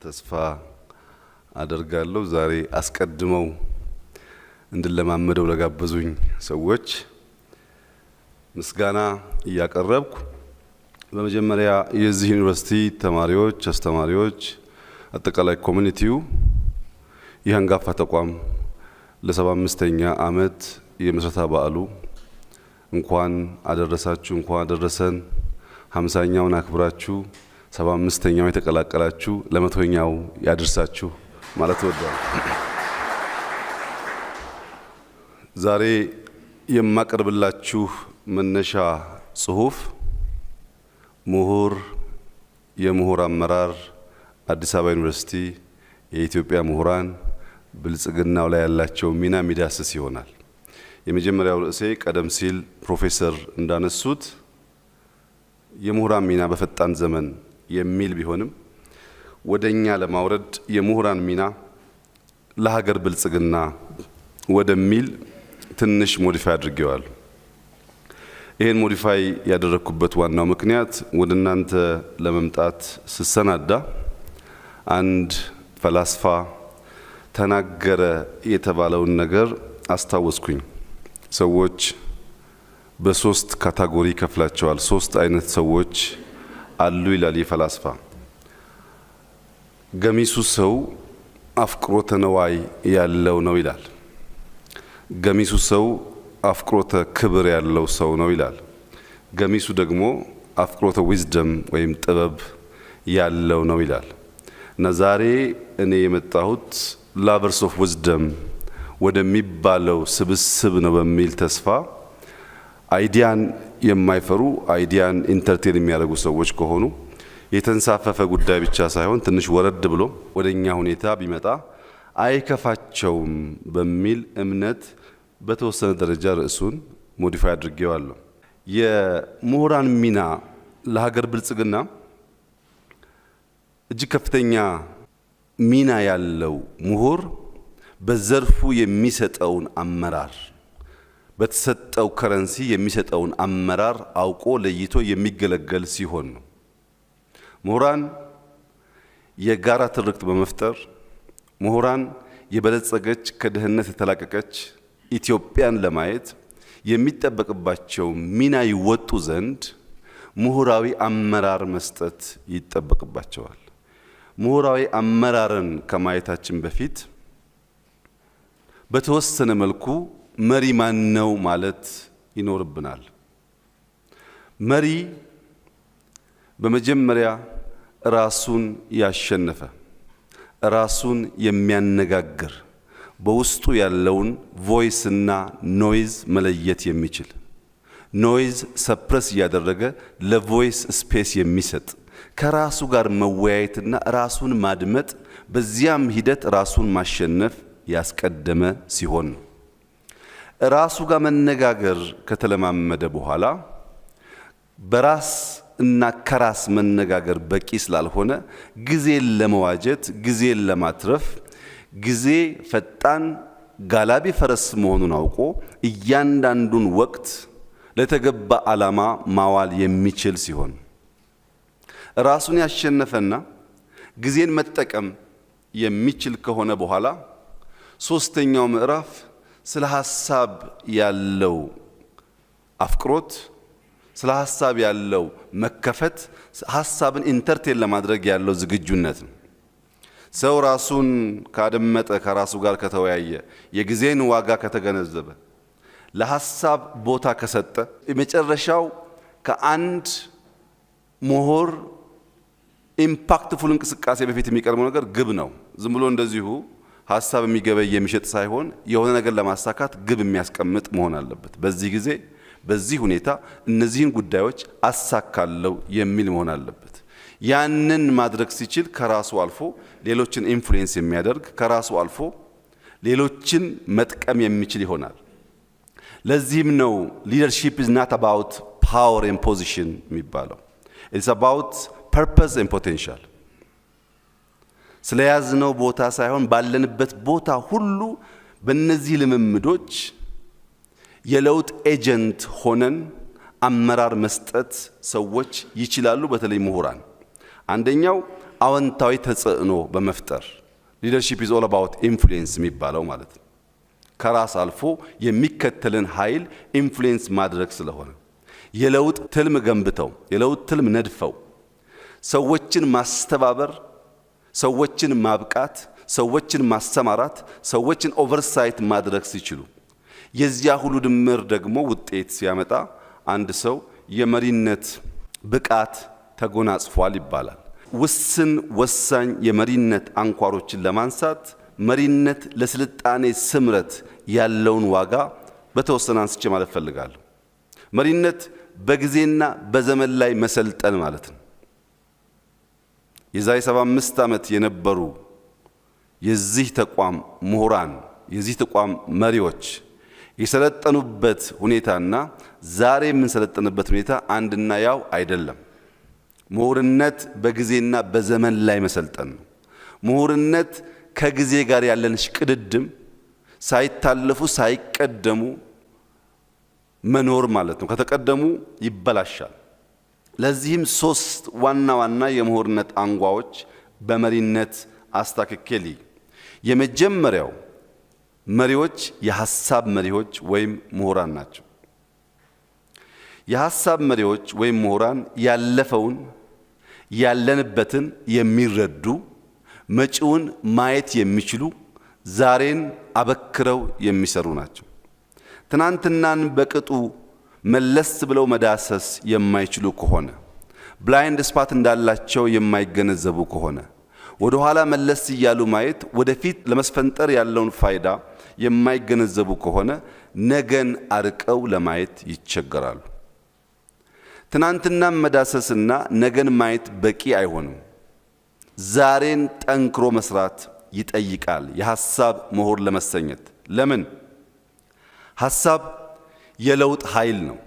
ተስፋ አደርጋለሁ። ዛሬ አስቀድመው እንድለማመደው ለጋበዙኝ ሰዎች ምስጋና እያቀረብኩ በመጀመሪያ የዚህ ዩኒቨርሲቲ ተማሪዎች፣ አስተማሪዎች፣ አጠቃላይ ኮሚኒቲው የአንጋፋ ተቋም ለ75ኛ ዓመት የምስረታ በዓሉ እንኳን አደረሳችሁ፣ እንኳን አደረሰን። 50ኛውን አክብራችሁ 75ኛው የተቀላቀላችሁ ለ100ኛው ያድርሳችሁ ማለት እወዳለሁ። ዛሬ የማቀርብላችሁ መነሻ ጽሁፍ ምሁር የምሁር አመራር አዲስ አበባ ዩኒቨርሲቲ የኢትዮጵያ ምሁራን ብልጽግናው ላይ ያላቸው ሚና የሚዳስስ ይሆናል። የመጀመሪያው ርዕሴ ቀደም ሲል ፕሮፌሰር እንዳነሱት የምሁራን ሚና በፈጣን ዘመን የሚል ቢሆንም ወደኛ ለማውረድ የምሁራን ሚና ለሀገር ብልጽግና ወደሚል ትንሽ ሞዲፋይ አድርጌዋለሁ። ይህን ሞዲፋይ ያደረኩበት ዋናው ምክንያት ወደ እናንተ ለመምጣት ስሰናዳ አንድ ፈላስፋ ተናገረ የተባለውን ነገር አስታወስኩኝ። ሰዎች በሶስት ካታጎሪ ከፍላቸዋል። ሶስት አይነት ሰዎች አሉ ይላል ፈላስፋ። ገሚሱ ሰው አፍቅሮተ ነዋይ ያለው ነው ይላል። ገሚሱ ሰው አፍቅሮተ ክብር ያለው ሰው ነው ይላል። ገሚሱ ደግሞ አፍቅሮተ ዊዝደም ወይም ጥበብ ያለው ነው ይላል። እና ዛሬ እኔ የመጣሁት ላቨርስ ኦፍ ዊዝደም ወደሚባለው ስብስብ ነው በሚል ተስፋ አይዲያን የማይፈሩ አይዲያን ኢንተርቴን የሚያደርጉ ሰዎች ከሆኑ የተንሳፈፈ ጉዳይ ብቻ ሳይሆን ትንሽ ወረድ ብሎ ወደኛ ሁኔታ ቢመጣ አይከፋቸውም በሚል እምነት በተወሰነ ደረጃ ርዕሱን ሞዲፋይ አድርጌዋለሁ። የምሁራን ሚና ለሀገር ብልጽግና እጅግ ከፍተኛ ሚና ያለው ምሁር በዘርፉ የሚሰጠውን አመራር በተሰጠው ከረንሲ የሚሰጠውን አመራር አውቆ ለይቶ የሚገለገል ሲሆን ነው። ምሁራን የጋራ ትርክት በመፍጠር ምሁራን የበለጸገች ከድህነት የተላቀቀች ኢትዮጵያን ለማየት የሚጠበቅባቸው ሚና ይወጡ ዘንድ ምሁራዊ አመራር መስጠት ይጠበቅባቸዋል። ምሁራዊ አመራርን ከማየታችን በፊት በተወሰነ መልኩ መሪ ማን ነው ማለት ይኖርብናል። መሪ በመጀመሪያ ራሱን ያሸነፈ፣ ራሱን የሚያነጋግር፣ በውስጡ ያለውን ቮይስ እና ኖይዝ መለየት የሚችል፣ ኖይዝ ሰፕረስ እያደረገ ለቮይስ ስፔስ የሚሰጥ፣ ከራሱ ጋር መወያየትና ራሱን ማድመጥ፣ በዚያም ሂደት ራሱን ማሸነፍ ያስቀደመ ሲሆን ነው። ራሱ ጋር መነጋገር ከተለማመደ በኋላ በራስ እና ከራስ መነጋገር በቂ ስላልሆነ ጊዜን ለመዋጀት፣ ጊዜን ለማትረፍ፣ ጊዜ ፈጣን ጋላቢ ፈረስ መሆኑን አውቆ እያንዳንዱን ወቅት ለተገባ ዓላማ ማዋል የሚችል ሲሆን ራሱን ያሸነፈና ጊዜን መጠቀም የሚችል ከሆነ በኋላ ሶስተኛው ምዕራፍ ስለ ሐሳብ ያለው አፍቅሮት፣ ስለ ሐሳብ ያለው መከፈት፣ ሐሳብን ኢንተርቴን ለማድረግ ያለው ዝግጁነት ነው። ሰው ራሱን ካደመጠ፣ ከራሱ ጋር ከተወያየ፣ የጊዜን ዋጋ ከተገነዘበ፣ ለሐሳብ ቦታ ከሰጠ፣ የመጨረሻው ከአንድ ምሁር ኢምፓክትፉል እንቅስቃሴ በፊት የሚቀርበው ነገር ግብ ነው። ዝም ብሎ እንደዚሁ ሐሳብ የሚገበይ የሚሸጥ ሳይሆን የሆነ ነገር ለማሳካት ግብ የሚያስቀምጥ መሆን አለበት። በዚህ ጊዜ በዚህ ሁኔታ እነዚህን ጉዳዮች አሳካለው የሚል መሆን አለበት። ያንን ማድረግ ሲችል ከራሱ አልፎ ሌሎችን ኢንፍሉዌንስ የሚያደርግ፣ ከራሱ አልፎ ሌሎችን መጥቀም የሚችል ይሆናል። ለዚህም ነው ሊደርሺፕ ኢዝ ናት አባውት ፓወር ኤንድ ፖዚሽን የሚባለው። ኢትስ አባውት ፐርፐዝ ኤንድ ፖቴንሻል። ስለያዝነው ቦታ ሳይሆን ባለንበት ቦታ ሁሉ በእነዚህ ልምምዶች የለውጥ ኤጀንት ሆነን አመራር መስጠት ሰዎች ይችላሉ። በተለይ ምሁራን አንደኛው አዎንታዊ ተጽዕኖ በመፍጠር ሊደርሺፕ ኢዝ ኦል አባውት ኢንፍሉዌንስ የሚባለው ማለት ነው። ከራስ አልፎ የሚከተልን ኃይል ኢንፍሉዌንስ ማድረግ ስለሆነ የለውጥ ትልም ገንብተው የለውጥ ትልም ነድፈው ሰዎችን ማስተባበር፣ ሰዎችን ማብቃት፣ ሰዎችን ማሰማራት፣ ሰዎችን ኦቨርሳይት ማድረግ ሲችሉ የዚያ ሁሉ ድምር ደግሞ ውጤት ሲያመጣ አንድ ሰው የመሪነት ብቃት ተጎናጽፏል ይባላል። ውስን ወሳኝ የመሪነት አንኳሮችን ለማንሳት መሪነት ለስልጣኔ ስምረት ያለውን ዋጋ በተወሰነ አንስቼ ማለት ፈልጋለሁ። መሪነት በጊዜና በዘመን ላይ መሰልጠን ማለት ነው። የዛሬ 75 ዓመት የነበሩ የዚህ ተቋም ምሁራን የዚህ ተቋም መሪዎች የሰለጠኑበት ሁኔታና ዛሬ የምንሰለጥንበት ሁኔታ አንድና ያው አይደለም። ምሁርነት በጊዜና በዘመን ላይ መሰልጠን ነው። ምሁርነት ከጊዜ ጋር ያለን ሽቅድድም ሳይታለፉ ሳይቀደሙ መኖር ማለት ነው። ከተቀደሙ ይበላሻል። ለዚህም 3 ዋና ዋና የምሁርነት አንጓዎች በመሪነት አስተካክሌ የመጀመሪያው መሪዎች የሐሳብ መሪዎች ወይም ምሁራን ናቸው። የሐሳብ መሪዎች ወይም ምሁራን ያለፈውን ያለንበትን የሚረዱ መጪውን ማየት የሚችሉ ዛሬን አበክረው የሚሰሩ ናቸው። ትናንትናን በቅጡ መለስ ብለው መዳሰስ የማይችሉ ከሆነ ብላይንድ ስፓት እንዳላቸው የማይገነዘቡ ከሆነ ወደ ኋላ መለስ እያሉ ማየት ወደፊት ለመስፈንጠር ያለውን ፋይዳ የማይገነዘቡ ከሆነ ነገን አርቀው ለማየት ይቸገራሉ። ትናንትናን መዳሰስና ነገን ማየት በቂ አይሆንም። ዛሬን ጠንክሮ መስራት ይጠይቃል የሐሳብ ምሁር ለመሰኘት። ለምን? ሐሳብ የለውጥ ኃይል ነው።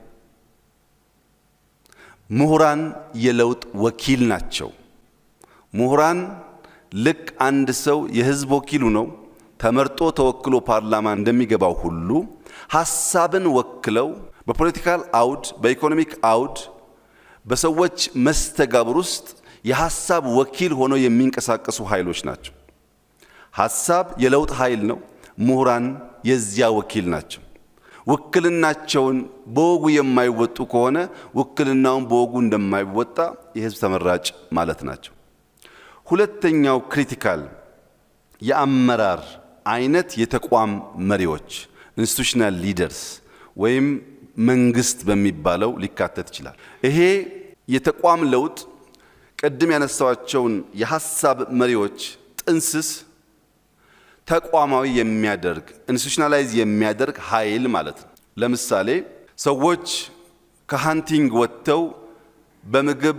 ምሁራን የለውጥ ወኪል ናቸው። ምሁራን ልክ አንድ ሰው የህዝብ ወኪሉ ነው ተመርጦ ተወክሎ ፓርላማ እንደሚገባው ሁሉ ሐሳብን ወክለው በፖለቲካል አውድ፣ በኢኮኖሚክ አውድ፣ በሰዎች መስተጋብር ውስጥ የሐሳብ ወኪል ሆነው የሚንቀሳቀሱ ኃይሎች ናቸው። ሐሳብ የለውጥ ኃይል ነው። ምሁራን የዚያ ወኪል ናቸው። ውክልናቸውን በወጉ የማይወጡ ከሆነ ውክልናውን በወጉ እንደማይወጣ የህዝብ ተመራጭ ማለት ናቸው። ሁለተኛው ክሪቲካል የአመራር አይነት የተቋም መሪዎች ኢንስቲትዩሽናል ሊደርስ ወይም መንግስት በሚባለው ሊካተት ይችላል። ይሄ የተቋም ለውጥ ቅድም ያነሳዋቸውን የሐሳብ መሪዎች ጥንስስ ተቋማዊ የሚያደርግ ኢንስቲትዩሽናላይዝ የሚያደርግ ኃይል ማለት ነው። ለምሳሌ ሰዎች ከሃንቲንግ ወጥተው በምግብ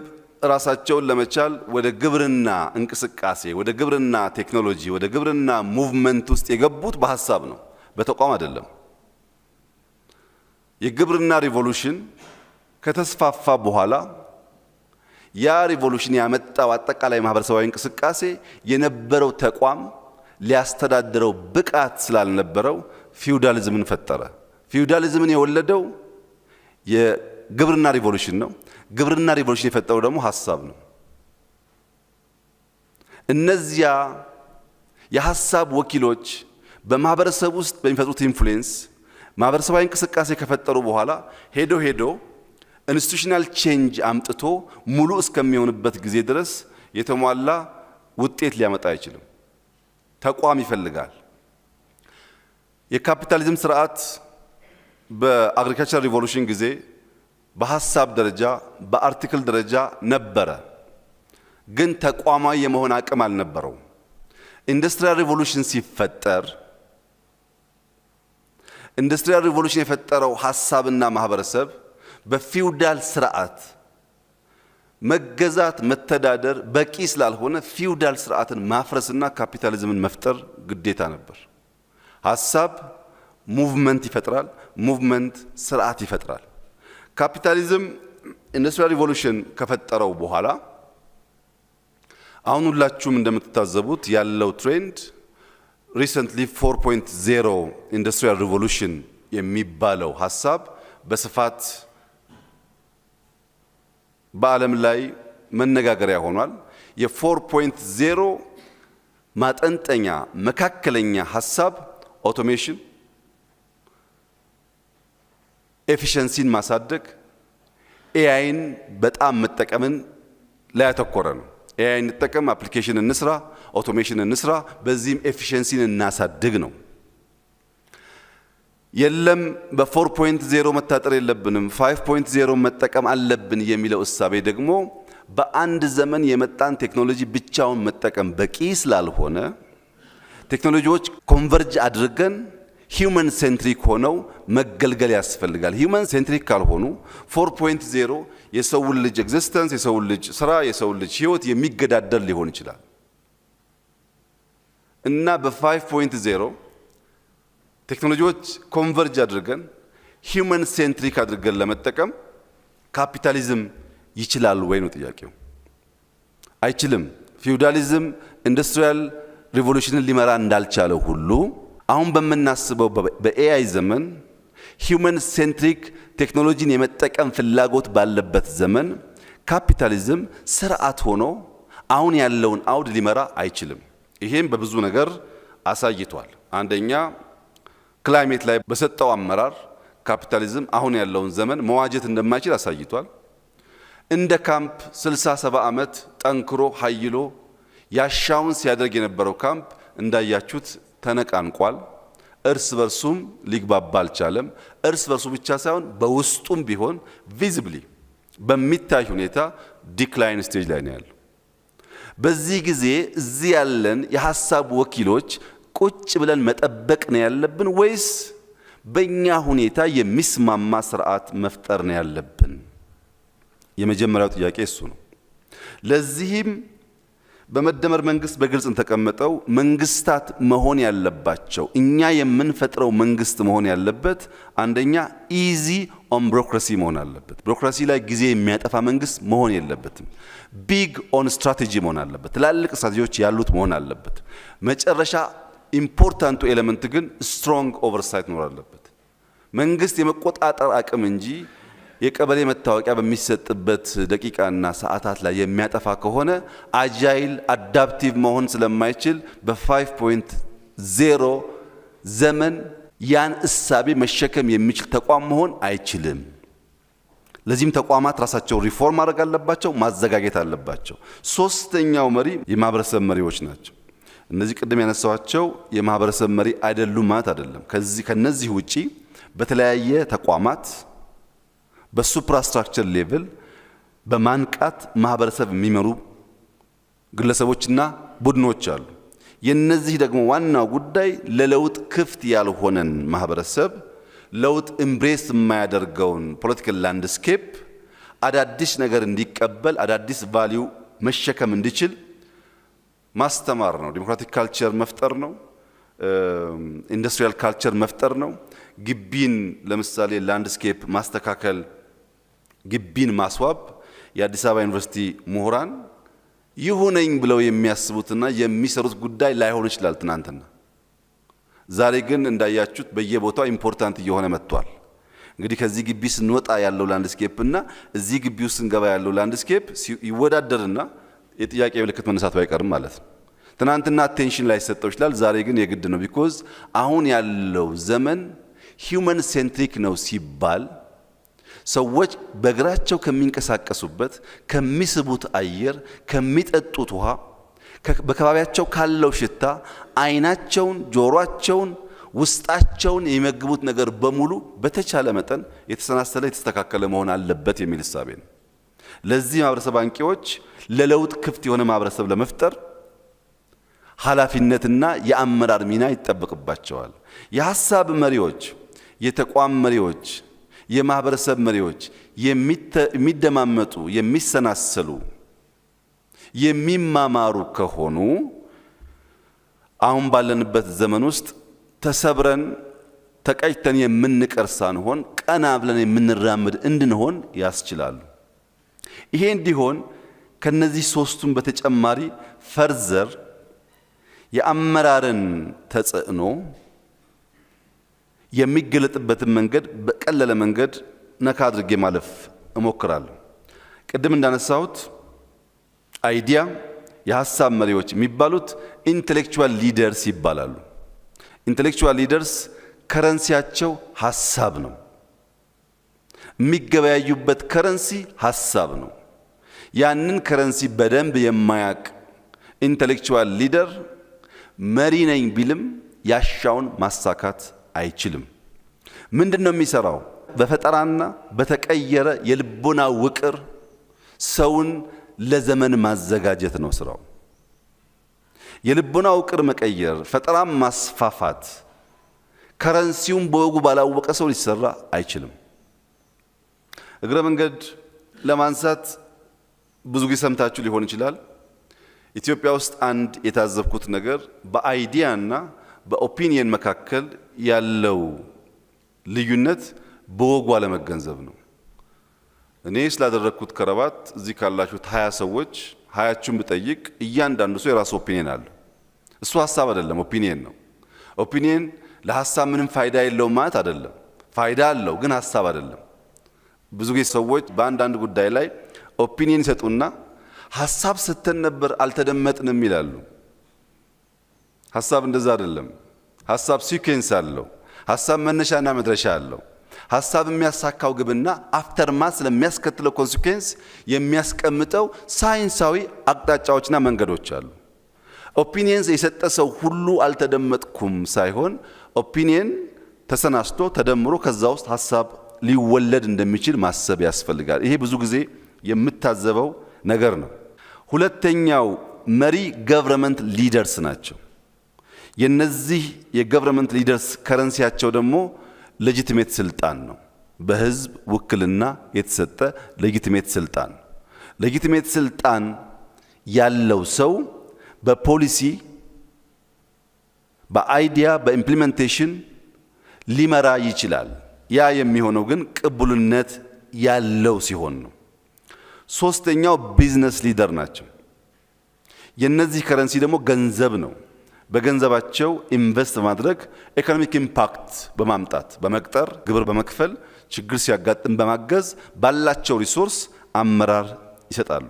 ራሳቸውን ለመቻል ወደ ግብርና እንቅስቃሴ፣ ወደ ግብርና ቴክኖሎጂ፣ ወደ ግብርና ሙቭመንት ውስጥ የገቡት በሐሳብ ነው፣ በተቋም አይደለም። የግብርና ሪቮሉሽን ከተስፋፋ በኋላ ያ ሪቮሉሽን ያመጣው አጠቃላይ ማህበረሰባዊ እንቅስቃሴ የነበረው ተቋም ሊያስተዳድረው ብቃት ስላልነበረው ፊውዳሊዝምን ፈጠረ። ፊውዳሊዝምን የወለደው የግብርና ሪቮሉሽን ነው። ግብርና ሪቮሉሽን የፈጠረው ደግሞ ሐሳብ ነው። እነዚያ የሐሳብ ወኪሎች በማህበረሰብ ውስጥ በሚፈጥሩት ኢንፍሉዌንስ ማህበረሰባዊ እንቅስቃሴ ከፈጠሩ በኋላ ሄዶ ኢንስቲትዩሽናል ቼንጅ አምጥቶ ሙሉ እስከሚሆንበት ጊዜ ድረስ የተሟላ ውጤት ሊያመጣ አይችልም። ተቋም ይፈልጋል። የካፒታሊዝም ስርዓት በአግሪካልቸር ሪቮሉሽን ጊዜ በሐሳብ ደረጃ በአርቲክል ደረጃ ነበረ፣ ግን ተቋማዊ የመሆን አቅም አልነበረው። ኢንዱስትሪያል ሪቮሉሽን ሲፈጠር ኢንዱስትሪያል ሪቮሉሽን የፈጠረው ሐሳብና ማህበረሰብ በፊውዳል ስርዓት መገዛት መተዳደር በቂ ስላልሆነ ፊውዳል ስርዓትን ማፍረስና ካፒታሊዝምን መፍጠር ግዴታ ነበር። ሐሳብ ሙቭመንት ይፈጥራል፣ ሙቭመንት ስርዓት ይፈጥራል። ካፒታሊዝም ኢንዱስትሪያል ሪቮሉሽን ከፈጠረው በኋላ አሁን ሁላችሁም እንደምትታዘቡት ያለው ትሬንድ ሪሰንትሊ 4.0 ኢንዱስትሪያል ሪቮሉሽን የሚባለው ሐሳብ በስፋት በዓለም ላይ መነጋገሪያ ሆኗል። የ4.0 ማጠንጠኛ መካከለኛ ሐሳብ አውቶሜሽን፣ ኤፊሸንሲን ማሳደግ፣ ኤአይን በጣም መጠቀምን ላይ ያተኮረ ነው። ኤአይ እንጠቀም፣ አፕሊኬሽን እንስራ፣ አውቶሜሽን እንስራ፣ በዚህም ኤፊሸንሲን እናሳድግ ነው። የለም በ4.0 መታጠር የለብንም 5.0 መጠቀም አለብን የሚለው እሳቤ ደግሞ በአንድ ዘመን የመጣን ቴክኖሎጂ ብቻውን መጠቀም በቂ ስላልሆነ ቴክኖሎጂዎች ኮንቨርጅ አድርገን ሂውመን ሴንትሪክ ሆነው መገልገል ያስፈልጋል። ሂውመን ሴንትሪክ ካልሆኑ 4.0 የሰውን ልጅ ኤግዚስተንስ፣ የሰውን ልጅ ስራ፣ የሰውን ልጅ ህይወት የሚገዳደር ሊሆን ይችላል እና በ5.0 ቴክኖሎጂዎች ኮንቨርጅ አድርገን ሂውመን ሴንትሪክ አድርገን ለመጠቀም ካፒታሊዝም ይችላል ወይ ነው ጥያቄው። አይችልም። ፊውዳሊዝም ኢንዱስትሪያል ሪቮሉሽንን ሊመራ እንዳልቻለው ሁሉ አሁን በመናስበው በኤአይ ዘመን ሂውመን ሴንትሪክ ቴክኖሎጂን የመጠቀም ፍላጎት ባለበት ዘመን ካፒታሊዝም ስርዓት ሆኖ አሁን ያለውን አውድ ሊመራ አይችልም። ይሄም በብዙ ነገር አሳይቷል። አንደኛ ክላይሜት ላይ በሰጠው አመራር ካፒታሊዝም አሁን ያለውን ዘመን መዋጀት እንደማይችል አሳይቷል። እንደ ካምፕ 60-70 ዓመት ጠንክሮ ኃይሎ ያሻውን ሲያደርግ የነበረው ካምፕ እንዳያችሁት ተነቃንቋል። እርስ በርሱም ሊግባባ አልቻለም። እርስ በርሱ ብቻ ሳይሆን በውስጡም ቢሆን ቪዚብሊ በሚታይ ሁኔታ ዲክላይን ስቴጅ ላይ ነው ያለው። በዚህ ጊዜ እዚህ ያለን የሐሳብ ወኪሎች ቁጭ ብለን መጠበቅ ነው ያለብን ወይስ በእኛ ሁኔታ የሚስማማ ስርዓት መፍጠር ነው ያለብን? የመጀመሪያው ጥያቄ እሱ ነው። ለዚህም በመደመር መንግስት በግልጽ ተቀመጠው መንግስታት መሆን ያለባቸው እኛ የምንፈጥረው መንግስት መሆን ያለበት አንደኛ ኢዚ ኦን ቢሮክራሲ መሆን አለበት። ቢሮክራሲ ላይ ጊዜ የሚያጠፋ መንግስት መሆን የለበትም። ቢግ ኦን ስትራቴጂ መሆን አለበት። ትላልቅ ስትራቴጂዎች ያሉት መሆን አለበት። መጨረሻ ኢምፖርታንቱ ኤሌመንት ግን ስትሮንግ ኦቨርሳይት መኖር አለበት። መንግስት የመቆጣጠር አቅም እንጂ የቀበሌ መታወቂያ በሚሰጥበት ደቂቃና ሰዓታት ላይ የሚያጠፋ ከሆነ አጃይል አዳፕቲቭ መሆን ስለማይችል በ5.0 ዘመን ያን እሳቤ መሸከም የሚችል ተቋም መሆን አይችልም። ለዚህም ተቋማት ራሳቸው ሪፎርም ማድረግ አለባቸው፣ ማዘጋጀት አለባቸው። ሶስተኛው መሪ የማህበረሰብ መሪዎች ናቸው። እነዚህ ቅድም ያነሳዋቸው የማህበረሰብ መሪ አይደሉም ማለት አይደለም። ከነዚህ ውጪ በተለያየ ተቋማት በሱፕራስትራክቸር ሌቭል በማንቃት ማህበረሰብ የሚመሩ ግለሰቦችና ቡድኖች አሉ። የነዚህ ደግሞ ዋናው ጉዳይ ለለውጥ ክፍት ያልሆነን ማህበረሰብ ለውጥ ኤምብሬስ የማያደርገውን ፖለቲካል ላንድስኬፕ አዳዲስ ነገር እንዲቀበል አዳዲስ ቫልዩ መሸከም እንዲችል ማስተማር ነው። ዲሞክራቲክ ካልቸር መፍጠር ነው። ኢንዱስትሪያል ካልቸር መፍጠር ነው። ግቢን ለምሳሌ ላንድስኬፕ ማስተካከል፣ ግቢን ማስዋብ የአዲስ አበባ ዩኒቨርሲቲ ምሁራን ይሁነኝ ብለው የሚያስቡትና የሚሰሩት ጉዳይ ላይሆን ይችላል ትናንትና። ዛሬ ግን እንዳያችሁት በየቦታው ኢምፖርታንት እየሆነ መጥቷል። እንግዲህ ከዚህ ግቢ ስንወጣ ያለው ላንድስኬፕ እና እዚህ ግቢ ውስጥ ስንገባ ያለው ላንድስኬፕ ይወዳደርና የጥያቄ ምልክት መነሳቱ አይቀርም ማለት ነው። ትናንትና አቴንሽን ላይ ሰጠው ይችላል፣ ዛሬ ግን የግድ ነው። ቢኮዝ አሁን ያለው ዘመን ሂውመን ሴንትሪክ ነው ሲባል ሰዎች በእግራቸው ከሚንቀሳቀሱበት፣ ከሚስቡት አየር፣ ከሚጠጡት ውሃ፣ በከባቢያቸው ካለው ሽታ አይናቸውን፣ ጆሮአቸውን፣ ውስጣቸውን የሚመግቡት ነገር በሙሉ በተቻለ መጠን የተሰናሰለ የተስተካከለ መሆን አለበት የሚል እሳቤ ነው። ለዚህ ማህበረሰብ አንቂዎች ለለውጥ ክፍት የሆነ ማህበረሰብ ለመፍጠር ኃላፊነትና የአመራር ሚና ይጠበቅባቸዋል። የሐሳብ መሪዎች፣ የተቋም መሪዎች፣ የማህበረሰብ መሪዎች የሚደማመጡ፣ የሚሰናሰሉ፣ የሚማማሩ ከሆኑ አሁን ባለንበት ዘመን ውስጥ ተሰብረን ተቀጭተን የምንቀር ሳንሆን ቀና ብለን የምንራመድ እንድንሆን ያስችላሉ። ይሄ እንዲሆን ከነዚህ ሶስቱም በተጨማሪ ፈርዘር የአመራርን ተጽዕኖ የሚገለጥበትን መንገድ በቀለለ መንገድ ነካ አድርጌ ማለፍ እሞክራለሁ። ቅድም እንዳነሳሁት አይዲያ የሐሳብ መሪዎች የሚባሉት ኢንተሌክቹዋል ሊደርስ ይባላሉ። ኢንተሌክቹዋል ሊደርስ ከረንሲያቸው ሐሳብ ነው። የሚገበያዩበት ከረንሲ ሐሳብ ነው። ያንን ከረንሲ በደንብ የማያቅ ኢንተሌክቹዋል ሊደር መሪ ነኝ ቢልም ያሻውን ማሳካት አይችልም። ምንድነው የሚሰራው? በፈጠራና በተቀየረ የልቦና ውቅር ሰውን ለዘመን ማዘጋጀት ነው ስራው። የልቦና ውቅር መቀየር፣ ፈጠራም ማስፋፋት ከረንሲውን በወጉ ባላወቀ ሰው ሊሰራ አይችልም። እግረ መንገድ ለማንሳት ብዙ ጊዜ ሰምታችሁ ሊሆን ይችላል። ኢትዮጵያ ውስጥ አንድ የታዘብኩት ነገር በአይዲያ እና በኦፒኒየን መካከል ያለው ልዩነት በወጉ አለመገንዘብ ነው። እኔ ስላደረግኩት ከረባት እዚህ ካላችሁት 20 ሰዎች 20ቹን ብጠይቅ እያንዳንዱ ሰው የራሱ ኦፒኒየን አለው። እሱ ሐሳብ አይደለም፣ ኦፒኒየን ነው። ኦፒኒየን ለሐሳብ ምንም ፋይዳ የለውም ማለት አይደለም። ፋይዳ አለው፣ ግን ሐሳብ አይደለም። ብዙ ጊዜ ሰዎች በአንዳንድ ጉዳይ ላይ ኦፒኒየን ይሰጡና ሐሳብ ስተን ነበር አልተደመጥንም ይላሉ። ሐሳብ እንደዛ አይደለም። ሐሳብ ሲኩዌንስ አለው። ሐሳብ መነሻና መድረሻ አለው። ሐሳብ የሚያሳካው ግብና አፍተርማት ስለሚያስከትለው ኮንሲኩዌንስ የሚያስቀምጠው ሳይንሳዊ አቅጣጫዎችና መንገዶች አሉ። ኦፒኒየንስ የሰጠ ሰው ሁሉ አልተደመጥኩም ሳይሆን ኦፒኒየን ተሰናስቶ ተደምሮ ከዛ ውስጥ ሐሳብ ሊወለድ እንደሚችል ማሰብ ያስፈልጋል። ይሄ ብዙ ጊዜ የምታዘበው ነገር ነው። ሁለተኛው መሪ ገቨርንመንት ሊደርስ ናቸው። የነዚህ የገቨርንመንት ሊደርስ ከረንሲያቸው ደግሞ ሌጂቲሜት ስልጣን ነው። በህዝብ ውክልና የተሰጠ ሌጂቲሜት ስልጣን። ሌጂቲሜት ስልጣን ያለው ሰው በፖሊሲ፣ በአይዲያ፣ በኢምፕሊሜንቴሽን ሊመራ ይችላል። ያ የሚሆነው ግን ቅቡልነት ያለው ሲሆን ነው። ሶስተኛው ቢዝነስ ሊደር ናቸው። የነዚህ ከረንሲ ደግሞ ገንዘብ ነው። በገንዘባቸው ኢንቨስት በማድረግ ኢኮኖሚክ ኢምፓክት በማምጣት በመቅጠር ግብር በመክፈል ችግር ሲያጋጥም በማገዝ ባላቸው ሪሶርስ አመራር ይሰጣሉ።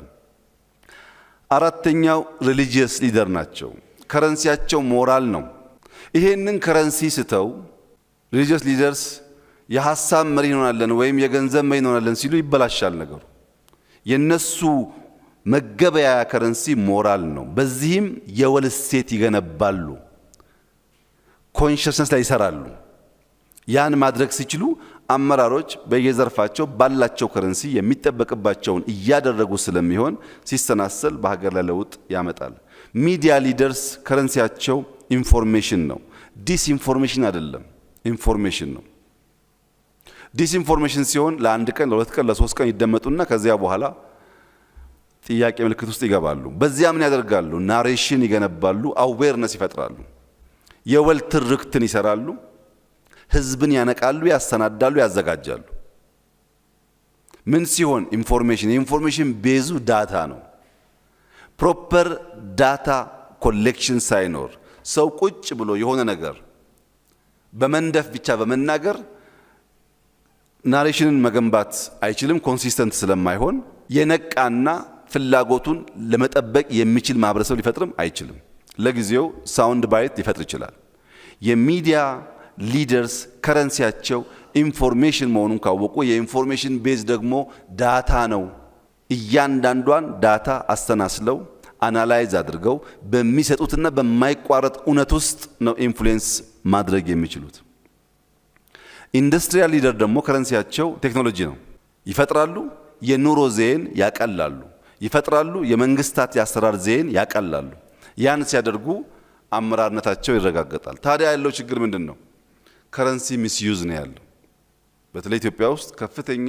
አራተኛው ሪሊጂየስ ሊደር ናቸው። ከረንሲያቸው ሞራል ነው። ይሄንን ከረንሲ ስተው ሪሊጂየስ ሊደርስ የሐሳብ መሪ እንሆናለን ወይም የገንዘብ መሪ እንሆናለን ሲሉ ይበላሻል ነገሩ። የነሱ መገበያያ ከረንሲ ሞራል ነው። በዚህም የወል እሴት ይገነባሉ፣ ኮንሽስነስ ላይ ይሰራሉ። ያን ማድረግ ሲችሉ አመራሮች በየዘርፋቸው ባላቸው ከረንሲ የሚጠበቅባቸውን እያደረጉ ስለሚሆን ሲሰናሰል በሀገር ላይ ለውጥ ያመጣል። ሚዲያ ሊደርስ ከረንሲያቸው ኢንፎርሜሽን ነው። ዲስኢንፎርሜሽን አይደለም፣ ኢንፎርሜሽን ነው። ዲስኢንፎርሜሽን ሲሆን ለአንድ ቀን፣ ለሁለት ቀን፣ ለሶስት ቀን ይደመጡና ከዚያ በኋላ ጥያቄ ምልክት ውስጥ ይገባሉ። በዚያ ምን ያደርጋሉ? ናሬሽን ይገነባሉ፣ አዌርነስ ይፈጥራሉ፣ የወል ትርክትን ይሰራሉ፣ ህዝብን ያነቃሉ፣ ያሰናዳሉ፣ ያዘጋጃሉ። ምን ሲሆን? ኢንፎርሜሽን። የኢንፎርሜሽን ቤዙ ዳታ ነው። ፕሮፐር ዳታ ኮሌክሽን ሳይኖር ሰው ቁጭ ብሎ የሆነ ነገር በመንደፍ ብቻ በመናገር ናሬሽንን መገንባት አይችልም። ኮንሲስተንት ስለማይሆን የነቃና ፍላጎቱን ለመጠበቅ የሚችል ማህበረሰብ ሊፈጥርም አይችልም። ለጊዜው ሳውንድ ባይት ሊፈጥር ይችላል። የሚዲያ ሊደርስ ከረንሲያቸው ኢንፎርሜሽን መሆኑን ካወቁ የኢንፎርሜሽን ቤዝ ደግሞ ዳታ ነው። እያንዳንዷን ዳታ አስተናስለው አናላይዝ አድርገው በሚሰጡትና በማይቋረጥ እውነት ውስጥ ነው ኢንፍሉዌንስ ማድረግ የሚችሉት። ኢንዱስትሪያል ሊደር ደግሞ ከረንሲያቸው ቴክኖሎጂ ነው። ይፈጥራሉ፣ የኑሮ ዘይን ያቀላሉ፣ ይፈጥራሉ፣ የመንግስታት የአሰራር ዘይን ያቀላሉ። ያን ሲያደርጉ አመራርነታቸው ይረጋገጣል። ታዲያ ያለው ችግር ምንድን ነው? ከረንሲ ሚስዩዝ ነው ያለው። በተለይ ኢትዮጵያ ውስጥ ከፍተኛ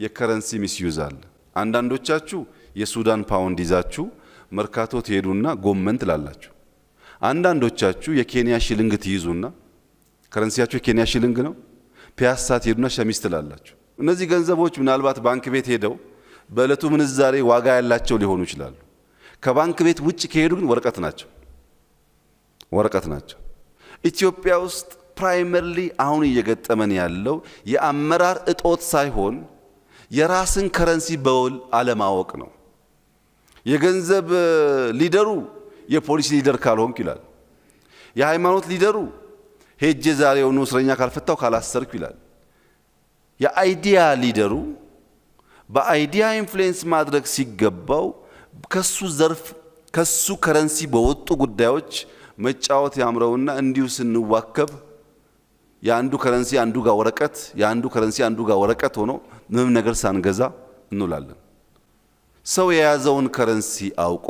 የከረንሲ ሚስዩዝ አለ። አንዳንዶቻችሁ የሱዳን ፓውንድ ይዛችሁ መርካቶ ትሄዱና ጎመን ትላላችሁ። አንዳንዶቻችሁ የኬንያ ሽልንግ ትይዙና ከረንሲያችሁ የኬንያ ሽልንግ ነው፣ ፒያሳ ትሄዱና ሸሚዝ ትላላችሁ። እነዚህ ገንዘቦች ምናልባት ባንክ ቤት ሄደው በእለቱ ምንዛሬ ዋጋ ያላቸው ሊሆኑ ይችላሉ። ከባንክ ቤት ውጭ ከሄዱ ግን ወረቀት ናቸው። ኢትዮጵያ ውስጥ ፕራይመርሊ አሁን እየገጠመን ያለው የአመራር እጦት ሳይሆን የራስን ከረንሲ በውል አለማወቅ ነው። የገንዘብ ሊደሩ የፖሊስ ሊደር ካልሆንክ ይላል። የሃይማኖት ሊደሩ ሄጄ ዛሬውኑ እስረኛ ካልፈታው ካላሰርኩ ይላል። የአይዲያ ሊደሩ በአይዲያ ኢንፍሉዌንስ ማድረግ ሲገባው ከሱ ዘርፍ ከሱ ከረንሲ በወጡ ጉዳዮች መጫወት ያምረውና እንዲሁ ስንዋከብ ያንዱ ከረንሲ አንዱ ጋር ወረቀት ያንዱ ከረንሲ አንዱ ጋር ወረቀት ሆኖ ምንም ነገር ሳንገዛ እንውላለን። ሰው የያዘውን ከረንሲ አውቆ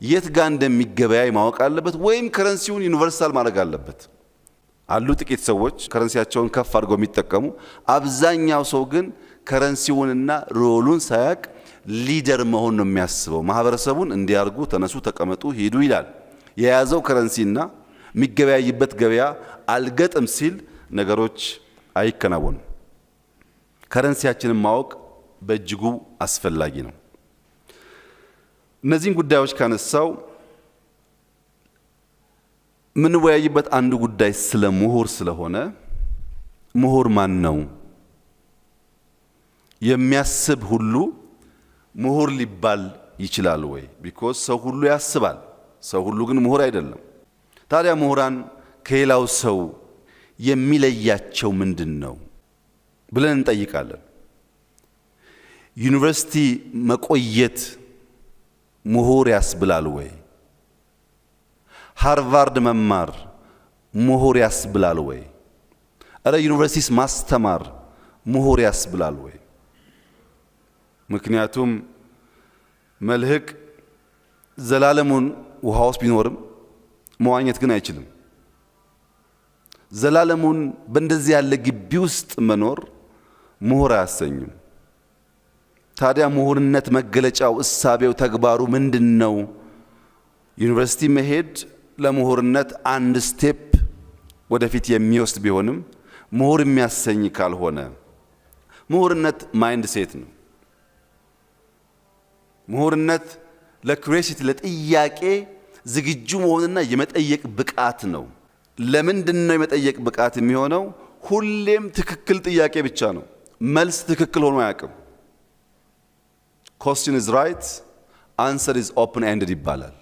የት ጋር እንደሚገበያይ ማወቅ አለበት፣ ወይም ከረንሲውን ዩኒቨርሳል ማድረግ አለበት። አሉ ጥቂት ሰዎች ከረንሲያቸውን ከፍ አድርገው የሚጠቀሙ፣ አብዛኛው ሰው ግን ከረንሲውንና ሮሉን ሳያቅ ሊደር መሆን ነው የሚያስበው። ማህበረሰቡን እንዲያርጉ ተነሱ፣ ተቀመጡ፣ ሂዱ ይላል። የያዘው ከረንሲና የሚገበያይበት ገበያ አልገጥም ሲል ነገሮች አይከናወኑም። ከረንሲያችንን ማወቅ በእጅጉ አስፈላጊ ነው። እነዚህን ጉዳዮች ካነሳው ምንወያይበት አንዱ ጉዳይ ስለ ምሁር ስለሆነ ምሁር ማን ነው? የሚያስብ ሁሉ ምሁር ሊባል ይችላል ወይ? ቢኮዝ ሰው ሁሉ ያስባል፣ ሰው ሁሉ ግን ምሁር አይደለም። ታዲያ ምሁራን ከሌላው ሰው የሚለያቸው ምንድን ነው ብለን እንጠይቃለን። ዩኒቨርሲቲ መቆየት ምሁር ያስብላል ወይ? ሃርቫርድ መማር ምሁር ያስብላል ወይ? እረ ዩኒቨርሲቲስ ማስተማር ምሁር ያስብላል ወይ? ምክንያቱም መልህቅ ዘላለሙን ውሃ ውስጥ ቢኖርም መዋኘት ግን አይችልም። ዘላለሙን በእንደዚህ ያለ ግቢ ውስጥ መኖር ምሁር አያሰኝም። ታዲያ ምሁርነት መገለጫው፣ እሳቤው፣ ተግባሩ ምንድነው? ዩኒቨርሲቲ መሄድ ለምሁርነት አንድ ስቴፕ ወደፊት የሚወስድ ቢሆንም ምሁር የሚያሰኝ ካልሆነ ምሁርነት ማይንድ ሴት ነው። ምሁርነት ለኩሪዮሲቲ ለጥያቄ ዝግጁ መሆንና የመጠየቅ ብቃት ነው። ለምንድነው የመጠየቅ ብቃት የሚሆነው? ሁሌም ትክክል ጥያቄ ብቻ ነው፣ መልስ ትክክል ሆኖ አያውቅም። question is right answer is open ended ይባላል።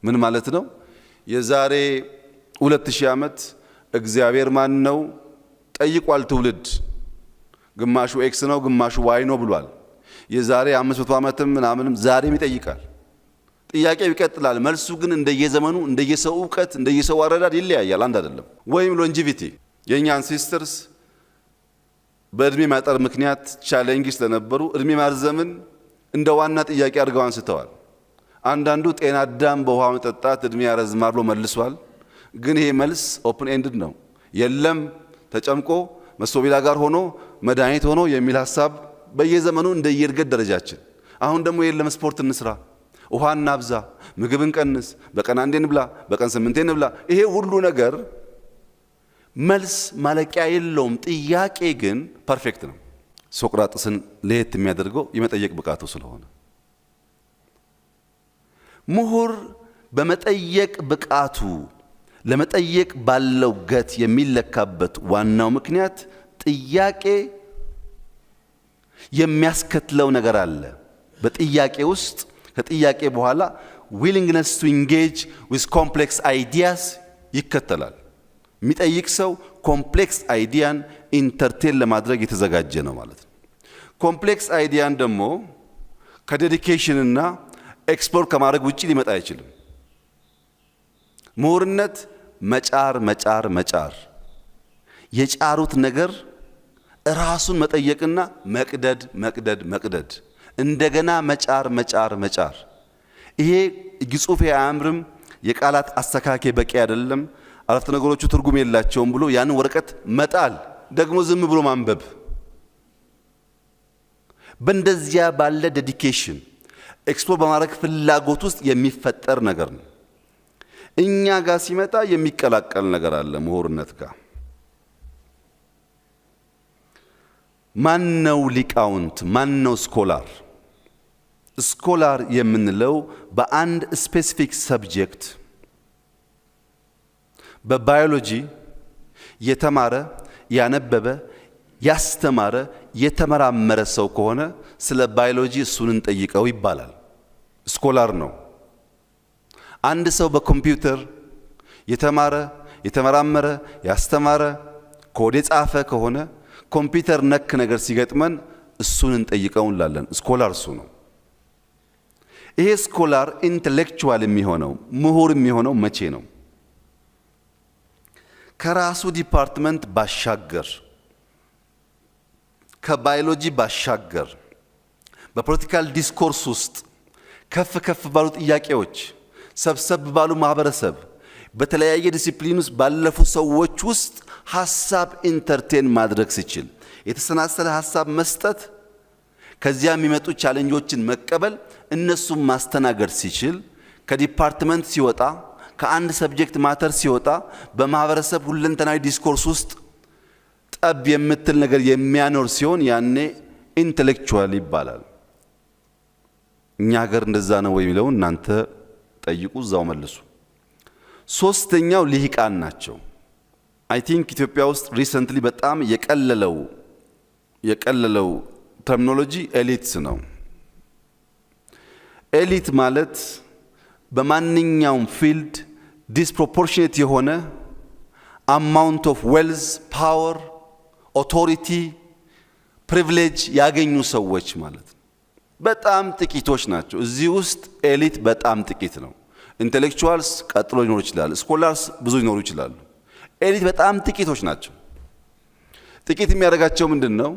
ምን ማለት ነው? የዛሬ 2000 ዓመት እግዚአብሔር ማን ነው ጠይቋል ትውልድ። ግማሹ ኤክስ ነው ግማሹ ዋይ ነው ብሏል። የዛሬ 500 ዓመትም ምናምንም ዛሬም ይጠይቃል። ጥያቄው ይቀጥላል። መልሱ ግን እንደየዘመኑ እንደየሰው ዕውቀት እንደየሰው አረዳድ ይለያያል፣ አንድ አይደለም። ወይም ሎንጂቪቲ የኛ አንሴስተርስ በእድሜ ማጠር ምክንያት ቻሌንጅ ስለነበሩ እድሜ ማርዘምን እንደ ዋና ጥያቄ አድርገው አንስተዋል። አንዳንዱ ጤና አዳም በውሃ መጠጣት እድሜ ያረዝማል ብሎ መልሷል። ግን ይሄ መልስ ኦፕን ኤንድድ ነው። የለም ተጨምቆ መሶቢላ ጋር ሆኖ መድኃኒት ሆኖ የሚል ሐሳብ በየዘመኑ እንደየእድገት ደረጃችን። አሁን ደግሞ የለም ስፖርት እንስራ፣ ውሃ እናብዛ፣ ምግብ እንቀንስ፣ በቀን አንዴ እንብላ፣ በቀን 8 እንብላ። ይሄ ሁሉ ነገር መልስ ማለቂያ የለውም። ጥያቄ ግን ፐርፌክት ነው። ሶቅራጥስን ለየት የሚያደርገው የመጠየቅ ብቃቱ ስለሆነ ምሁር በመጠየቅ ብቃቱ ለመጠየቅ ባለው ገት የሚለካበት ዋናው ምክንያት ጥያቄ የሚያስከትለው ነገር አለ። በጥያቄ ውስጥ ከጥያቄ በኋላ willingness to engage with complex ideas ይከተላል። የሚጠይቅ ሰው ኮምፕሌክስ አይዲያን ኢንተርቴን ለማድረግ የተዘጋጀ ነው ማለት ነው። ኮምፕሌክስ አይዲያን ደግሞ ከዴዲኬሽን እና ኤክስፕሎር ከማድረግ ውጪ ሊመጣ አይችልም። ምሁርነት መጫር መጫር መጫር፣ የጫሩት ነገር ራሱን መጠየቅና መቅደድ መቅደድ መቅደድ፣ እንደገና መጫር መጫር መጫር። ይሄ ግጹፍ አያምርም፣ የቃላት አስተካካይ በቂ አይደለም፣ አረፍተ ነገሮቹ ትርጉም የላቸውም ብሎ ያን ወረቀት መጣል፣ ደግሞ ዝም ብሎ ማንበብ። በእንደዚያ ባለ ዴዲኬሽን ኤክስፕሎር በማድረግ ፍላጎት ውስጥ የሚፈጠር ነገር ነው። እኛ ጋር ሲመጣ የሚቀላቀል ነገር አለ። ምሁርነት ጋር ማነው ሊቃውንት? ማነው ስኮላር? ስኮላር የምንለው በአንድ ስፔሲፊክ ሰብጀክት በባዮሎጂ የተማረ ያነበበ ያስተማረ የተመራመረ ሰው ከሆነ ስለ ባዮሎጂ እሱን እንጠይቀው ይባላል። ስኮላር ነው። አንድ ሰው በኮምፒውተር የተማረ የተመራመረ ያስተማረ ኮድ የጻፈ ከሆነ ኮምፒውተር ነክ ነገር ሲገጥመን እሱን እንጠይቀው እንላለን። ስኮላር እሱ ነው። ይሄ ስኮላር ኢንተሌክቹዋል የሚሆነው ምሁር የሚሆነው መቼ ነው? ከራሱ ዲፓርትመንት ባሻገር ከባዮሎጂ ባሻገር በፖለቲካል ዲስኮርስ ውስጥ ከፍ ከፍ ባሉ ጥያቄዎች ሰብሰብ ባሉ ማህበረሰብ በተለያየ ዲሲፕሊን ውስጥ ባለፉ ሰዎች ውስጥ ሐሳብ ኢንተርቴን ማድረግ ሲችል የተሰናሰለ ሐሳብ መስጠት ከዚያ የሚመጡ ቻሌንጆችን መቀበል እነሱም ማስተናገድ ሲችል ከዲፓርትመንት ሲወጣ ከአንድ ሰብጀክት ማተር ሲወጣ በማህበረሰብ ሁለንተናዊ ዲስኮርስ ውስጥ ጠብ የምትል ነገር የሚያኖር ሲሆን ያኔ ኢንተሌክቹዋል ይባላል። እኛ ሀገር እንደዛ ነው ወይ የሚለው እናንተ ጠይቁ፣ እዛው መልሱ። ሶስተኛው ልሂቃን ናቸው። አይ ቲንክ ኢትዮጵያ ውስጥ ሪሰንትሊ በጣም የቀለለው ተርሚኖሎጂ ኤሊትስ ነው። ኤሊት ማለት በማንኛውም ፊልድ ዲስፕሮፖርሽኔት የሆነ አማውንት ኦፍ ዌልዝ፣ ፓወር፣ ኦቶሪቲ፣ ፕሪቪሌጅ ያገኙ ሰዎች ማለት ነው። በጣም ጥቂቶች ናቸው። እዚህ ውስጥ ኤሊት በጣም ጥቂት ነው። ኢንቴሌክቹዋልስ ቀጥሎ ሊኖሩ ይችላል። ስኮላርስ ብዙ ሊኖሩ ይችላሉ። ኤሊት በጣም ጥቂቶች ናቸው። ጥቂት የሚያደርጋቸው ምንድን ነው?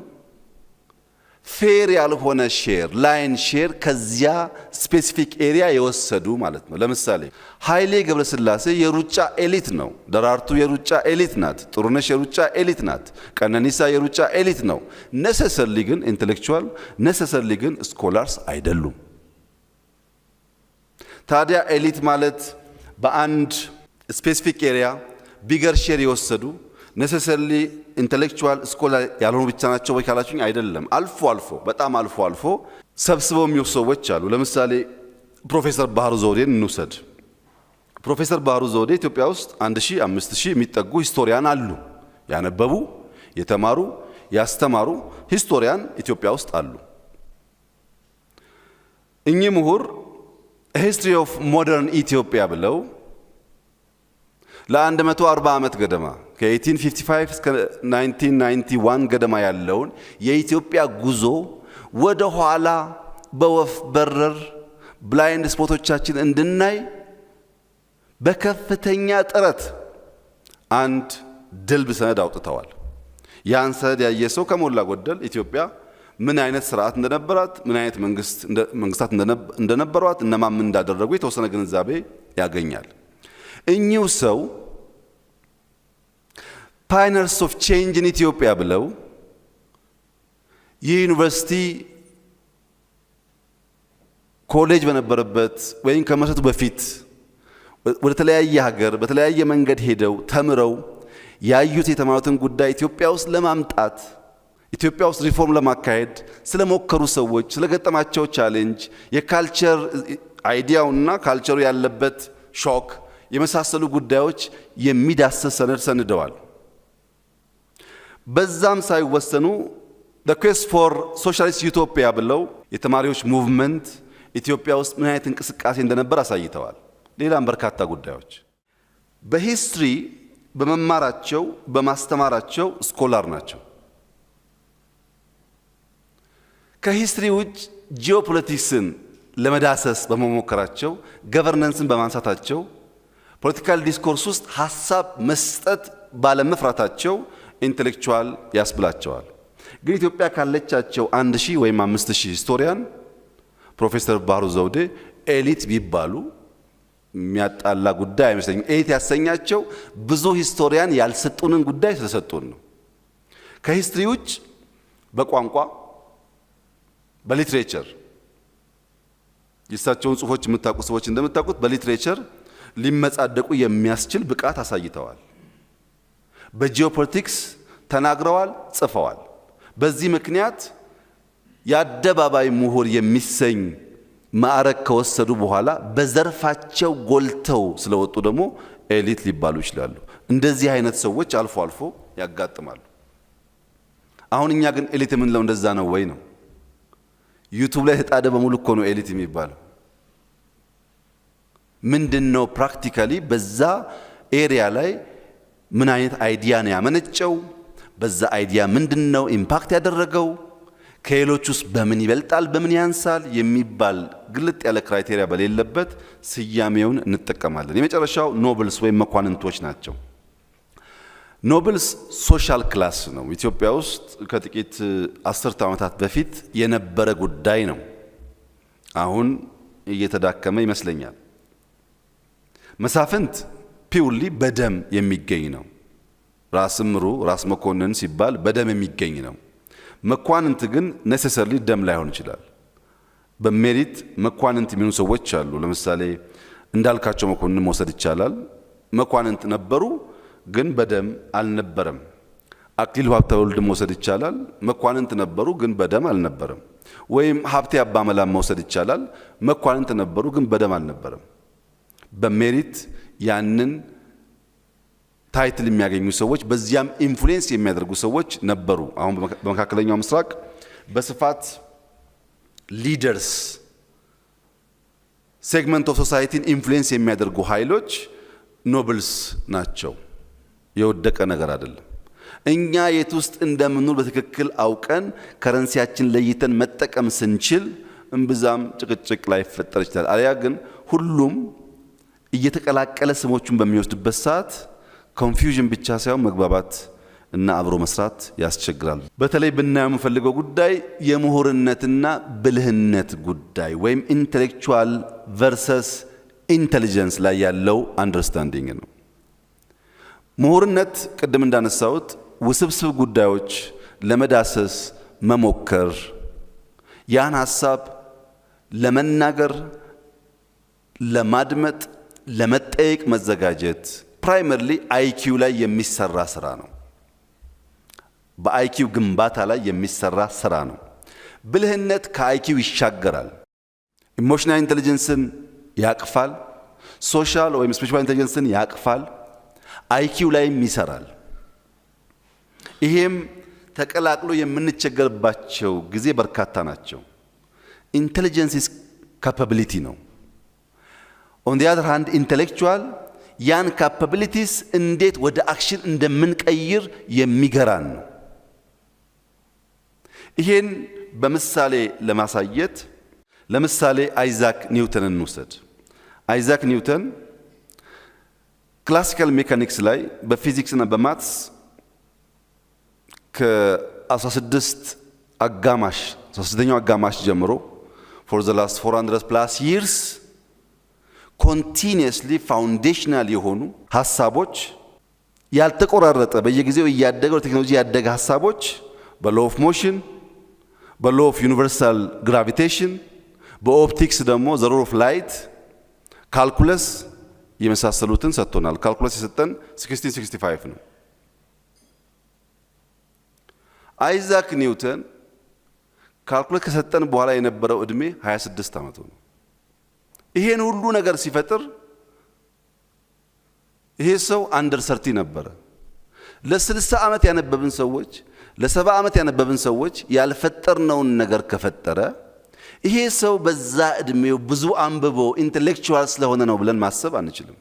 ፌር ያልሆነ ሼር ላይን ሼር ከዚያ ስፔሲፊክ ኤሪያ የወሰዱ ማለት ነው። ለምሳሌ ኃይሌ ገብረስላሴ የሩጫ ኤሊት ነው። ደራርቱ የሩጫ ኤሊት ናት። ጥሩነሽ የሩጫ ኤሊት ናት። ቀነኒሳ የሩጫ ኤሊት ነው። ነሰሰርሊ ግን ኢንቴሌክቹዋል ነሰሰርሊ ግን ስኮላርስ አይደሉም። ታዲያ ኤሊት ማለት በአንድ ስፔሲፊክ ኤሪያ ቢገር ሼር የወሰዱ ነሰሰርሊ ኢንተሌክቹዋል ስኮላር ያልሆኑ ብቻ ናቸው ወይ ካላችሁኝ አይደለም። አልፎ አልፎ በጣም አልፎ አልፎ ሰብስበው የሚወስዱ ሰዎች አሉ። ለምሳሌ ፕሮፌሰር ባህሩ ዘውዴን እንውሰድ። ፕሮፌሰር ባህሩ ዘውዴ ኢትዮጵያ ውስጥ 1000 5000 የሚጠጉ ሂስቶሪያን አሉ። ያነበቡ የተማሩ ያስተማሩ ሂስቶሪያን ኢትዮጵያ ውስጥ አሉ። እኚህ ምሁር ሂስትሪ ኦፍ ሞደርን ኢትዮጵያ ብለው ለ140 ዓመት ገደማ ከ1855 እስከ 1991 ገደማ ያለውን የኢትዮጵያ ጉዞ ወደ ኋላ በወፍ በረር ብላይንድ ስፖቶቻችን እንድናይ በከፍተኛ ጥረት አንድ ድልብ ሰነድ አውጥተዋል። ያን ሰነድ ያየ ሰው ከሞላ ጎደል ኢትዮጵያ ምን አይነት ስርዓት እንደነበራት፣ ምን አይነት መንግስታት እንደነበሯት፣ እነማን ምን እንዳደረጉ የተወሰነ ግንዛቤ ያገኛል። እኚሁ ሰው ፓይነርስ ኦፍ ቼንጅ ኢን ኢትዮጵያ ብለው የዩኒቨርሲቲ ኮሌጅ በነበረበት ወይም ከመሰረቱ በፊት ወደ ተለያየ ሀገር በተለያየ መንገድ ሄደው ተምረው ያዩት የተማሩትን ጉዳይ ኢትዮጵያ ውስጥ ለማምጣት ኢትዮጵያ ውስጥ ሪፎርም ለማካሄድ ስለሞከሩ ሰዎች ስለገጠማቸው ቻሌንጅ የካልቸር አይዲያውና ካልቸሩ ያለበት ሾክ የመሳሰሉ ጉዳዮች የሚዳስስ ሰነድ ሰንደዋል። በዛም ሳይወሰኑ the quest for socialist utopia ብለው የተማሪዎች ሙቭመንት ኢትዮጵያ ውስጥ ምን አይነት እንቅስቃሴ እንደነበር አሳይተዋል። ሌላም በርካታ ጉዳዮች በሂስትሪ በመማራቸው በማስተማራቸው ስኮላር ናቸው። ከሂስትሪ ውጭ ጂኦፖለቲክስን ለመዳሰስ በመሞከራቸው ገቨርነንስን በማንሳታቸው ፖለቲካል ዲስኮርስ ውስጥ ሐሳብ መስጠት ባለመፍራታቸው ኢንተሌክቹዋል ያስብላቸዋል። ግን ኢትዮጵያ ካለቻቸው 1000 ወይም 5000 ሂስቶሪያን ፕሮፌሰር ባህሩ ዘውዴ ኤሊት ቢባሉ የሚያጣላ ጉዳይ አይመስለኝም። ኤሊት ያሰኛቸው ብዙ ሂስቶሪያን ያልሰጡንን ጉዳይ ስለሰጡን ነው። ከሂስትሪ ውጭ በቋንቋ በሊትሬቸር የእሳቸውን ጽሑፎች የምታውቁ ሰዎች እንደምታውቁት በሊትሬቸር ሊመጻደቁ የሚያስችል ብቃት አሳይተዋል። በጂኦፖለቲክስ ተናግረዋል፣ ጽፈዋል። በዚህ ምክንያት የአደባባይ ምሁር የሚሰኝ ማዕረግ ከወሰዱ በኋላ በዘርፋቸው ጎልተው ስለወጡ ደግሞ ኤሊት ሊባሉ ይችላሉ። እንደዚህ አይነት ሰዎች አልፎ አልፎ ያጋጥማሉ። አሁን እኛ ግን ኤሊት የምንለው እንደዛ ነው ወይ ነው? ዩቲዩብ ላይ ተጣደ በሙሉ እኮ ነው ኤሊት የሚባለው። ምንድነው ፕራክቲካሊ በዛ ኤሪያ ላይ ምን አይነት አይዲያ ነው ያመነጨው በዛ አይዲያ ምንድነው ኢምፓክት ያደረገው ከሌሎቹስ በምን ይበልጣል በምን ያንሳል የሚባል ግልጥ ያለ ክራይቴሪያ በሌለበት ስያሜውን እንጠቀማለን የመጨረሻው ኖብልስ ወይም መኳንንቶች ናቸው ኖብልስ ሶሻል ክላስ ነው ኢትዮጵያ ውስጥ ከጥቂት 10 ዓመታት በፊት የነበረ ጉዳይ ነው አሁን እየተዳከመ ይመስለኛል መሳፍንት ፒውርሊ በደም የሚገኝ ነው ራስ ምሩ ራስ መኮንን ሲባል በደም የሚገኝ ነው መኳንንት ግን ኔሴሰርሊ ደም ላይሆን ይችላል በሜሪት መኳንንት የሚሆኑ ሰዎች አሉ ለምሳሌ እንዳልካቸው መኮንን መውሰድ ይቻላል መኳንንት ነበሩ ግን በደም አልነበረም አክሊሉ ሀብተወልድ መውሰድ ይቻላል መኳንንት ነበሩ ግን በደም አልነበረም ወይም ሀብቴ አባመላም መውሰድ ይቻላል መኳንንት ነበሩ ግን በደም አልነበረም በሜሪት ያንን ታይትል የሚያገኙ ሰዎች በዚያም ኢንፍሉዌንስ የሚያደርጉ ሰዎች ነበሩ አሁን በመካከለኛው ምስራቅ በስፋት ሊደርስ ሴግመንት ኦፍ ሶሳይቲን ኢንፍሉዌንስ የሚያደርጉ ኃይሎች ኖብልስ ናቸው የወደቀ ነገር አይደለም እኛ የት ውስጥ እንደምንኖር በትክክል አውቀን ከረንሲያችን ለይተን መጠቀም ስንችል እንብዛም ጭቅጭቅ ላይ ፈጠር ይችላል አለያ ግን ሁሉም እየተቀላቀለ ስሞቹን በሚወስድበት ሰዓት ኮንፊውዥን ብቻ ሳይሆን መግባባት እና አብሮ መስራት ያስቸግራል በተለይ ብናየው የምፈልገው ጉዳይ የምሁርነትና ብልህነት ጉዳይ ወይም ኢንተሌክቹዋል ቨርሰስ ኢንተሊጀንስ ላይ ያለው አንደርስታንዲንግ ነው ምሁርነት ቅድም እንዳነሳሁት ውስብስብ ጉዳዮች ለመዳሰስ መሞከር ያን ሐሳብ ለመናገር ለማድመጥ ለመጠየቅ መዘጋጀት ፕራይመርሊ አይኪው ላይ የሚሰራ ስራ ነው በአይኪው ግንባታ ላይ የሚሰራ ስራ ነው ብልህነት ከአይኪው ይሻገራል ኢሞሽናል ኢንተለጀንስን ያቅፋል ሶሻል ወይም ስፒሪቹዋል ኢንተለጀንስን ያቅፋል አይኪው ላይም ይሰራል ይሄም ተቀላቅሎ የምንቸገርባቸው ጊዜ በርካታ ናቸው ኢንተለጀንስ ኢዝ ካፓቢሊቲ ነው ኦን ዲ አዘር ሃንድ ኢንተሌክቹዋል ያን ካፓቢሊቲስ እንዴት ወደ አክሽን እንደምንቀይር የሚገራን ነው ይሄን በምሳሌ ለማሳየት ለምሳሌ አይዛክ ኒውተንን እንውሰድ አይዛክ ኒውተን ክላሲካል ሜካኒክስ ላይ በፊዚክስ እና በማትስ ከ16 አጋማሽ 16ኛው አጋማሽ ጀምሮ for the last 400 plus years continuously foundational የሆኑ ሐሳቦች ያልተቆራረጠ በየጊዜው እያደገው ቴክኖሎጂ ያደገ ሐሳቦች በlaw of motion በlaw of universal gravitation በኦፕቲክስ ደግሞ the rule of light ካልኩለስ የመሳሰሉትን ሰጥቶናል ካልኩለስ የሰጠን 1665 ነው አይዛክ ኒውተን ካልኩለስ ከሰጠን በኋላ የነበረው እድሜ 26 ዓመቱ ነው ይሄን ሁሉ ነገር ሲፈጥር ይሄ ሰው አንደር 30 ነበር ለ60 ዓመት ያነበብን ሰዎች ለ70 ዓመት ያነበብን ሰዎች ያልፈጠርነውን ነገር ከፈጠረ ይሄ ሰው በዛ እድሜው ብዙ አንብቦ ኢንተሌክቹዋል ስለሆነ ነው ብለን ማሰብ አንችልም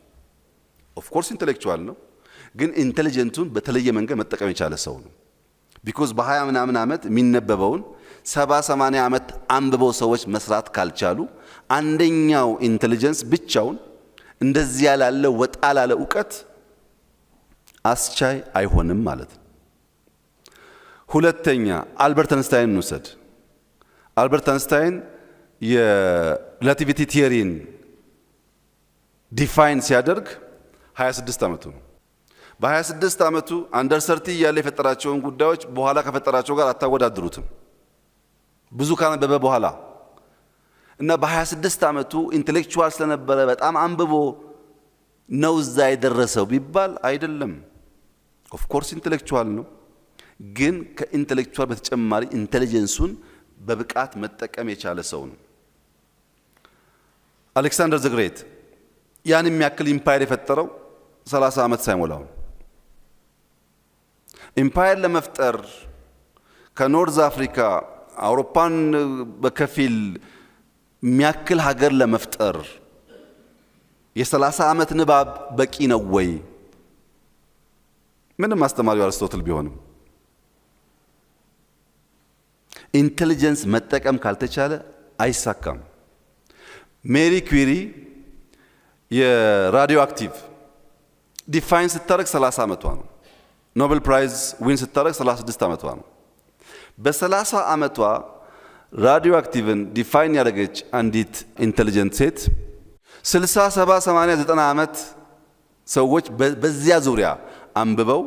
ኦፍ ኮርስ ኢንተሌክቹዋል ነው ግን ኢንተሊጀንቱን በተለየ መንገድ መጠቀም የቻለ ሰው ነው ቢኮዝ በ20 ምናምን ዓመት የሚነበበውን 70-80 ዓመት አንብበው ሰዎች መስራት ካልቻሉ አንደኛው ኢንተሊጀንስ ብቻውን እንደዚህ ያላለ ወጣ ላለ ዕውቀት አስቻይ አይሆንም ማለት ነው ሁለተኛ አልበርት አንስታይን እንውሰድ አልበርት አንስታይን የሪላቲቪቲ ቲዮሪን ዲፋይን ሲያደርግ 26 ዓመቱ ነው በ26 ዓመቱ አንደር 30 ያለ የፈጠራቸውን ጉዳዮች በኋላ ከፈጠራቸው ጋር አታወዳድሩትም ብዙ ካነበበ በኋላ እና በ26 ዓመቱ ኢንተሌክቹዋል ስለነበረ በጣም አንብቦ ነው እዛ የደረሰው ቢባል አይደለም ኦፍ ኮርስ ኢንተሌክቹዋል ነው ግን ከኢንተሌክቹዋል በተጨማሪ ኢንተሊጀንሱን በብቃት መጠቀም የቻለ ሰው ነው አሌክሳንደር ዘ ግሬት ያን የሚያክል ኢምፓየር የፈጠረው 30 ዓመት ሳይሞላው ኢምፓየር ለመፍጠር ከኖርዝ አፍሪካ አውሮፓን በከፊል የሚያክል ሀገር ለመፍጠር የ30 ዓመት ንባብ በቂ ነው ወይ? ምንም አስተማሪው አርስቶትል ቢሆንም ኢንተለጀንስ መጠቀም ካልተቻለ አይሳካም። ሜሪ ኩሪ የራዲዮ አክቲቭ ዲፋይን ስታረግ 30 ዓመቷ ነው። ኖቤል ፕራይዝ ዊን ስታረግ 36 ዓመቷ ነው። በ30 ዓመቷ ራዲዮ አክቲቭን ዲፋይን ያደረገች አንዲት ኢንተለጀንት ሴት 60 70 80 90 ዓመት ሰዎች በዚያ ዙሪያ አንብበው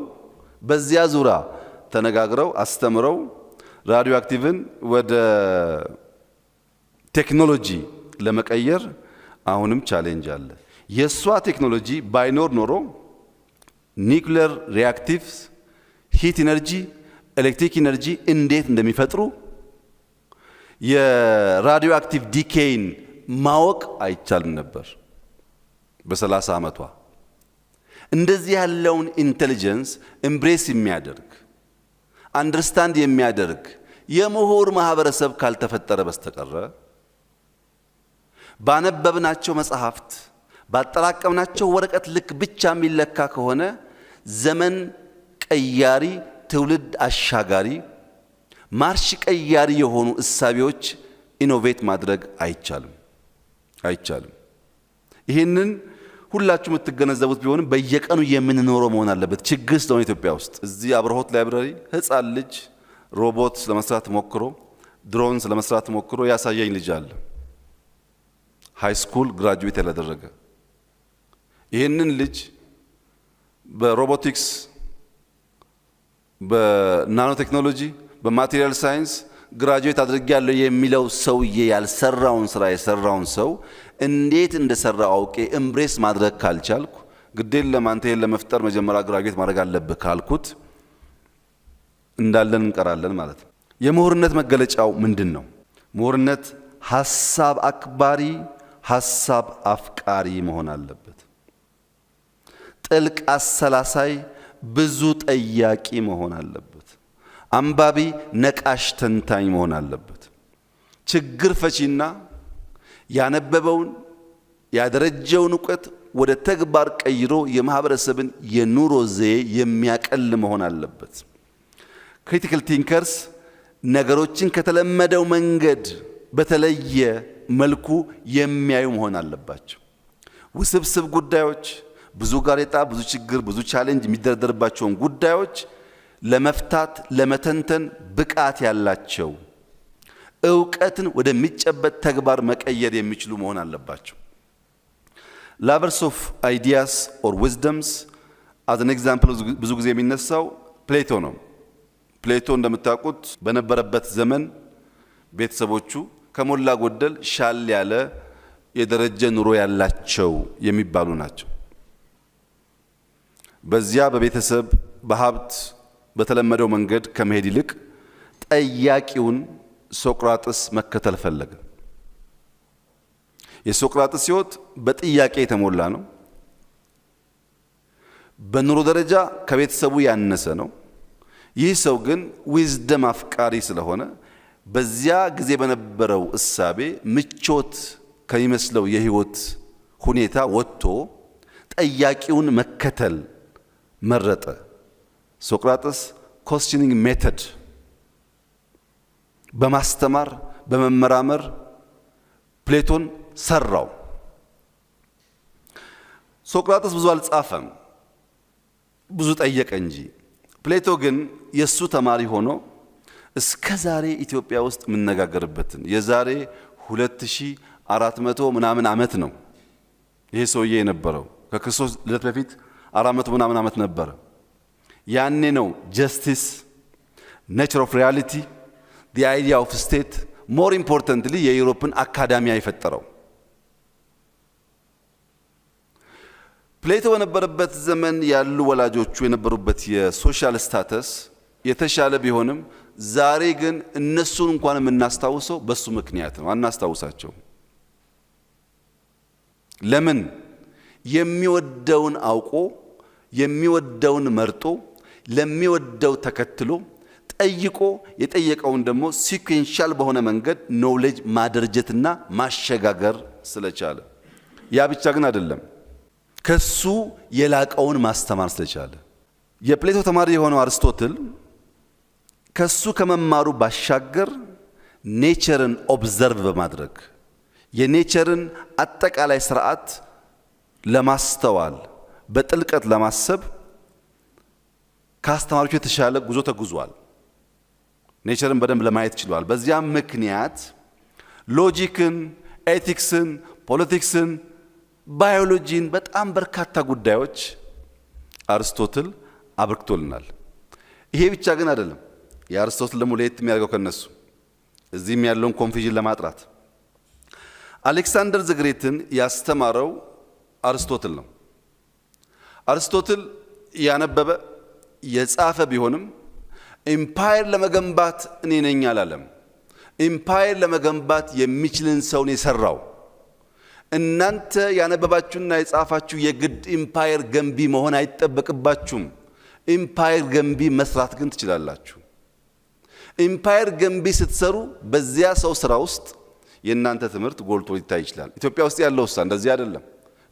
በዚያ ዙሪያ ተነጋግረው አስተምረው ራዲዮ አክቲቭን ወደ ቴክኖሎጂ ለመቀየር አሁንም ቻሌንጅ አለ። የሷ ቴክኖሎጂ ባይኖር ኖሮ ኒውክሌር ሪአክቲቭስ ሂት ኢነርጂ ኤሌክትሪክ ኢነርጂ እንዴት እንደሚፈጥሩ የራዲዮ አክቲቭ ዲኬይን ማወቅ አይቻልም ነበር። በ30 ዓመቷ እንደዚህ ያለውን ኢንተለጀንስ ኤምብሬስ የሚያደርግ አንደርስታንድ የሚያደርግ የምሁር ማህበረሰብ ካልተፈጠረ በስተቀር ባነበብናቸው መጽሐፍት ባጠራቀምናቸው ወረቀት ልክ ብቻ የሚለካ ከሆነ ዘመን ቀያሪ ትውልድ አሻጋሪ ማርሽ ቀያሪ የሆኑ እሳቤዎች ኢኖቬት ማድረግ አይቻልም። ይህንን ሁላችሁ የምትገነዘቡት ቢሆንም በየቀኑ የምንኖረው መሆን አለበት። ችግር ስለሆነ ኢትዮጵያ ውስጥ እዚህ አብርሆት ላይብራሪ ህፃን ልጅ ሮቦት ለመስራት ሞክሮ ድሮን ለመስራት ሞክሮ ያሳየኝ ልጅ አለ። ሃይ ስኩል ግራጁዌት ያላደረገ ይህንን ልጅ በሮቦቲክስ በናኖ ቴክኖሎጂ በማቴሪያል ሳይንስ ግራጁዌት አድርጌያለሁ የሚለው ሰውዬ ያልሰራውን ስራ የሰራውን ሰው እንዴት እንደሰራው አውቄ ኤምብሬስ ማድረግ ካልቻልኩ ግዴን ለማንተን ለመፍጠር መጀመሪያ ግራጁዌት ማድረግ አለብህ ካልኩት እንዳለን እንቀራለን ማለት ነው። የምሁርነት መገለጫው ምንድነው? ምሁርነት ሐሳብ አክባሪ ሐሳብ አፍቃሪ መሆን አለበት። ጥልቅ አሰላሳይ ብዙ ጠያቂ መሆን አለበት። አንባቢ ነቃሽ ተንታኝ መሆን አለበት። ችግር ፈቺና ያነበበውን ያደረጀውን ዕውቀት ወደ ተግባር ቀይሮ የማህበረሰብን የኑሮ ዘዬ የሚያቀል መሆን አለበት። ክሪቲካል ቲንከርስ ነገሮችን ከተለመደው መንገድ በተለየ መልኩ የሚያዩ መሆን አለባቸው። ውስብስብ ጉዳዮች፣ ብዙ ጋሬጣ፣ ብዙ ችግር፣ ብዙ ቻሌንጅ የሚደረደርባቸውን ጉዳዮች ለመፍታት ለመተንተን ብቃት ያላቸው ዕውቀትን ወደሚጨበጥ ተግባር መቀየር የሚችሉ መሆን አለባቸው። ላቨርስ ኦፍ አይዲያስ ኦር ዊዝደምስ አዝ አን ኤግዛምፕል ብዙ ጊዜ የሚነሳው ፕሌቶ ነው። ፕሌቶ እንደምታውቁት በነበረበት ዘመን ቤተሰቦቹ ከሞላ ጎደል ሻል ያለ የደረጀ ኑሮ ያላቸው የሚባሉ ናቸው። በዚያ በቤተሰብ በሀብት በተለመደው መንገድ ከመሄድ ይልቅ ጠያቂውን ሶቅራጥስ መከተል ፈለገ። የሶቅራጥስ ሕይወት በጥያቄ የተሞላ ነው። በኑሮ ደረጃ ከቤተሰቡ ያነሰ ነው። ይህ ሰው ግን ዊዝደም አፍቃሪ ስለሆነ በዚያ ጊዜ በነበረው እሳቤ ምቾት ከሚመስለው የህይወት ሁኔታ ወጥቶ ጠያቂውን መከተል መረጠ። ሶቅራጥስ ኮስችኒንግ ሜተድ በማስተማር በመመራመር ፕሌቶን ሰራው። ሶቅራጥስ ብዙ አልጻፈም፣ ብዙ ጠየቀ እንጂ። ፕሌቶ ግን የሱ ተማሪ ሆኖ እስከ ዛሬ ኢትዮጵያ ውስጥ የምንነጋገርበትን የዛሬ 2400 ምናምን ዓመት ነው ይሄ ሰውዬ የነበረው። ከክርስቶስ ልደት በፊት 400 ምናምን ዓመት ነበረ። ያኔ ነው ጀስቲስ፣ ኔቸር ኦፍ ሪያሊቲ፣ the idea of state, more importantly የዩሮፕን አካዳሚያ የፈጠረው። ፕሌቶ በነበረበት ዘመን ያሉ ወላጆቹ የነበሩበት የሶሻል ስታተስ የተሻለ ቢሆንም ዛሬ ግን እነሱን እንኳን የምናስታውሰው በሱ ምክንያት ነው። አናስታውሳቸው። ለምን? የሚወደውን አውቆ የሚወደውን መርጦ ለሚወደው ተከትሎ ጠይቆ የጠየቀውን ደግሞ ሲኩዌንሻል በሆነ መንገድ ኖሌጅ ማደረጀትና ማሸጋገር ስለቻለ። ያ ብቻ ግን አይደለም። ከሱ የላቀውን ማስተማር ስለቻለ የፕሌቶ ተማሪ የሆነው አርስቶትል ከሱ ከመማሩ ባሻገር ኔቸርን ኦብዘርቭ በማድረግ የኔቸርን አጠቃላይ ስርዓት ለማስተዋል በጥልቀት ለማሰብ ከአስተማሪዎቹ የተሻለ ጉዞ ተጉዟል። ኔቸርን በደንብ ለማየት ችሏል። በዚያም ምክንያት ሎጂክን፣ ኤቲክስን፣ ፖለቲክስን፣ ባዮሎጂን በጣም በርካታ ጉዳዮች አርስቶትል አበርክቶልናል። ይሄ ብቻ ግን አይደለም። የአርስቶትል ደግሞ ለየት የሚያደርገው ከነሱ እዚህም ያለውን ኮንፊዥን ለማጥራት አሌክሳንደር ዘግሬትን ያስተማረው አርስቶትል ነው። አርስቶትል ያነበበ የጻፈ ቢሆንም ኢምፓየር ለመገንባት እኔ ነኝ አላለም። ኢምፓየር ለመገንባት የሚችልን ሰው ነው የሰራው። እናንተ ያነበባችሁና የጻፋችሁ የግድ ኢምፓየር ገንቢ መሆን አይጠበቅባችሁም። ኢምፓየር ገንቢ መስራት ግን ትችላላችሁ። ኢምፓየር ገንቢ ስትሰሩ በዚያ ሰው ስራ ውስጥ የእናንተ ትምህርት ጎልቶ ሊታይ ይችላል። ኢትዮጵያ ውስጥ ያለው ውሳ እንደዚህ አይደለም።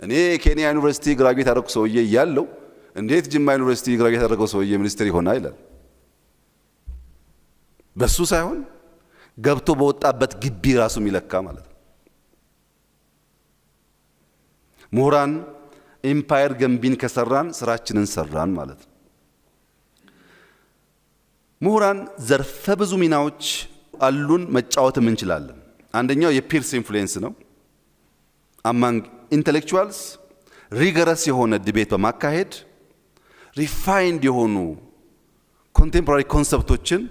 እኔ ኬንያ ዩኒቨርሲቲ ግራጁዌት ያደረኩ ሰውዬ ያለው እንዴት ጅማ ዩኒቨርሲቲ ግራጁዌት ያደረገው ሰውዬ ሚኒስትር ይሆናል ይላል። በሱ ሳይሆን ገብቶ በወጣበት ግቢ ራሱ የሚለካ ማለት ነው። ምሁራን ኢምፓየር ገንቢን ከሰራን ስራችንን ሰራን ማለት ነው። ምሁራን ዘርፈ ብዙ ሚናዎች አሉን፣ መጫወትም እንችላለን። አንደኛው የፒርስ ኢንፍሉዌንስ ነው። አማንግ ኢንተሌክቹዋልስ ሪገረስ የሆነ ዲቤት በማካሄድ ሪፋይንድ የሆኑ ኮንቴምፖራሪ ኮንሰፕቶችን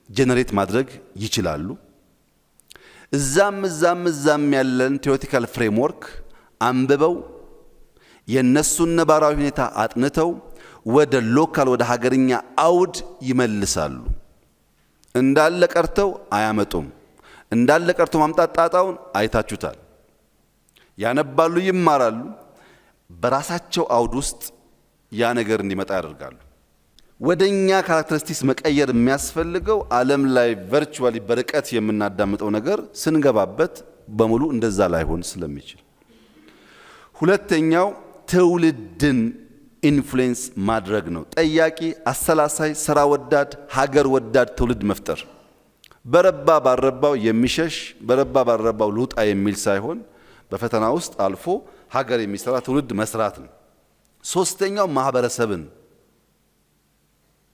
ጀነሬት ማድረግ ይችላሉ። እዛም ያለን ቴዎሬቲካል ፍሬምወርክ አንብበው የነሱን ነባራዊ ሁኔታ አጥንተው ወደ ሎካል ወደ ሀገርኛ አውድ ይመልሳሉ። እንዳለ ቀርተው አያመጡም። እንዳለ ቀርቶ ማምጣት ጣጣውን አይታችሁታል። ያነባሉ፣ ይማራሉ። በራሳቸው አውድ ውስጥ ያ ነገር እንዲመጣ ያደርጋሉ። ወደኛ ካራክተሪስቲክስ መቀየር የሚያስፈልገው ዓለም ላይ ቨርቹዋሊ በርቀት የምናዳምጠው ነገር ስንገባበት በሙሉ እንደዛ ላይሆን ስለሚችል፣ ሁለተኛው ትውልድን ኢንፍሉዌንስ ማድረግ ነው። ጠያቂ፣ አሰላሳይ፣ ስራ ወዳድ፣ ሀገር ወዳድ ትውልድ መፍጠር። በረባ ባረባው የሚሸሽ በረባ ባረባው ልውጣ የሚል ሳይሆን በፈተና ውስጥ አልፎ ሀገር የሚሰራ ትውልድ መስራት ነው። ሶስተኛው ማህበረሰብን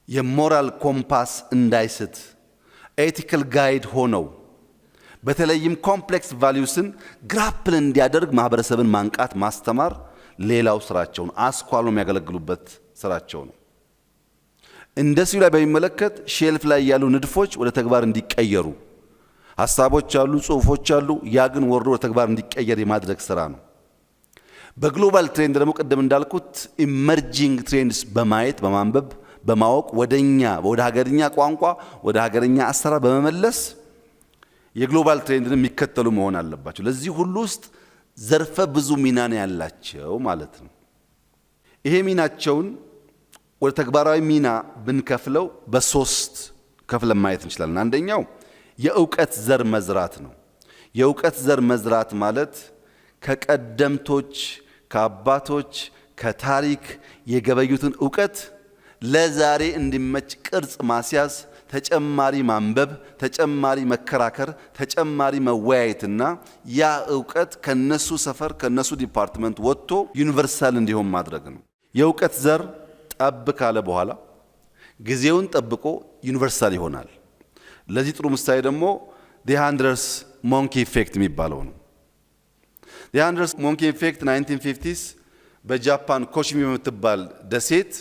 የሞራል ኮምፓስ እንዳይስት ኤቲካል ጋይድ ሆነው በተለይም ኮምፕሌክስ ቫልዩስን ግራፕል እንዲያደርግ ማህበረሰብን ማንቃት ማስተማር ሌላው ስራቸው ነው። አስኳሉ የሚያገለግሉበት ስራቸው ነው። እንደዚሁ ላይ በሚመለከት ሼልፍ ላይ ያሉ ንድፎች ወደ ተግባር እንዲቀየሩ ሐሳቦች አሉ፣ ጽሁፎች አሉ። ያ ግን ወርዶ ወደ ተግባር እንዲቀየር የማድረግ ስራ ነው። በግሎባል ትሬንድ ደግሞ ቅድም እንዳልኩት ኢመርጂንግ ትሬንድስ በማየት በማንበብ በማወቅ ወደኛ ወደ ሀገርኛ ቋንቋ ወደ ሀገርኛ አሰራር በመመለስ የግሎባል ትሬንድን የሚከተሉ መሆን አለባቸው። ለዚህ ሁሉ ውስጥ ዘርፈ ብዙ ሚና ነው ያላቸው ማለት ነው። ይሄ ሚናቸውን ወደ ተግባራዊ ሚና ብንከፍለው በሶስት ከፍለን ማየት እንችላለን። አንደኛው የእውቀት ዘር መዝራት ነው። የእውቀት ዘር መዝራት ማለት ከቀደምቶች ከአባቶች ከታሪክ የገበዩትን እውቀት ለዛሬ እንዲመች ቅርጽ ማስያዝ፣ ተጨማሪ ማንበብ፣ ተጨማሪ መከራከር፣ ተጨማሪ መወያየትና ያ እውቀት ከነሱ ሰፈር ከነሱ ዲፓርትመንት ወጥቶ ዩኒቨርሳል እንዲሆን ማድረግ ነው። የእውቀት ዘር ጠብ ካለ በኋላ ጊዜውን ጠብቆ ዩኒቨርሳል ይሆናል። ለዚህ ጥሩ ምሳሌ ደግሞ ዲ100 ሞንኪ ኢፌክት የሚባለው ነው። ዲ100 ሞንኪ ኢፌክት 1950s በጃፓን ኮሺሚ በምትባል ደሴት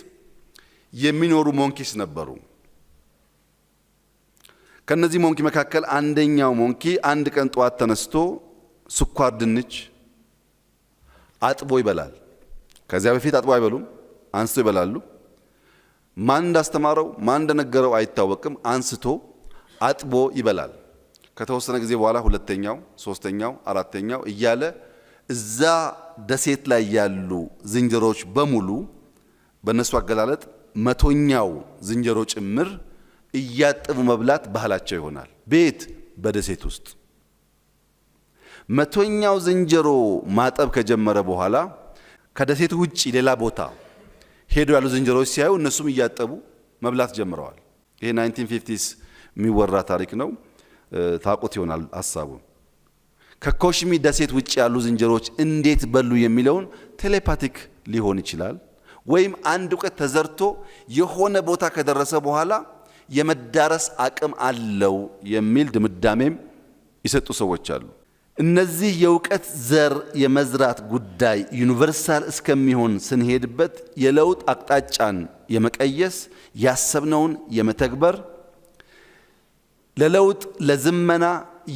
የሚኖሩ ሞንኪስ ነበሩ። ከነዚህ ሞንኪ መካከል አንደኛው ሞንኪ አንድ ቀን ጠዋት ተነስቶ ስኳር ድንች አጥቦ ይበላል። ከዚያ በፊት አጥቦ አይበሉም፣ አንስቶ ይበላሉ። ማን እንዳስተማረው ማን እንደነገረው አይታወቅም። አንስቶ አጥቦ ይበላል። ከተወሰነ ጊዜ በኋላ ሁለተኛው፣ ሶስተኛው፣ አራተኛው እያለ እዛ ደሴት ላይ ያሉ ዝንጀሮች በሙሉ በእነሱ አገላለጥ መቶኛው ዝንጀሮ ጭምር እያጠቡ መብላት ባህላቸው ይሆናል። ቤት በደሴት ውስጥ መቶኛው ዝንጀሮ ማጠብ ከጀመረ በኋላ ከደሴቱ ውጪ ሌላ ቦታ ሄዶ ያሉ ዝንጀሮዎች ሲያዩ እነሱም እያጠቡ መብላት ጀምረዋል። ይሄ 1950s የሚወራ ታሪክ ነው። ታውቁት ይሆናል ሐሳቡን። ከኮሽሚ ደሴት ውጪ ያሉ ዝንጀሮዎች እንዴት በሉ የሚለውን ቴሌፓቲክ ሊሆን ይችላል፣ ወይም አንድ እውቀት ተዘርቶ የሆነ ቦታ ከደረሰ በኋላ የመዳረስ አቅም አለው የሚል ድምዳሜም ይሰጡ ሰዎች አሉ። እነዚህ የእውቀት ዘር የመዝራት ጉዳይ ዩኒቨርሳል እስከሚሆን ስንሄድበት የለውጥ አቅጣጫን የመቀየስ ያሰብነውን የመተግበር ለለውጥ ለዝመና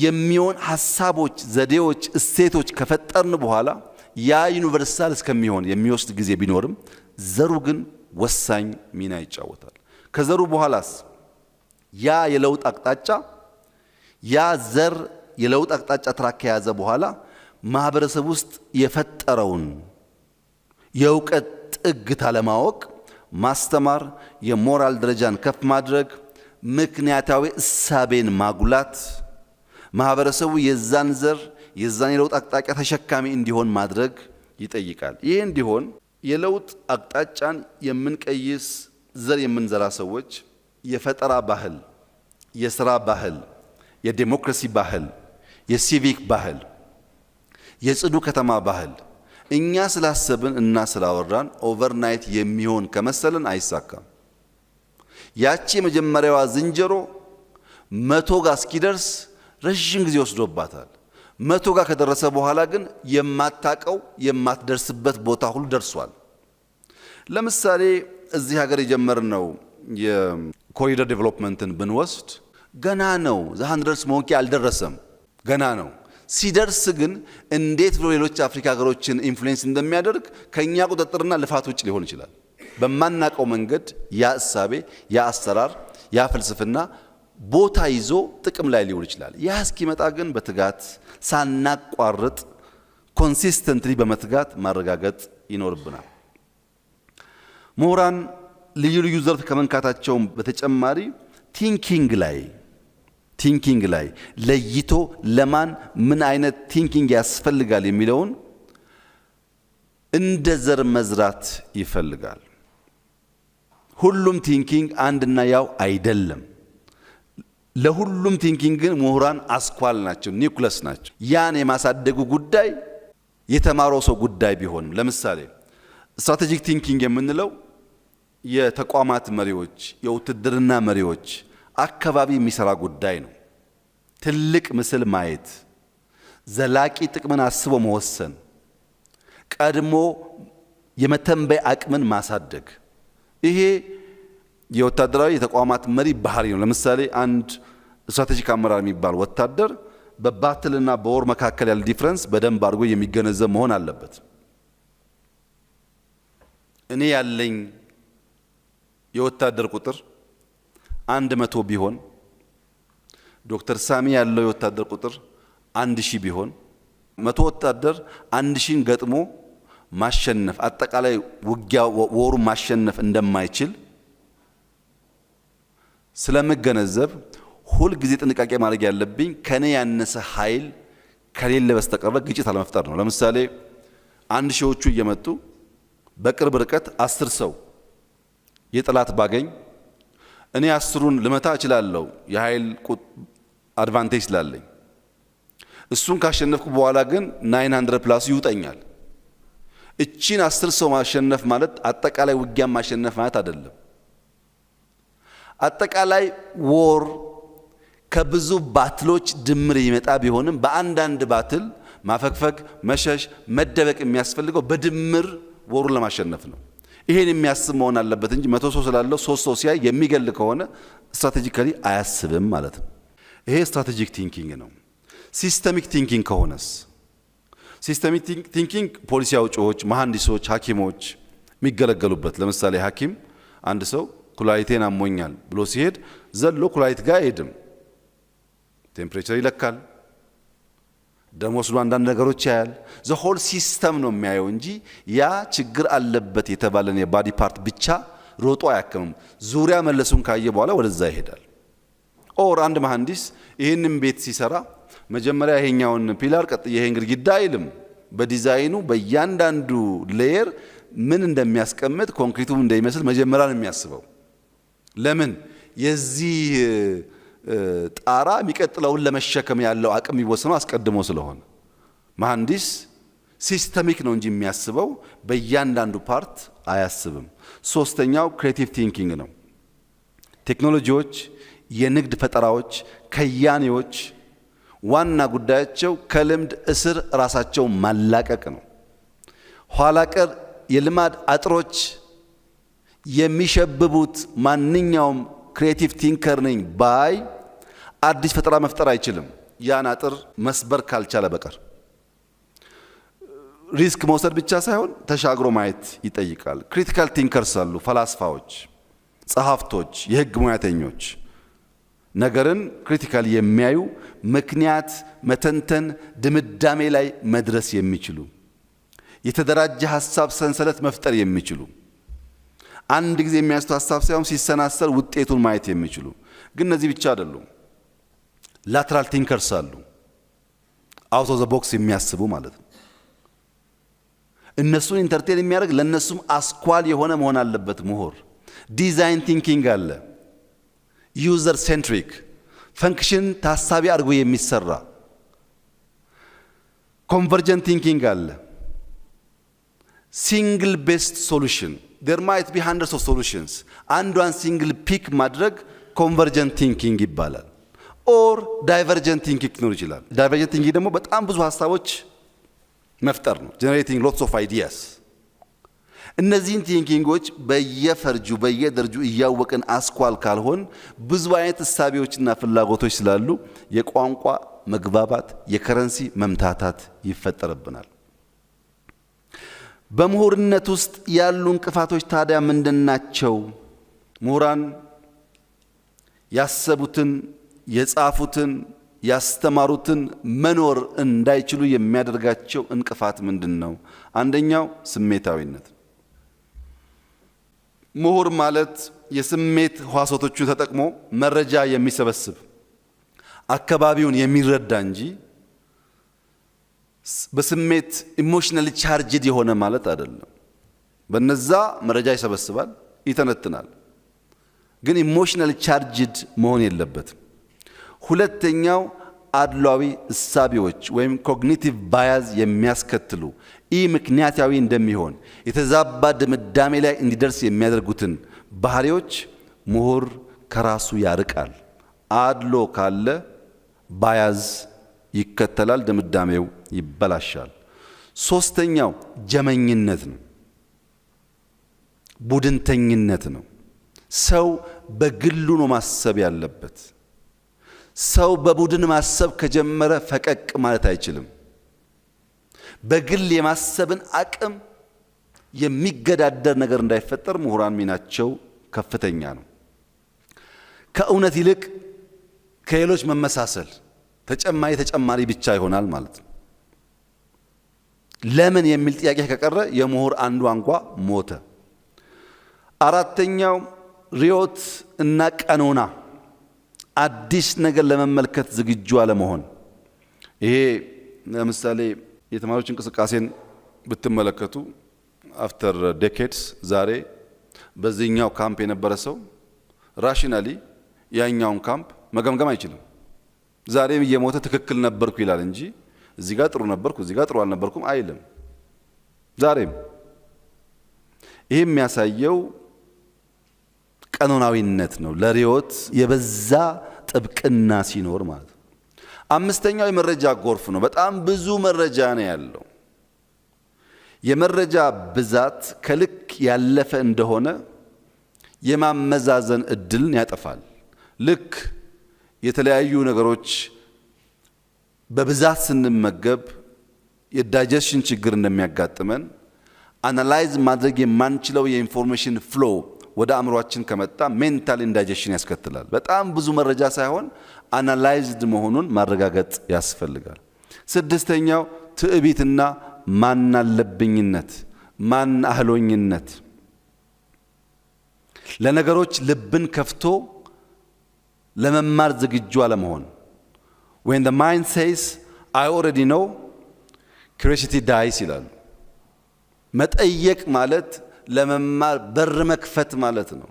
የሚሆን ሐሳቦች፣ ዘዴዎች፣ እሴቶች ከፈጠርን በኋላ ያ ዩኒቨርሳል እስከሚሆን የሚወስድ ጊዜ ቢኖርም ዘሩ ግን ወሳኝ ሚና ይጫወታል። ከዘሩ በኋላስ ያ የለውጥ አቅጣጫ ያ ዘር የለውጥ አቅጣጫ ትራክ ከያዘ በኋላ ማህበረሰብ ውስጥ የፈጠረውን የእውቀት ጥግታ ለማወቅ ማስተማር፣ የሞራል ደረጃን ከፍ ማድረግ፣ ምክንያታዊ እሳቤን ማጉላት፣ ማህበረሰቡ የዛን ዘር የዛን የለውጥ አቅጣጫ ተሸካሚ እንዲሆን ማድረግ ይጠይቃል። ይህ እንዲሆን የለውጥ አቅጣጫን የምንቀይስ ዘር የምንዘራ ሰዎች የፈጠራ ባህል፣ የሥራ ባህል፣ የዴሞክራሲ ባህል፣ የሲቪክ ባህል፣ የጽዱ ከተማ ባህል እኛ ስላሰብን እና ስላወራን ኦቨርናይት የሚሆን ከመሰለን አይሳካም። ያቺ የመጀመሪያዋ ዝንጀሮ 100 ጋር እስኪደርስ ረጅም ጊዜ ወስዶባታል። 100 ጋር ከደረሰ በኋላ ግን የማታቀው የማትደርስበት ቦታ ሁሉ ደርሷል። ለምሳሌ እዚህ ሀገር የጀመርነው የኮሪደር ዴቨሎፕመንትን ብንወስድ ገና ነው። ዘ100 ሞንኪ አልደረሰም፣ ገና ነው። ሲደርስ ግን እንዴት ብሎ ሌሎች አፍሪካ ሀገሮችን ኢንፍሉዌንስ እንደሚያደርግ ከኛ ቁጥጥርና ልፋት ውጭ ሊሆን ይችላል። በማናቀው መንገድ ያ እሳቤ፣ ያ አሰራር፣ ያ ፍልስፍና ቦታ ይዞ ጥቅም ላይ ሊውል ይችላል። ያ እስኪመጣ ግን በትጋት ሳናቋርጥ ኮንሲስተንትሊ በመትጋት ማረጋገጥ ይኖርብናል። ምሁራን ልዩ ልዩ ዘርፍ ከመንካታቸው በተጨማሪ ቲንኪንግ ላይ ለይቶ ለማን ምን አይነት ቲንኪንግ ያስፈልጋል የሚለውን እንደ ዘር መዝራት ይፈልጋል። ሁሉም ቲንኪንግ አንድና ያው አይደለም። ለሁሉም ቲንኪንግ ግን ምሁራን አስኳል ናቸው፣ ኒውክለስ ናቸው። ያን የማሳደጉ ጉዳይ የተማረው ሰው ጉዳይ ቢሆንም ለምሳሌ ስትራቴጂክ ቲንኪንግ የምንለው የተቋማት መሪዎች፣ የውትድርና መሪዎች አካባቢ የሚሰራ ጉዳይ ነው። ትልቅ ምስል ማየት፣ ዘላቂ ጥቅምን አስቦ መወሰን፣ ቀድሞ የመተንበይ አቅምን ማሳደግ፣ ይሄ የወታደራዊ የተቋማት መሪ ባህሪ ነው። ለምሳሌ አንድ ስትራቴጂክ አመራር የሚባል ወታደር በባትልና በወር መካከል ያለ ዲፍረንስ በደንብ አድርጎ የሚገነዘብ መሆን አለበት። እኔ ያለኝ የወታደር ቁጥር 100 ቢሆን ዶክተር ሳሚ ያለው የወታደር ቁጥር 1000 ቢሆን 100 ወታደር 1000ን ገጥሞ ማሸነፍ አጠቃላይ ውጊያ ወሩ ማሸነፍ እንደማይችል ስለመገነዘብ ሁል ጊዜ ጥንቃቄ ማድረግ ያለብኝ ከኔ ያነሰ ኃይል ከሌለ በስተቀር ግጭት አለመፍጠር ነው። ለምሳሌ 1000ዎቹ እየመጡ በቅርብ ርቀት 10 ሰው የጠላት ባገኝ እኔ 10ሩን ልመታ እችላለሁ፣ የኃይል አድቫንቴጅ ስላለኝ። እሱን ካሸነፍኩ በኋላ ግን 900 ፕላስ ይውጠኛል። እቺን 10 ሰው ማሸነፍ ማለት አጠቃላይ ውጊያ ማሸነፍ ማለት አይደለም። አጠቃላይ ወር ከብዙ ባትሎች ድምር ይመጣ ቢሆንም በአንዳንድ ባትል ማፈግፈግ፣ መሸሽ፣ መደበቅ የሚያስፈልገው በድምር ወሩን ለማሸነፍ ነው። ይሄን የሚያስብ መሆን አለበት እንጂ 100 ሰው ስላለው 3 ሰው ሲያይ የሚገል ከሆነ ስትራቴጂካሊ አያስብም ማለት ነው። ይሄ ስትራቴጂክ ቲንኪንግ ነው። ሲስተሚክ ቲንኪንግ ከሆነስ ሲስተሚክ ቲንኪንግ ፖሊሲ አውጪዎች፣ መሐንዲሶች፣ ሐኪሞች የሚገለገሉበት። ለምሳሌ ሐኪም አንድ ሰው ኩላሊቴን አሞኛል ብሎ ሲሄድ ዘሎ ኩላሊት ጋር አይሄድም። ቴምፕሬቸር ይለካል፣ ደም ወስዶ አንዳንድ ነገሮች ያያል። ዘ ሆል ሲስተም ነው የሚያየው እንጂ ያ ችግር አለበት የተባለን የባዲ ፓርት ብቻ ሮጦ አያክምም። ዙሪያ መለሱን ካየ በኋላ ወደዛ ይሄዳል። ኦር አንድ መሐንዲስ ይህንን ቤት ሲሰራ መጀመሪያ ይሄኛውን ፒላር ቀጥዬ ይሄን ግድግዳ አይልም። በዲዛይኑ በእያንዳንዱ ሌየር ምን እንደሚያስቀምጥ ኮንክሪቱም እንደሚመስል መጀመሪያ ነው የሚያስበው። ለምን የዚህ ጣራ የሚቀጥለውን ለመሸከም ያለው አቅም የሚወሰነው አስቀድሞ ስለሆነ መሐንዲስ ሲስተሚክ ነው እንጂ የሚያስበው በእያንዳንዱ ፓርት አያስብም። ሶስተኛው ክሬቲቭ ቲንኪንግ ነው። ቴክኖሎጂዎች፣ የንግድ ፈጠራዎች፣ ከያኔዎች ዋና ጉዳያቸው ከልምድ እስር ራሳቸው ማላቀቅ ነው። ኋላ ቀር የልማድ አጥሮች የሚሸብቡት ማንኛውም ክሬቲቭ ቲንከር ነኝ ባይ አዲስ ፈጠራ መፍጠር አይችልም፣ ያን አጥር መስበር ካልቻለ በቀር። ሪስክ መውሰድ ብቻ ሳይሆን ተሻግሮ ማየት ይጠይቃል። ክሪቲካል ቲንከርስ አሉ፣ ፈላስፋዎች፣ ጸሐፍቶች፣ የህግ ሙያተኞች ነገርን ክሪቲካል የሚያዩ ምክንያት መተንተን ድምዳሜ ላይ መድረስ የሚችሉ የተደራጀ ሐሳብ ሰንሰለት መፍጠር የሚችሉ አንድ ጊዜ የሚያስቱ ሐሳብ ሳይሆን ሲሰናሰል ውጤቱን ማየት የሚችሉ ግን እነዚህ ብቻ አይደሉም። ላተራል ቲንከርስ አሉ፣ አውት ኦፍ ዘ ቦክስ የሚያስቡ ማለት ነው። እነሱን ኢንተርቴን የሚያደርግ ለነሱም አስኳል የሆነ መሆን አለበት ምሁር። ዲዛይን ቲንኪንግ አለ፣ ዩዘር ሴንትሪክ ፈንክሽን ታሳቢ አድርጎ የሚሰራ። ኮንቨርጀንት ቲንኪንግ አለ፣ ሲንግል ቤስድ ሶሉሽን there might be hundreds of solutions አንዷን ሲንግል ፒክ ማድረግ ኮንቨርጀንት ቲንኪንግ ይባላል። ኦር ዳይቨርጀንት ቲንኪንግ ሊኖር ይችላል። ዳይቨርጀንት ቲንኪንግ ደግሞ በጣም ብዙ ሀሳቦች መፍጠር ነው፣ ጀነሬቲንግ ሎትስ ኦፍ አይዲያስ። እነዚህን ቲንኪንጎች በየፈርጁ በየደረጁ እያወቅን አስኳል ካልሆን ብዙ አይነት እሳቤዎችና ፍላጎቶች ስላሉ የቋንቋ መግባባት የከረንሲ መምታታት ይፈጠርብናል። በምሁርነት ውስጥ ያሉ እንቅፋቶች ታዲያ ምንድናቸው? ምሁራን ያሰቡትን የጻፉትን ያስተማሩትን መኖር እንዳይችሉ የሚያደርጋቸው እንቅፋት ምንድነው? አንደኛው ስሜታዊነት። ምሁር ማለት የስሜት ህዋሳቶቹን ተጠቅሞ መረጃ የሚሰበስብ አካባቢውን የሚረዳ እንጂ በስሜት ኢሞሽናሊ ቻርጅድ የሆነ ማለት አይደለም። በነዛ መረጃ ይሰበስባል፣ ይተነትናል፣ ግን ኢሞሽናሊ ቻርጅድ መሆን የለበትም። ሁለተኛው አድሏዊ እሳቤዎች ወይም ኮግኒቲቭ ባያዝ የሚያስከትሉ ምክንያታዊ እንደሚሆን የተዛባ ድምዳሜ ላይ እንዲደርስ የሚያደርጉትን ባህሪዎች ምሁር ከራሱ ያርቃል። አድሎ ካለ ባያዝ ይከተላል፣ ድምዳሜው ይበላሻል። ሶስተኛው ጀመኝነት ነው፣ ቡድንተኝነት ነው። ሰው በግሉ ነው ማሰብ ያለበት። ሰው በቡድን ማሰብ ከጀመረ ፈቀቅ ማለት አይችልም። በግል የማሰብን አቅም የሚገዳደር ነገር እንዳይፈጠር ምሁራን ሚናቸው ከፍተኛ ነው። ከእውነት ይልቅ ከሌሎች መመሳሰል ተጨማሪ ብቻ ይሆናል ማለት ነው። ለምን የሚል ጥያቄ ከቀረ የምሁር አንዱ አንጓ ሞተ። አራተኛው ሪዮት እና ቀኖና፣ አዲስ ነገር ለመመልከት ዝግጁ አለመሆን። ይሄ ለምሳሌ የተማሪዎች እንቅስቃሴን ብትመለከቱ አፍተር ዴኬድስ ዛሬ በዚህኛው ካምፕ የነበረ ሰው ራሽናሊ ያኛውን ካምፕ መገምገም አይችልም። ዛሬም እየሞተ ትክክል ነበርኩ ይላል እንጂ እዚህ ጋር ጥሩ ነበርኩ እዚህ ጋር ጥሩ አልነበርኩም አይልም። ዛሬም ይሄ የሚያሳየው ቀኖናዊነት ነው፣ ለሪዮት የበዛ ጥብቅና ሲኖር ማለት ነው። አምስተኛው የመረጃ ጎርፍ ነው። በጣም ብዙ መረጃ ነው ያለው። የመረጃ ብዛት ከልክ ያለፈ እንደሆነ የማመዛዘን እድልን ያጠፋል። ልክ የተለያዩ ነገሮች በብዛት ስንመገብ የዳይጀሽን ችግር እንደሚያጋጥመን አናላይዝ ማድረግ የማንችለው የኢንፎርሜሽን ፍሎ ወደ አእምሯችን ከመጣ ሜንታል ኢንዳይጀሽን ያስከትላል። በጣም ብዙ መረጃ ሳይሆን አናላይዝድ መሆኑን ማረጋገጥ ያስፈልጋል። ስድስተኛው ትዕቢትና ማናለብኝነት፣ ማን አህሎኝነት፣ ለነገሮች ልብን ከፍቶ ለመማር ዝግጁ አለመሆን። when the mind says I already know ኩሪዮሲቲ ዳይስ ይላሉ። መጠየቅ ማለት ለመማር በር መክፈት ማለት ነው።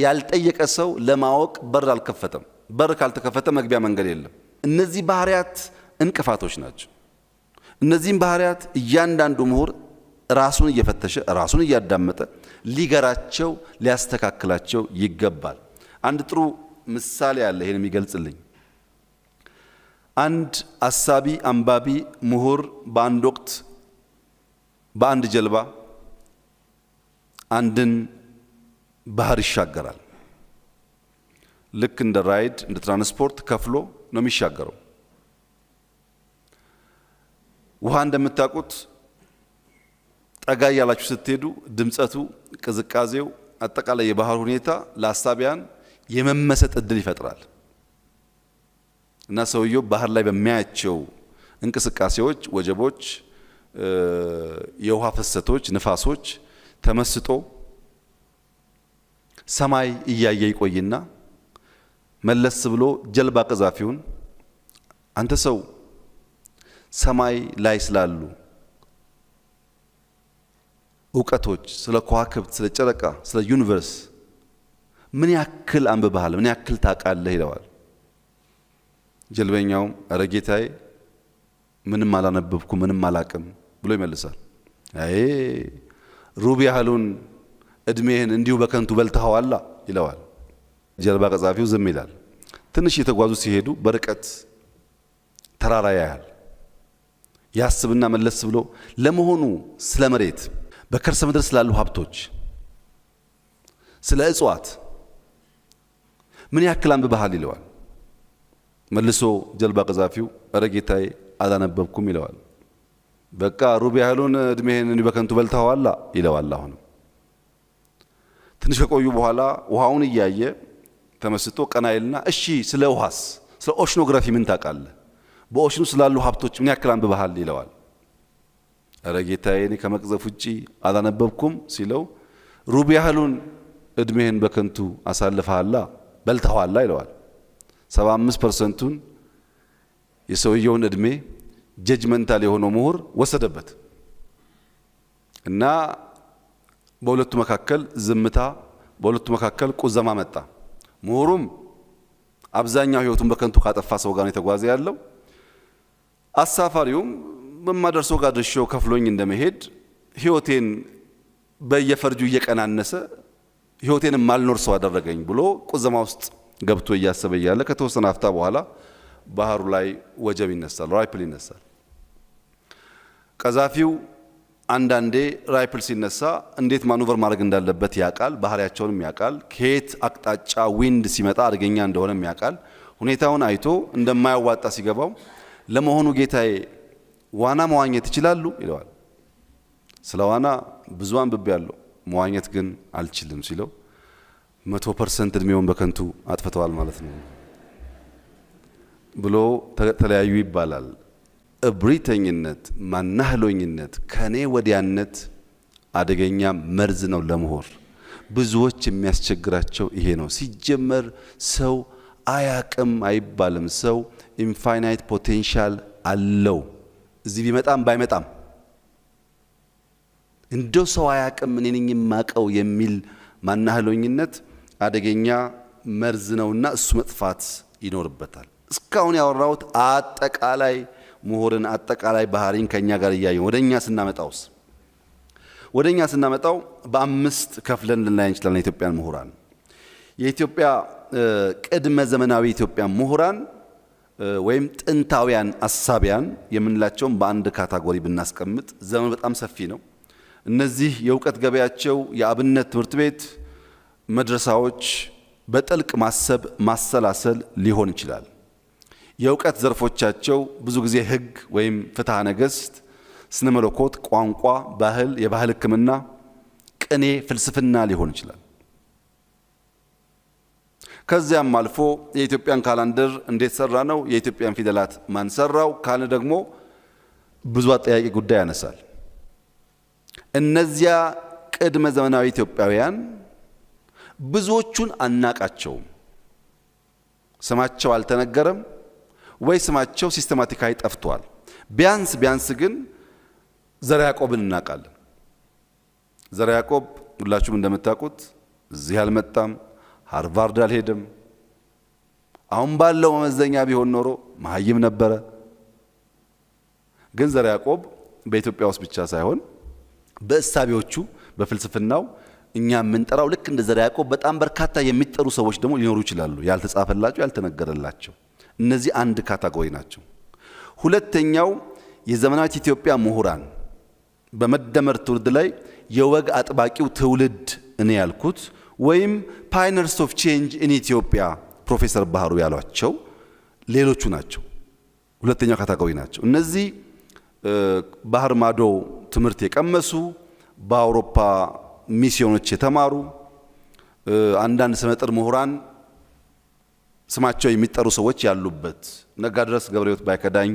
ያልጠየቀ ሰው ለማወቅ በር አልከፈተም። በር ካልተከፈተ መግቢያ መንገድ የለም። እነዚህ ባህሪያት እንቅፋቶች ናቸው። እነዚህም ባህሪያት እያንዳንዱ ምሁር ራሱን እየፈተሸ ራሱን እያዳመጠ ሊገራቸው ሊያስተካክላቸው ይገባል። አንድ ጥሩ ምሳሌ አለ ይሄን የሚገልጽልኝ። አንድ አሳቢ አንባቢ ምሁር በአንድ ወቅት በአንድ ጀልባ አንድን ባህር ይሻገራል። ልክ እንደ ራይድ እንደ ትራንስፖርት ከፍሎ ነው የሚሻገረው። ውሃ እንደምታውቁት ጠጋ ያላችሁ ስትሄዱ ድምጸቱ፣ ቅዝቃዜው፣ አጠቃላይ የባህር ሁኔታ ለአሳቢያን የመመሰጥ እድል ይፈጥራል እና ሰውየው ባህር ላይ በሚያያቸው እንቅስቃሴዎች፣ ወጀቦች፣ የውሃ ፍሰቶች፣ ንፋሶች ተመስጦ ሰማይ እያየ ይቆይና መለስ ብሎ ጀልባ ቀዛፊውን አንተ ሰው ሰማይ ላይ ስላሉ እውቀቶች፣ ስለ ከዋክብት፣ ስለ ጨረቃ፣ ስለ ዩኒቨርስ ምን ያክል አንብበሃል? ምን ያክል ታውቃለህ? ይለዋል። ጀልበኛውም ኧረ ጌታዬ ምንም አላነበብኩም ምንም አላቅም ብሎ ይመልሳል። አይ ሩብ ያህሉን እድሜህን እንዲሁ በከንቱ በልተኸዋላ ይለዋል። ጀልባ ቀዛፊው ዝም ይላል። ትንሽ የተጓዙ ሲሄዱ በርቀት ተራራ ያያል። ያስብና መለስ ብሎ ለመሆኑ ስለ መሬት፣ በከርሰ ምድር ስላሉ ሀብቶች፣ ስለ እጽዋት ምን ያክል አንብበሃል? ይለዋል። መልሶ ጀልባ ቀዛፊው ኧረ ጌታዬ አላነበብኩም ይለዋል። በቃ ሩብ ያህሉን እድሜህን በከንቱ በልተኸዋላ ይለዋል። አሁንም ትንሽ ከቆዩ በኋላ ውሃውን እያየ ተመስጦ ቀና ይልና እሺ ስለ ውሃስ፣ ስለ ኦሽኖግራፊ ምን ታውቃለህ? በኦሽኑ ስላሉ ሀብቶች ምን ያክል አንብበሃል? ይለዋል። ኧረ ጌታዬ እኔ ከመቅዘፍ ውጪ አላነበብኩም ሲለው ሩብ ያህሉን እድሜህን በከንቱ አሳልፈሃላ በልተኸዋላ ይለዋል። 75%ቱን የሰውየውን እድሜ ጀጅመንታል የሆነው ምሁር ወሰደበት እና በሁለቱ መካከል ዝምታ፣ በሁለቱ መካከል ቁዘማ መጣ። ምሁሩም አብዛኛው ህይወቱን በከንቱ ካጠፋ ሰው ጋር ነው የተጓዘ ያለው። አሳፋሪውም በማደርሰው ጋር ድርሻው ከፍሎኝ እንደመሄድ ህይወቴን በየፈርጁ እየቀናነሰ ህይወቴን ማልኖር ሰው አደረገኝ ብሎ ቁዘማ ውስጥ ገብቶ እያሰበ ያለ ከተወሰነ አፍታ በኋላ ባህሩ ላይ ወጀብ ይነሳል፣ ራይፕል ይነሳል። ቀዛፊው አንዳንዴ ራይፕል ሲነሳ እንዴት ማኑቨር ማድረግ እንዳለበት ያቃል፣ ባህሪያቸውንም ያቃል፣ ከየት አቅጣጫ ዊንድ ሲመጣ አደገኛ እንደሆነም ያቃል። ሁኔታውን አይቶ እንደማያዋጣ ሲገባው ለመሆኑ ጌታዬ ዋና መዋኘት ይችላሉ? ይለዋል። ስለ ዋና ብዙ አንብቤያለሁ መዋኘት ግን አልችልም ሲለው 100% እድሜውን በከንቱ አጥፍተዋል ማለት ነው ብሎ ተለያዩ ይባላል። እብሪተኝነት፣ ማናህሎኝነት፣ ከኔ ወዲያነት አደገኛ መርዝ ነው ለምሁር። ብዙዎች የሚያስቸግራቸው ይሄ ነው። ሲጀመር ሰው አያቅም አይባልም። ሰው ኢንፋይናይት ፖቴንሻል አለው። እዚህ ቢመጣም ባይመጣም እንደው ሰው አያቅም እኔ ነኝ የማቀው የሚል ማናህሎኝነት አደገኛ መርዝ ነውና እሱ መጥፋት ይኖርበታል። እስካሁን ያወራሁት አጠቃላይ ምሁርን አጠቃላይ ባህሪን ከኛ ጋር እያየን ወደኛ ስናመጣው በአምስት ከፍለን ልናይ እንችላለን። የኢትዮጵያን ምሁራን የኢትዮጵያ ቅድመ ዘመናዊ ኢትዮጵያ ምሁራን ወይም ጥንታውያን አሳቢያን የምንላቸውን በአንድ ካታጎሪ ብናስቀምጥ ዘመን በጣም ሰፊ ነው። እነዚህ የእውቀት ገበያቸው የአብነት ትምህርት ቤት መድረሳዎች በጥልቅ ማሰብ ማሰላሰል ሊሆን ይችላል። የእውቀት ዘርፎቻቸው ብዙ ጊዜ ሕግ ወይም ፍትሐ ነገሥት፣ ስነ መለኮት፣ ቋንቋ፣ ባህል፣ የባህል ሕክምና፣ ቅኔ፣ ፍልስፍና ሊሆን ይችላል። ከዚያም አልፎ የኢትዮጵያን ካላንደር እንዴት ሰራ ነው፣ የኢትዮጵያን ፊደላት ማን ሰራው ካለ ደግሞ ብዙ አጠያቂ ጉዳይ ያነሳል። እነዚያ ቅድመ ዘመናዊ ኢትዮጵያውያን ብዙዎቹን አናቃቸውም። ስማቸው አልተነገረም ወይ ስማቸው ሲስተማቲካሊ ጠፍቷል። ቢያንስ ግን ዘርዓ ያዕቆብን እናውቃለን። ዘርዓ ያዕቆብ ሁላችሁም እንደምታውቁት እዚህ አልመጣም፣ ሃርቫርድ አልሄደም። አሁን ባለው መመዘኛ ቢሆን ኖሮ መሀይም ነበረ። ግን ዘርዓ ያዕቆብ በኢትዮጵያ ውስጥ ብቻ ሳይሆን በእሳቤዎቹ በፍልስፍናው እኛ የምንጠራው ልክ እንደ ዘርዓ ያዕቆብ በጣም በርካታ የሚጠሩ ሰዎች ደግሞ ሊኖሩ ይችላሉ፣ ያልተጻፈላቸው ያልተነገረላቸው። እነዚህ አንድ ካታጎሪ ናቸው። ሁለተኛው የዘመናዊት ኢትዮጵያ ምሁራን በመደመር ትውልድ ላይ የወግ አጥባቂው ትውልድ እኔ ያልኩት ወይም ፓይነርስ ኦፍ ቼንጅ ኢን ኢትዮጵያ ፕሮፌሰር ባህሩ ያሏቸው ሌሎቹ ናቸው። ሁለተኛው ካታጎሪ ናቸው። እነዚህ ባህር ማዶ ትምህርት የቀመሱ በአውሮፓ ሚስዮኖች የተማሩ አንዳንድ ስመጥር ምሁራን ስማቸው የሚጠሩ ሰዎች ያሉበት ነጋድረስ ገብረሕይወት ባይከዳኝ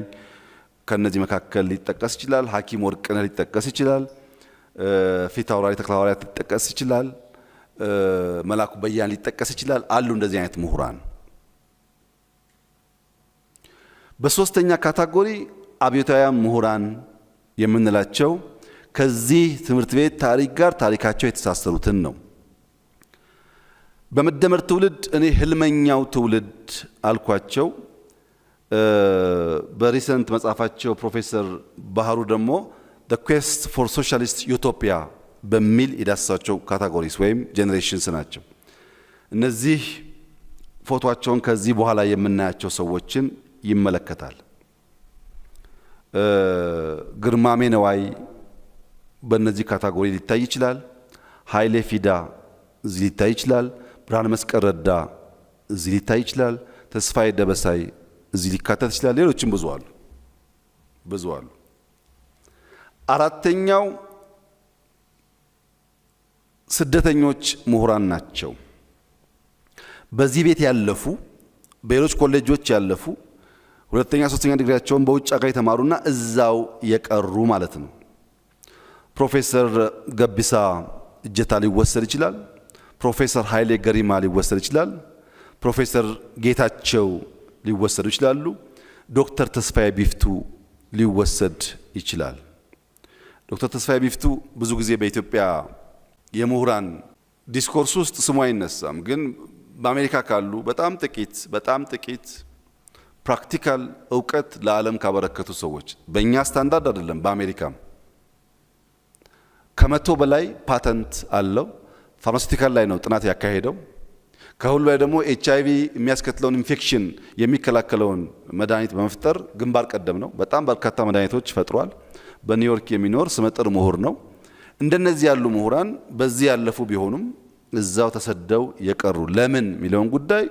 ከነዚህ መካከል ሊጠቀስ ይችላል። ሐኪም ወርቅነህ ሊጠቀስ ይችላል። ፊት አውራሪ ተክለሐዋርያት ሊጠቀስ ይችላል። መላኩ በያን ሊጠቀስ ይችላል። አሉ እንደዚህ አይነት ምሁራን። በሶስተኛ ካታጎሪ አብዮታውያን ምሁራን የምንላቸው ከዚህ ትምህርት ቤት ታሪክ ጋር ታሪካቸው የተሳሰሩትን ነው። በመደመር ትውልድ እኔ ህልመኛው ትውልድ አልኳቸው። በሪሰንት መጽሐፋቸው ፕሮፌሰር ባህሩ ደግሞ the quest for socialist utopia በሚል የዳሰሷቸው ካታጎሪስ ወይም ጄኔሬሽንስ ናቸው። እነዚህ ፎቶአቸውን ከዚህ በኋላ የምናያቸው ሰዎችን ይመለከታል። ግርማሜ ነዋይ በእነዚህ ካታጎሪ ሊታይ ይችላል። ኃይሌ ፊዳ እዚህ ሊታይ ይችላል። ብርሃነ መስቀል ረዳ እዚህ ሊታይ ይችላል። ተስፋዬ ደበሳይ እዚህ ሊካተት ይችላል። ሌሎችም ብዙ አሉ። አራተኛው ስደተኞች ምሁራን ናቸው። በዚህ ቤት ያለፉ፣ በሌሎች ኮሌጆች ያለፉ፣ ሁለተኛ ሶስተኛ ዲግሪያቸውን በውጭ ሀገር የተማሩና እዛው የቀሩ ማለት ነው። ፕሮፌሰር ገቢሳ እጀታ ሊወሰድ ይችላል። ፕሮፌሰር ኃይሌ ገሪማ ሊወሰድ ይችላል። ፕሮፌሰር ጌታቸው ሊወሰዱ ይችላሉ። ዶክተር ተስፋዬ ቢፍቱ ሊወሰድ ይችላል። ዶክተር ተስፋዬ ቢፍቱ ብዙ ጊዜ በኢትዮጵያ የምሁራን ዲስኮርስ ውስጥ ስሙ አይነሳም። ግን በአሜሪካ ካሉ በጣም ጥቂት ፕራክቲካል እውቀት ለዓለም ካበረከቱ ሰዎች በእኛ ስታንዳርድ አይደለም፣ በአሜሪካም ከመቶ በላይ ፓተንት አለው። ፋርማሲውቲካል ላይ ነው ጥናት ያካሄደው። ከሁሉ ላይ ደግሞ ኤችአይቪ የሚያስከትለውን ኢንፌክሽን የሚከላከለውን መድኃኒት በመፍጠር ግንባር ቀደም ነው። በጣም በርካታ መድኃኒቶች ፈጥሯል። በኒውዮርክ የሚኖር ስመጥር ምሁር ነው። እንደነዚህ ያሉ ምሁራን በዚህ ያለፉ ቢሆኑም እዛው ተሰደው የቀሩ ለምን የሚለውን ጉዳይ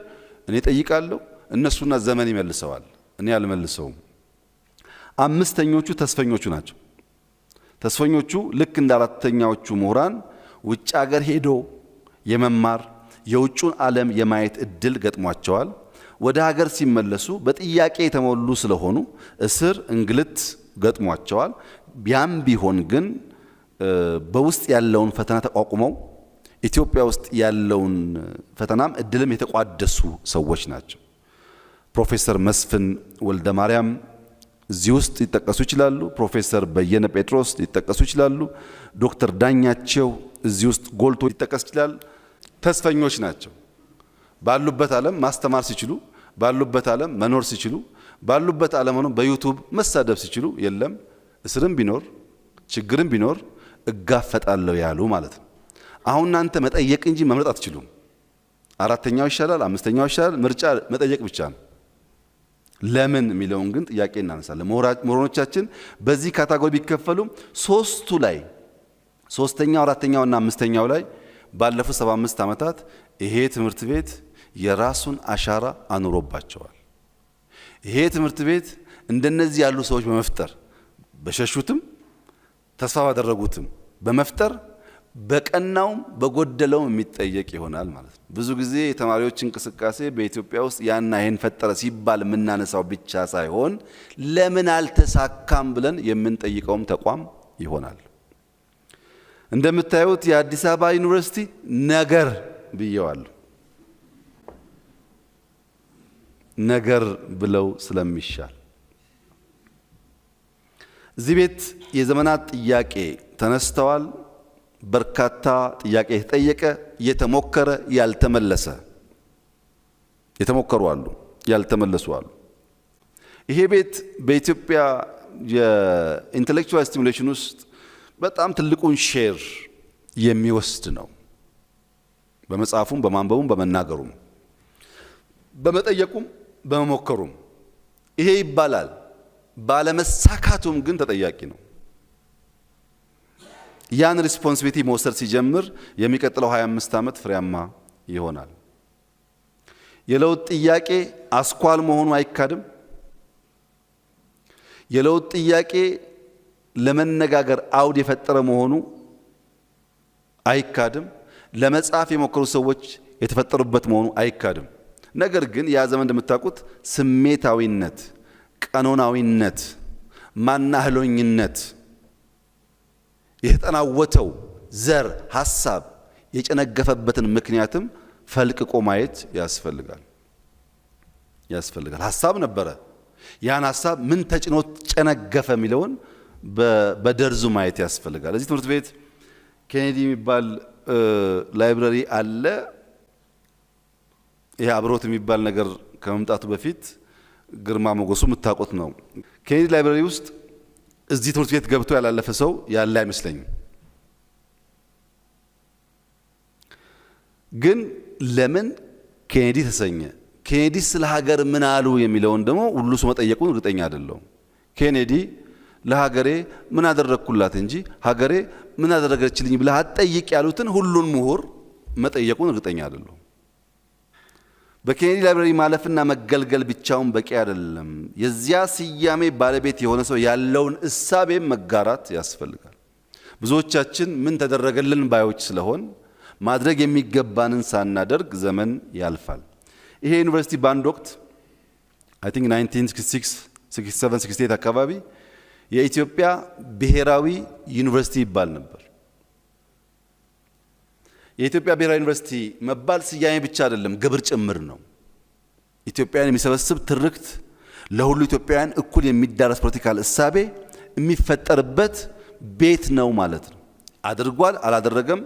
እኔ ጠይቃለሁ። እነሱና ዘመን ይመልሰዋል፣ እኔ አልመልሰውም። አምስተኞቹ ተስፈኞቹ ናቸው። ተስፈኞቹ ልክ እንደ አራተኛዎቹ ምሁራን ውጭ ሀገር ሄዶ የመማር የውጩን ዓለም የማየት እድል ገጥሟቸዋል። ወደ ሀገር ሲመለሱ በጥያቄ የተሞሉ ስለሆኑ እስር፣ እንግልት ገጥሟቸዋል። ቢያም ቢሆን ግን በውስጥ ያለውን ፈተና ተቋቁመው ኢትዮጵያ ውስጥ ያለውን ፈተናም እድልም የተቋደሱ ሰዎች ናቸው። ፕሮፌሰር መስፍን ወልደ ማርያም እዚህ ውስጥ ሊጠቀሱ ይችላሉ። ፕሮፌሰር በየነ ጴጥሮስ ሊጠቀሱ ይችላሉ። ዶክተር ዳኛቸው እዚህ ውስጥ ጎልቶ ሊጠቀስ ይችላል። ተስፈኞች ናቸው። ባሉበት ዓለም ማስተማር ሲችሉ፣ ባሉበት ዓለም መኖር ሲችሉ፣ ባሉበት ዓለም ሆኖ በዩቲዩብ መሳደብ ሲችሉ፣ የለም እስርም ቢኖር ችግርም ቢኖር እጋፈጣለሁ ያሉ ማለት ነው። አሁን እናንተ መጠየቅ እንጂ መምረጥ አትችሉም። አራተኛው ይሻላል፣ አምስተኛው ይሻላል፣ ምርጫ መጠየቅ ብቻ ነው። ለምን የሚለውን ግን ጥያቄ እናነሳለን። ምሁራኖቻችን በዚህ ካታጎሪ ቢከፈሉም ሶስቱ ላይ ሶስተኛው፣ አራተኛው እና አምስተኛው ላይ ባለፉት 75 ዓመታት ይሄ ትምህርት ቤት የራሱን አሻራ አኑሮባቸዋል። ይሄ ትምህርት ቤት እንደነዚህ ያሉ ሰዎች በመፍጠር በሸሹትም ተስፋ ባደረጉትም በመፍጠር በቀናውም በጎደለውም የሚጠየቅ ይሆናል ማለት ነው። ብዙ ጊዜ የተማሪዎች እንቅስቃሴ በኢትዮጵያ ውስጥ ያና ይሄን ፈጠረ ሲባል የምናነሳው ብቻ ሳይሆን ለምን አልተሳካም ብለን የምንጠይቀውም ተቋም ይሆናል። እንደምታዩት የአዲስ አበባ ዩኒቨርሲቲ ነገር ብየዋለሁ። ነገር ብለው ስለሚሻል እዚህ ቤት የዘመናት ጥያቄ ተነስተዋል። በርካታ ጥያቄ የተጠየቀ የተሞከረ ያልተመለሰ የተሞከሩ አሉ፣ ያልተመለሱ አሉ። ይሄ ቤት በኢትዮጵያ የኢንተሌክቹዋል ስቲሙሌሽን ውስጥ በጣም ትልቁን ሼር የሚወስድ ነው። በመጻፉም በማንበቡም በመናገሩም በመጠየቁም በመሞከሩም ይሄ ይባላል። ባለመሳካቱም ግን ተጠያቂ ነው። ያን ሪስፖንሲቢሊቲ መውሰድ ሲጀምር የሚቀጥለው 25 ዓመት ፍሬያማ ይሆናል። የለውጥ ጥያቄ አስኳል መሆኑ አይካድም። የለውጥ ጥያቄ ለመነጋገር አውድ የፈጠረ መሆኑ አይካድም። ለመጻፍ የሞከሩ ሰዎች የተፈጠሩበት መሆኑ አይካድም። ነገር ግን ያ ዘመን እንደምታውቁት ስሜታዊነት፣ ቀኖናዊነት፣ ማናህሎኝነት የተጠናወተው ዘር ሐሳብ የጨነገፈበትን ምክንያትም ፈልቅቆ ማየት ያስፈልጋል። ሐሳብ ነበረ። ያን ሐሳብ ምን ተጭኖት ጨነገፈ የሚለውን በደርዙ ማየት ያስፈልጋል። እዚህ ትምህርት ቤት ኬኔዲ የሚባል ላይብረሪ አለ። ይሄ አብሮት የሚባል ነገር ከመምጣቱ በፊት ግርማ ሞገሱ የምታውቁት ነው። ኬኔዲ ላይብረሪ ውስጥ እዚህ ትምህርት ቤት ገብቶ ያላለፈ ሰው ያለ አይመስለኝም። ግን ለምን ኬኔዲ ተሰኘ? ኬኔዲ ስለ ሀገር ምን አሉ የሚለውን ደግሞ ሁሉ ሰው መጠየቁን እርግጠኛ አይደለሁም። ኬኔዲ ለሀገሬ ምን አደረግኩላት እንጂ ሀገሬ ምን አደረገችልኝ ብለህ አትጠይቅ ያሉትን ሁሉን ምሁር መጠየቁን እርግጠኛ አይደለሁም። በኬኔዲ ላይብረሪ ማለፍና መገልገል ብቻውን በቂ አይደለም። የዚያ ስያሜ ባለቤት የሆነ ሰው ያለውን እሳቤም መጋራት ያስፈልጋል። ብዙዎቻችን ምን ተደረገልን ባዮች ስለሆን ማድረግ የሚገባንን ሳናደርግ ዘመን ያልፋል። ይሄ ዩኒቨርሲቲ በአንድ ወቅት አይ ቲንክ 1966 67 68 አካባቢ የኢትዮጵያ ብሔራዊ ዩኒቨርሲቲ ይባል ነበር። የኢትዮጵያ ብሔራዊ ዩኒቨርሲቲ መባል ስያሜ ብቻ አይደለም፣ ግብር ጭምር ነው። ኢትዮጵያን የሚሰበስብ ትርክት፣ ለሁሉ ኢትዮጵያውያን እኩል የሚዳረስ ፖለቲካል እሳቤ የሚፈጠርበት ቤት ነው ማለት ነው። አድርጓል አላደረገም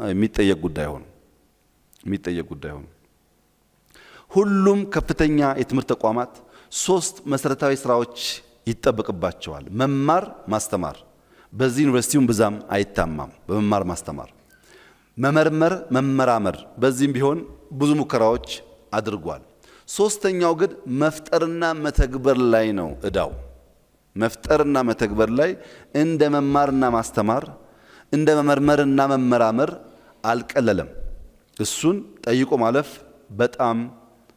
የሚጠየቅ ጉዳይ ሆነ። ሁሉም ከፍተኛ የትምህርት ተቋማት 3 መሰረታዊ ስራዎች ይጠበቅባቸዋል። መማር ማስተማር፣ በዚህ ዩኒቨርሲቲውን ብዛም አይታማም በመማር ማስተማር። መመርመር መመራመር፣ በዚህም ቢሆን ብዙ ሙከራዎች አድርጓል። ሶስተኛው ግን መፍጠርና መተግበር ላይ ነው እዳው። መፍጠርና መተግበር ላይ እንደ መማርና ማስተማር እንደ መመርመርና መመራመር አልቀለለም። እሱን ጠይቆ ማለፍ በጣም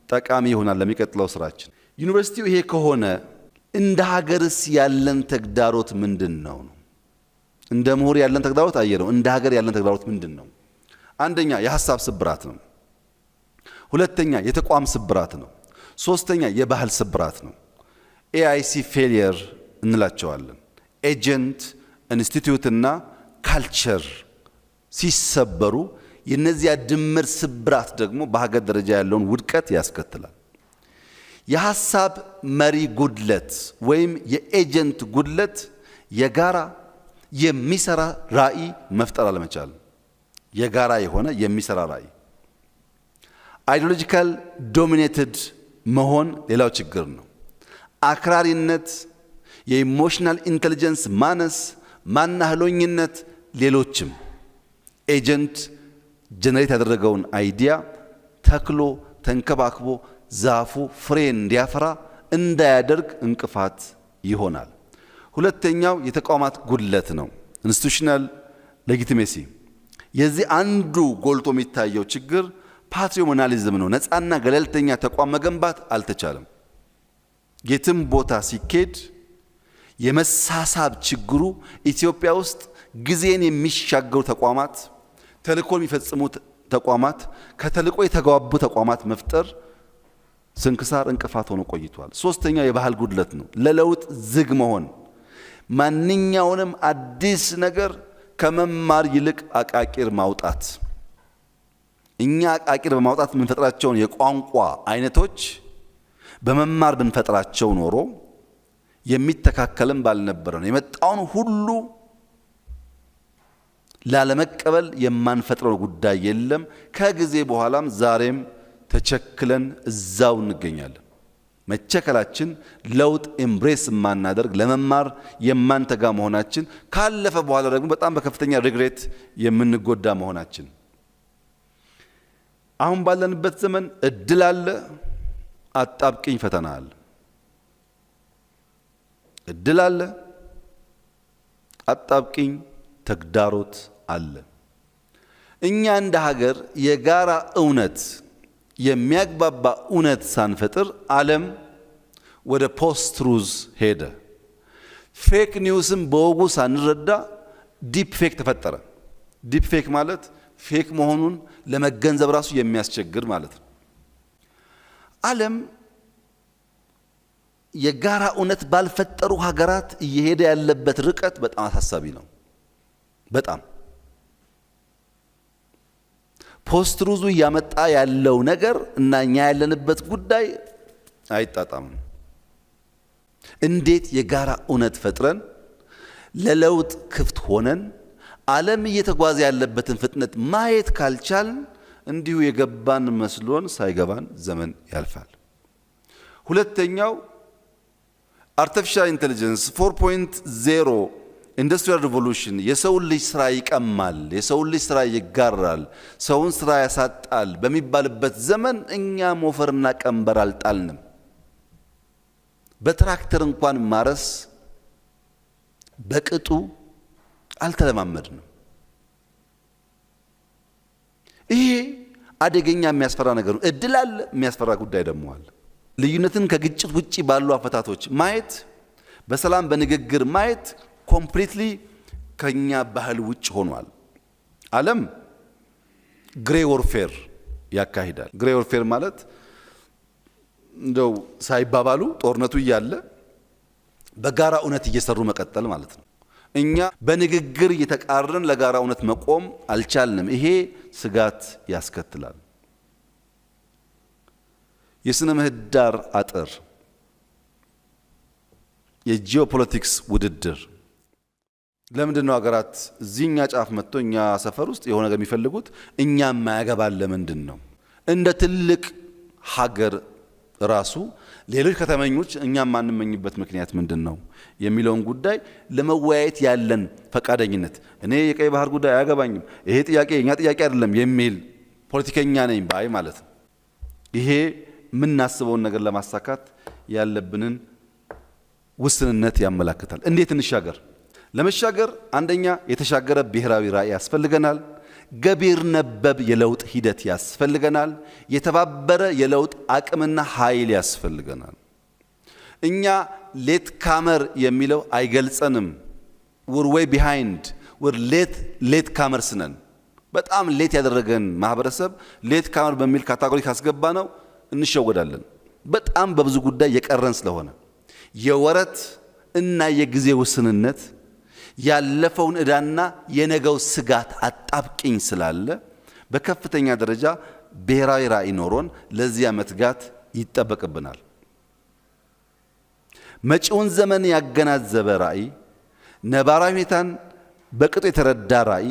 ጠቃሚ ይሆናል ለሚቀጥለው ስራችን። ዩኒቨርሲቲው ይሄ ከሆነ እንደ ሀገርስ ያለን ተግዳሮት ምንድነው? እንደ ምሁር ያለን ተግዳሮት አየነው። እንደ ሀገር ያለን ተግዳሮት ምንድነው? አንደኛ የሐሳብ ስብራት ነው። ሁለተኛ የተቋም ስብራት ነው። ሶስተኛ የባህል ስብራት ነው። ኤአይሲ ፌሊየር እንላቸዋለን። ኤጀንት ኢንስቲትዩት እና ካልቸር ሲሰበሩ የነዚያ ድምር ስብራት ደግሞ በሀገር ደረጃ ያለውን ውድቀት ያስከትላል። የሐሳብ መሪ ጉድለት ወይም የኤጀንት ጉድለት የጋራ የሚሰራ ራዕይ መፍጠር አለመቻል። የጋራ የሆነ የሚሰራ ራዕይ አይዲዮሎጂካል ዶሚኔትድ መሆን ሌላው ችግር ነው። አክራሪነት፣ የኢሞሽናል ኢንተለጀንስ ማነስ፣ ማናህሎኝነት ሌሎችም ኤጀንት ጀነሬት ያደረገውን አይዲያ ተክሎ ተንከባክቦ ዛፉ ፍሬ እንዲያፈራ እንዳያደርግ እንቅፋት ይሆናል። ሁለተኛው የተቋማት ጉድለት ነው። ኢንስቲቱሽናል ሌጂቲሜሲ። የዚህ አንዱ ጎልቶ የሚታየው ችግር ፓትሪዮናሊዝም ነው። ነፃና ገለልተኛ ተቋም መገንባት አልተቻለም። የትም ቦታ ሲኬድ የመሳሳብ ችግሩ ኢትዮጵያ ውስጥ ጊዜን የሚሻገሩ ተቋማት፣ ተልእኮ የሚፈጽሙ ተቋማት፣ ከተልእኮ የተጓቡ ተቋማት መፍጠር ስንክሳር እንቅፋት ሆኖ ቆይቷል። ሶስተኛው የባህል ጉድለት ነው። ለለውጥ ዝግ መሆን፣ ማንኛውንም አዲስ ነገር ከመማር ይልቅ አቃቂር ማውጣት። እኛ አቃቂር በማውጣት የምንፈጥራቸውን የቋንቋ አይነቶች በመማር ብንፈጥራቸው ኖሮ የሚተካከልም ባልነበረ ነው። የመጣውን ሁሉ ላለመቀበል የማንፈጥረው ጉዳይ የለም። ከጊዜ በኋላም ዛሬም ተቸክለን እዛው እንገኛለን። መቸከላችን ለውጥ ኤምብሬስ ማናደርግ ለመማር የማንተጋ መሆናችን ካለፈ በኋላ ደግሞ በጣም በከፍተኛ ሪግሬት የምንጎዳ መሆናችን አሁን ባለንበት ዘመን እድል አለ፣ አጣብቂኝ ፈተና አለ። እድል አለ፣ አጣብቂኝ ተግዳሮት አለ። እኛ እንደ ሀገር የጋራ እውነት የሚያግባባ እውነት ሳንፈጥር ዓለም ወደ ፖስት ትሩዝ ሄደ። ፌክ ኒውስም በወጉ ሳንረዳ ዲፕ ፌክ ተፈጠረ። ዲፕ ፌክ ማለት ፌክ መሆኑን ለመገንዘብ ራሱ የሚያስቸግር ማለት ነው። ዓለም የጋራ እውነት ባልፈጠሩ ሀገራት እየሄደ ያለበት ርቀት በጣም አሳሳቢ ነው። በጣም ፖስት ትሩዙ እያመጣ ያለው ነገር እና እኛ ያለንበት ጉዳይ አይጣጣምም። እንዴት የጋራ እውነት ፈጥረን ለለውጥ ክፍት ሆነን ዓለም እየተጓዘ ያለበትን ፍጥነት ማየት ካልቻልን እንዲሁ የገባን መስሎን ሳይገባን ዘመን ያልፋል። ሁለተኛው አርቲፊሻል ኢንተለጀንስ 4.0 ኢንዱስትሪያል ሪቮሉሽን የሰውን ልጅ ስራ ይቀማል፣ የሰውን ልጅ ስራ ይጋራል፣ ሰውን ስራ ያሳጣል በሚባልበት ዘመን እኛ ሞፈርና ቀንበር አልጣልንም። በትራክተር እንኳን ማረስ በቅጡ አልተለማመድንም። ይሄ አደገኛ የሚያስፈራ ነገር ነው። እድል አለ፣ የሚያስፈራ ጉዳይ ደግሞ አለ። ልዩነትን ከግጭት ውጪ ባሉ አፈታቶች ማየት፣ በሰላም በንግግር ማየት ኮምፕሊትሊ ከኛ ባህል ውጭ ሆኗል። ዓለም ግሬ ወርፌር ያካሂዳል። ግሬ ወርፌር ማለት እንደው ሳይባባሉ ጦርነቱ እያለ በጋራ እውነት እየሰሩ መቀጠል ማለት ነው። እኛ በንግግር እየተቃረን ለጋራ እውነት መቆም አልቻልንም። ይሄ ስጋት ያስከትላል። የስነ ምህዳር አጥር፣ የጂኦፖለቲክስ ውድድር ለምንድን ነው ሀገራት እዚህኛ ጫፍ መጥቶ እኛ ሰፈር ውስጥ የሆነ ነገር የሚፈልጉት እኛ የማያገባን ለምንድን ነው? እንደ ትልቅ ሀገር ራሱ ሌሎች ከተመኞች እኛ ማንመኝበት ምክንያት ምንድን ነው የሚለውን ጉዳይ ለመወያየት ያለን ፈቃደኝነት፣ እኔ የቀይ ባህር ጉዳይ አያገባኝም፣ ይሄ ጥያቄ የኛ ጥያቄ አይደለም የሚል ፖለቲከኛ ነኝ ባይ ማለት ነው። ይሄ የምናስበውን ነገር ለማሳካት ያለብንን ውስንነት ያመላክታል። እንዴት እንሻገር? ለመሻገር አንደኛ የተሻገረ ብሔራዊ ራዕይ ያስፈልገናል። ገቢር ነበብ የለውጥ ሂደት ያስፈልገናል። የተባበረ የለውጥ አቅምና ኃይል ያስፈልገናል። እኛ ሌት ካመር የሚለው አይገልጸንም። we're way behind we're ሌት ካመርስ ነን። በጣም ሌት ያደረገን ማህበረሰብ ሌት ካመር በሚል ካታጎሪ ካስገባ ነው እንሸወዳለን። በጣም በብዙ ጉዳይ የቀረን ስለሆነ የወረት እና የጊዜ ውስንነት ያለፈውን ዕዳና የነገው ስጋት አጣብቂኝ ስላለ በከፍተኛ ደረጃ ብሔራዊ ራዕይ ኖሮን ለዚያ መትጋት ይጠበቅብናል። መጪውን ዘመን ያገናዘበ ራዕይ፣ ነባራዊ ሁኔታን በቅጡ የተረዳ ራዕይ፣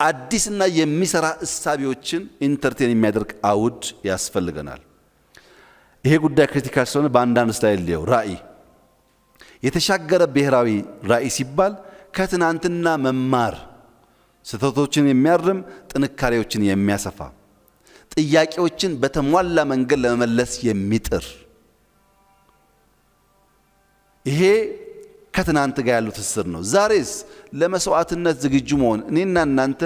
አዲስና የሚሰራ እሳቢዎችን ኢንተርቴን የሚያደርግ አውድ ያስፈልገናል። ይሄ ጉዳይ ክሪቲካል ስለሆነ በአንዳንድ ስታይል ሊየው ራዕይ የተሻገረ ብሔራዊ ራዕይ ሲባል ከትናንትና መማር፣ ስህተቶችን የሚያርም፣ ጥንካሬዎችን የሚያሰፋ፣ ጥያቄዎችን በተሟላ መንገድ ለመመለስ የሚጥር፣ ይሄ ከትናንት ጋር ያለው ትስስር ነው። ዛሬስ ለመስዋዕትነት ዝግጁ መሆን፣ እኔና እናንተ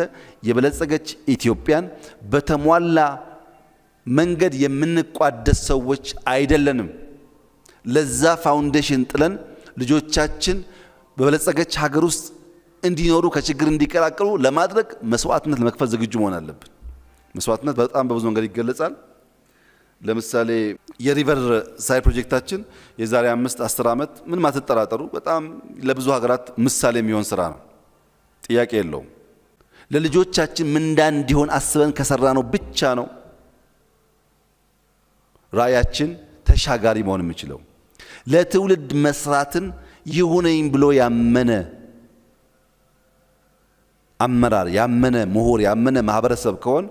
የበለጸገች ኢትዮጵያን በተሟላ መንገድ የምንቋደስ ሰዎች አይደለንም። ለዛ ፋውንዴሽን ጥለን ልጆቻችን በበለጸገች ሀገር ውስጥ እንዲኖሩ ከችግር እንዲቀላቀሉ ለማድረግ መስዋዕትነት ለመክፈል ዝግጁ መሆን አለብን። መስዋዕትነት በጣም በብዙ መንገድ ይገለጻል። ለምሳሌ የሪቨር ሳይድ ፕሮጀክታችን የዛሬ 5-10 ዓመት ምን ማትጠራጠሩ በጣም ለብዙ ሀገራት ምሳሌ የሚሆን ስራ ነው። ጥያቄ የለውም። ለልጆቻችን ምንዳ እንዲሆን አስበን ከሰራ ነው ብቻ ነው ራዕያችን ተሻጋሪ መሆን የሚችለው። ለትውልድ መስራትን ይሁነኝ ብሎ ያመነ አመራር፣ ያመነ ምሁር፣ ያመነ ማህበረሰብ ከሆነ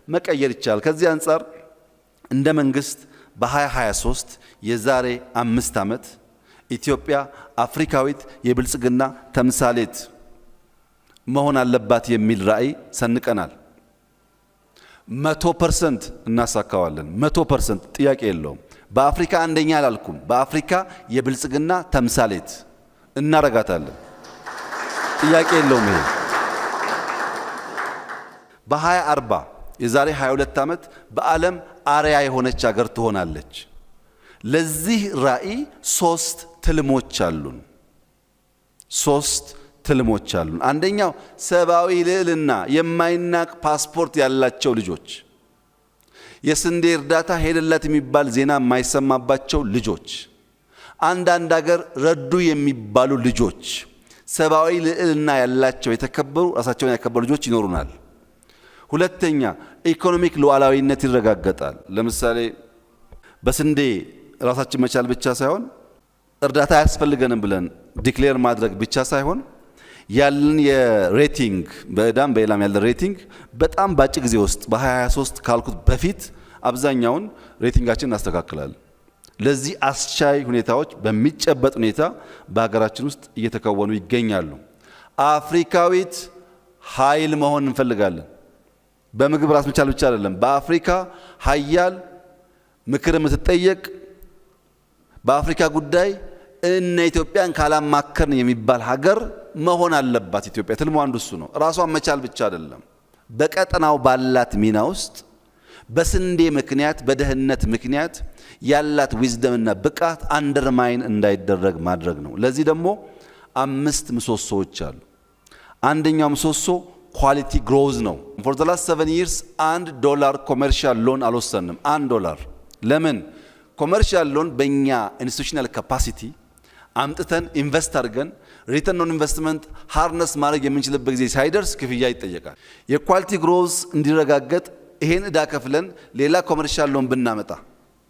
መቀየር ይቻላል። ከዚህ አንጻር እንደ መንግስት በ2023 የዛሬ 5 ዓመት ኢትዮጵያ አፍሪካዊት የብልጽግና ተምሳሌት መሆን አለባት የሚል ራዕይ ሰንቀናል። 100% እናሳካዋለን። 100% ጥያቄ የለውም። በአፍሪካ አንደኛ አላልኩም፣ በአፍሪካ የብልጽግና ተምሳሌት እናረጋታለን። ጥያቄ የለውም። ይሄ በ2040 የዛሬ 22 ዓመት በዓለም አርያ የሆነች ሀገር ትሆናለች። ለዚህ ራዕይ 3 ትልሞች አሉን። 3 ትልሞች አሉን። አንደኛው ሰብአዊ ልዕልና፣ የማይናቅ ፓስፖርት ያላቸው ልጆች፣ የስንዴ እርዳታ ሄደላት የሚባል ዜና የማይሰማባቸው ልጆች፣ አንዳንድ ሀገር ረዱ የሚባሉ ልጆች፣ ሰብአዊ ልዕልና ያላቸው የተከበሩ ራሳቸውን ያከበሩ ልጆች ይኖሩናል። ሁለተኛ ኢኮኖሚክ ሉዓላዊነት ይረጋገጣል። ለምሳሌ በስንዴ ራሳችን መቻል ብቻ ሳይሆን እርዳታ አያስፈልገንም ብለን ዲክሌር ማድረግ ብቻ ሳይሆን ያለን የሬቲንግ በዕዳም በሌላም ያለ ሬቲንግ በጣም ባጭር ጊዜ ውስጥ በ2023 ካልኩት በፊት አብዛኛውን ሬቲንጋችን እናስተካክላለን። ለዚህ አስቻይ ሁኔታዎች በሚጨበጥ ሁኔታ በሀገራችን ውስጥ እየተከወኑ ይገኛሉ። አፍሪካዊት ኃይል መሆን እንፈልጋለን። በምግብ ራስ መቻል ብቻ አይደለም። በአፍሪካ ኃያል ምክር የምትጠየቅ በአፍሪካ ጉዳይ እነ ኢትዮጵያን ካላማከርን የሚባል ሀገር መሆን አለባት ኢትዮጵያ። ትልሙ አንዱ እሱ ነው። ራሷን መቻል ብቻ አይደለም፣ በቀጠናው ባላት ሚና ውስጥ በስንዴ ምክንያት በደህንነት ምክንያት ያላት ዊዝደምና ብቃት አንደርማይን እንዳይደረግ ማድረግ ነው። ለዚህ ደግሞ 5 ምሰሶዎች አሉ። አንደኛው ምሰሶ ኳሊቲ ግሮዝ ነው። ፎር ዘ ላስት 7 years $1 ኮመርሻል ሎን አልወሰንም። $1 ለምን? ኮመርሻል ሎን በእኛ ኢንስቲቱሽናል ካፓሲቲ አምጥተን ኢንቨስት አድርገን ሪተርን ኦን ኢንቨስትመንት ሃርነስ ማድረግ የምንችልበት ጊዜ ሳይደርስ ክፍያ ይጠየቃል። የኳሊቲ ግሮዝ እንዲረጋገጥ ይሄን እዳ ከፍለን ሌላ ኮመርሻል ሎን ብናመጣ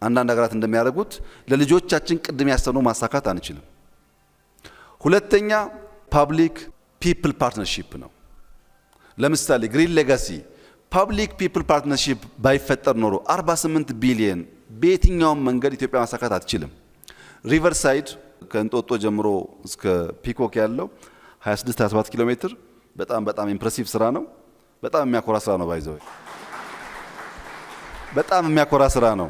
አንዳንድ ሀገራት እንደሚያደርጉት ለልጆቻችን ቅድም ያሰብነው ማሳካት አንችልም። ሁለተኛ ፓብሊክ ፒፕል ፓርትነርሺፕ ነው። ለምሳሌ ግሪን ሌጋሲ ፓብሊክ ፒፕል ፓርትነርሺፕ ባይፈጠር ኖሮ 48 ቢሊየን በየትኛውም መንገድ ኢትዮጵያ ማሳካት አትችልም። ሪቨርሳይድ ከእንጦጦ ጀምሮ እስከ ፒኮክ ያለው 26-27 ኪሎ ሜትር በጣም ኢምፕሬሲቭ ስራ ነው። በጣም የሚያኮራ ስራ ነው። ባይዘው በጣም የሚያኮራ ስራ ነው።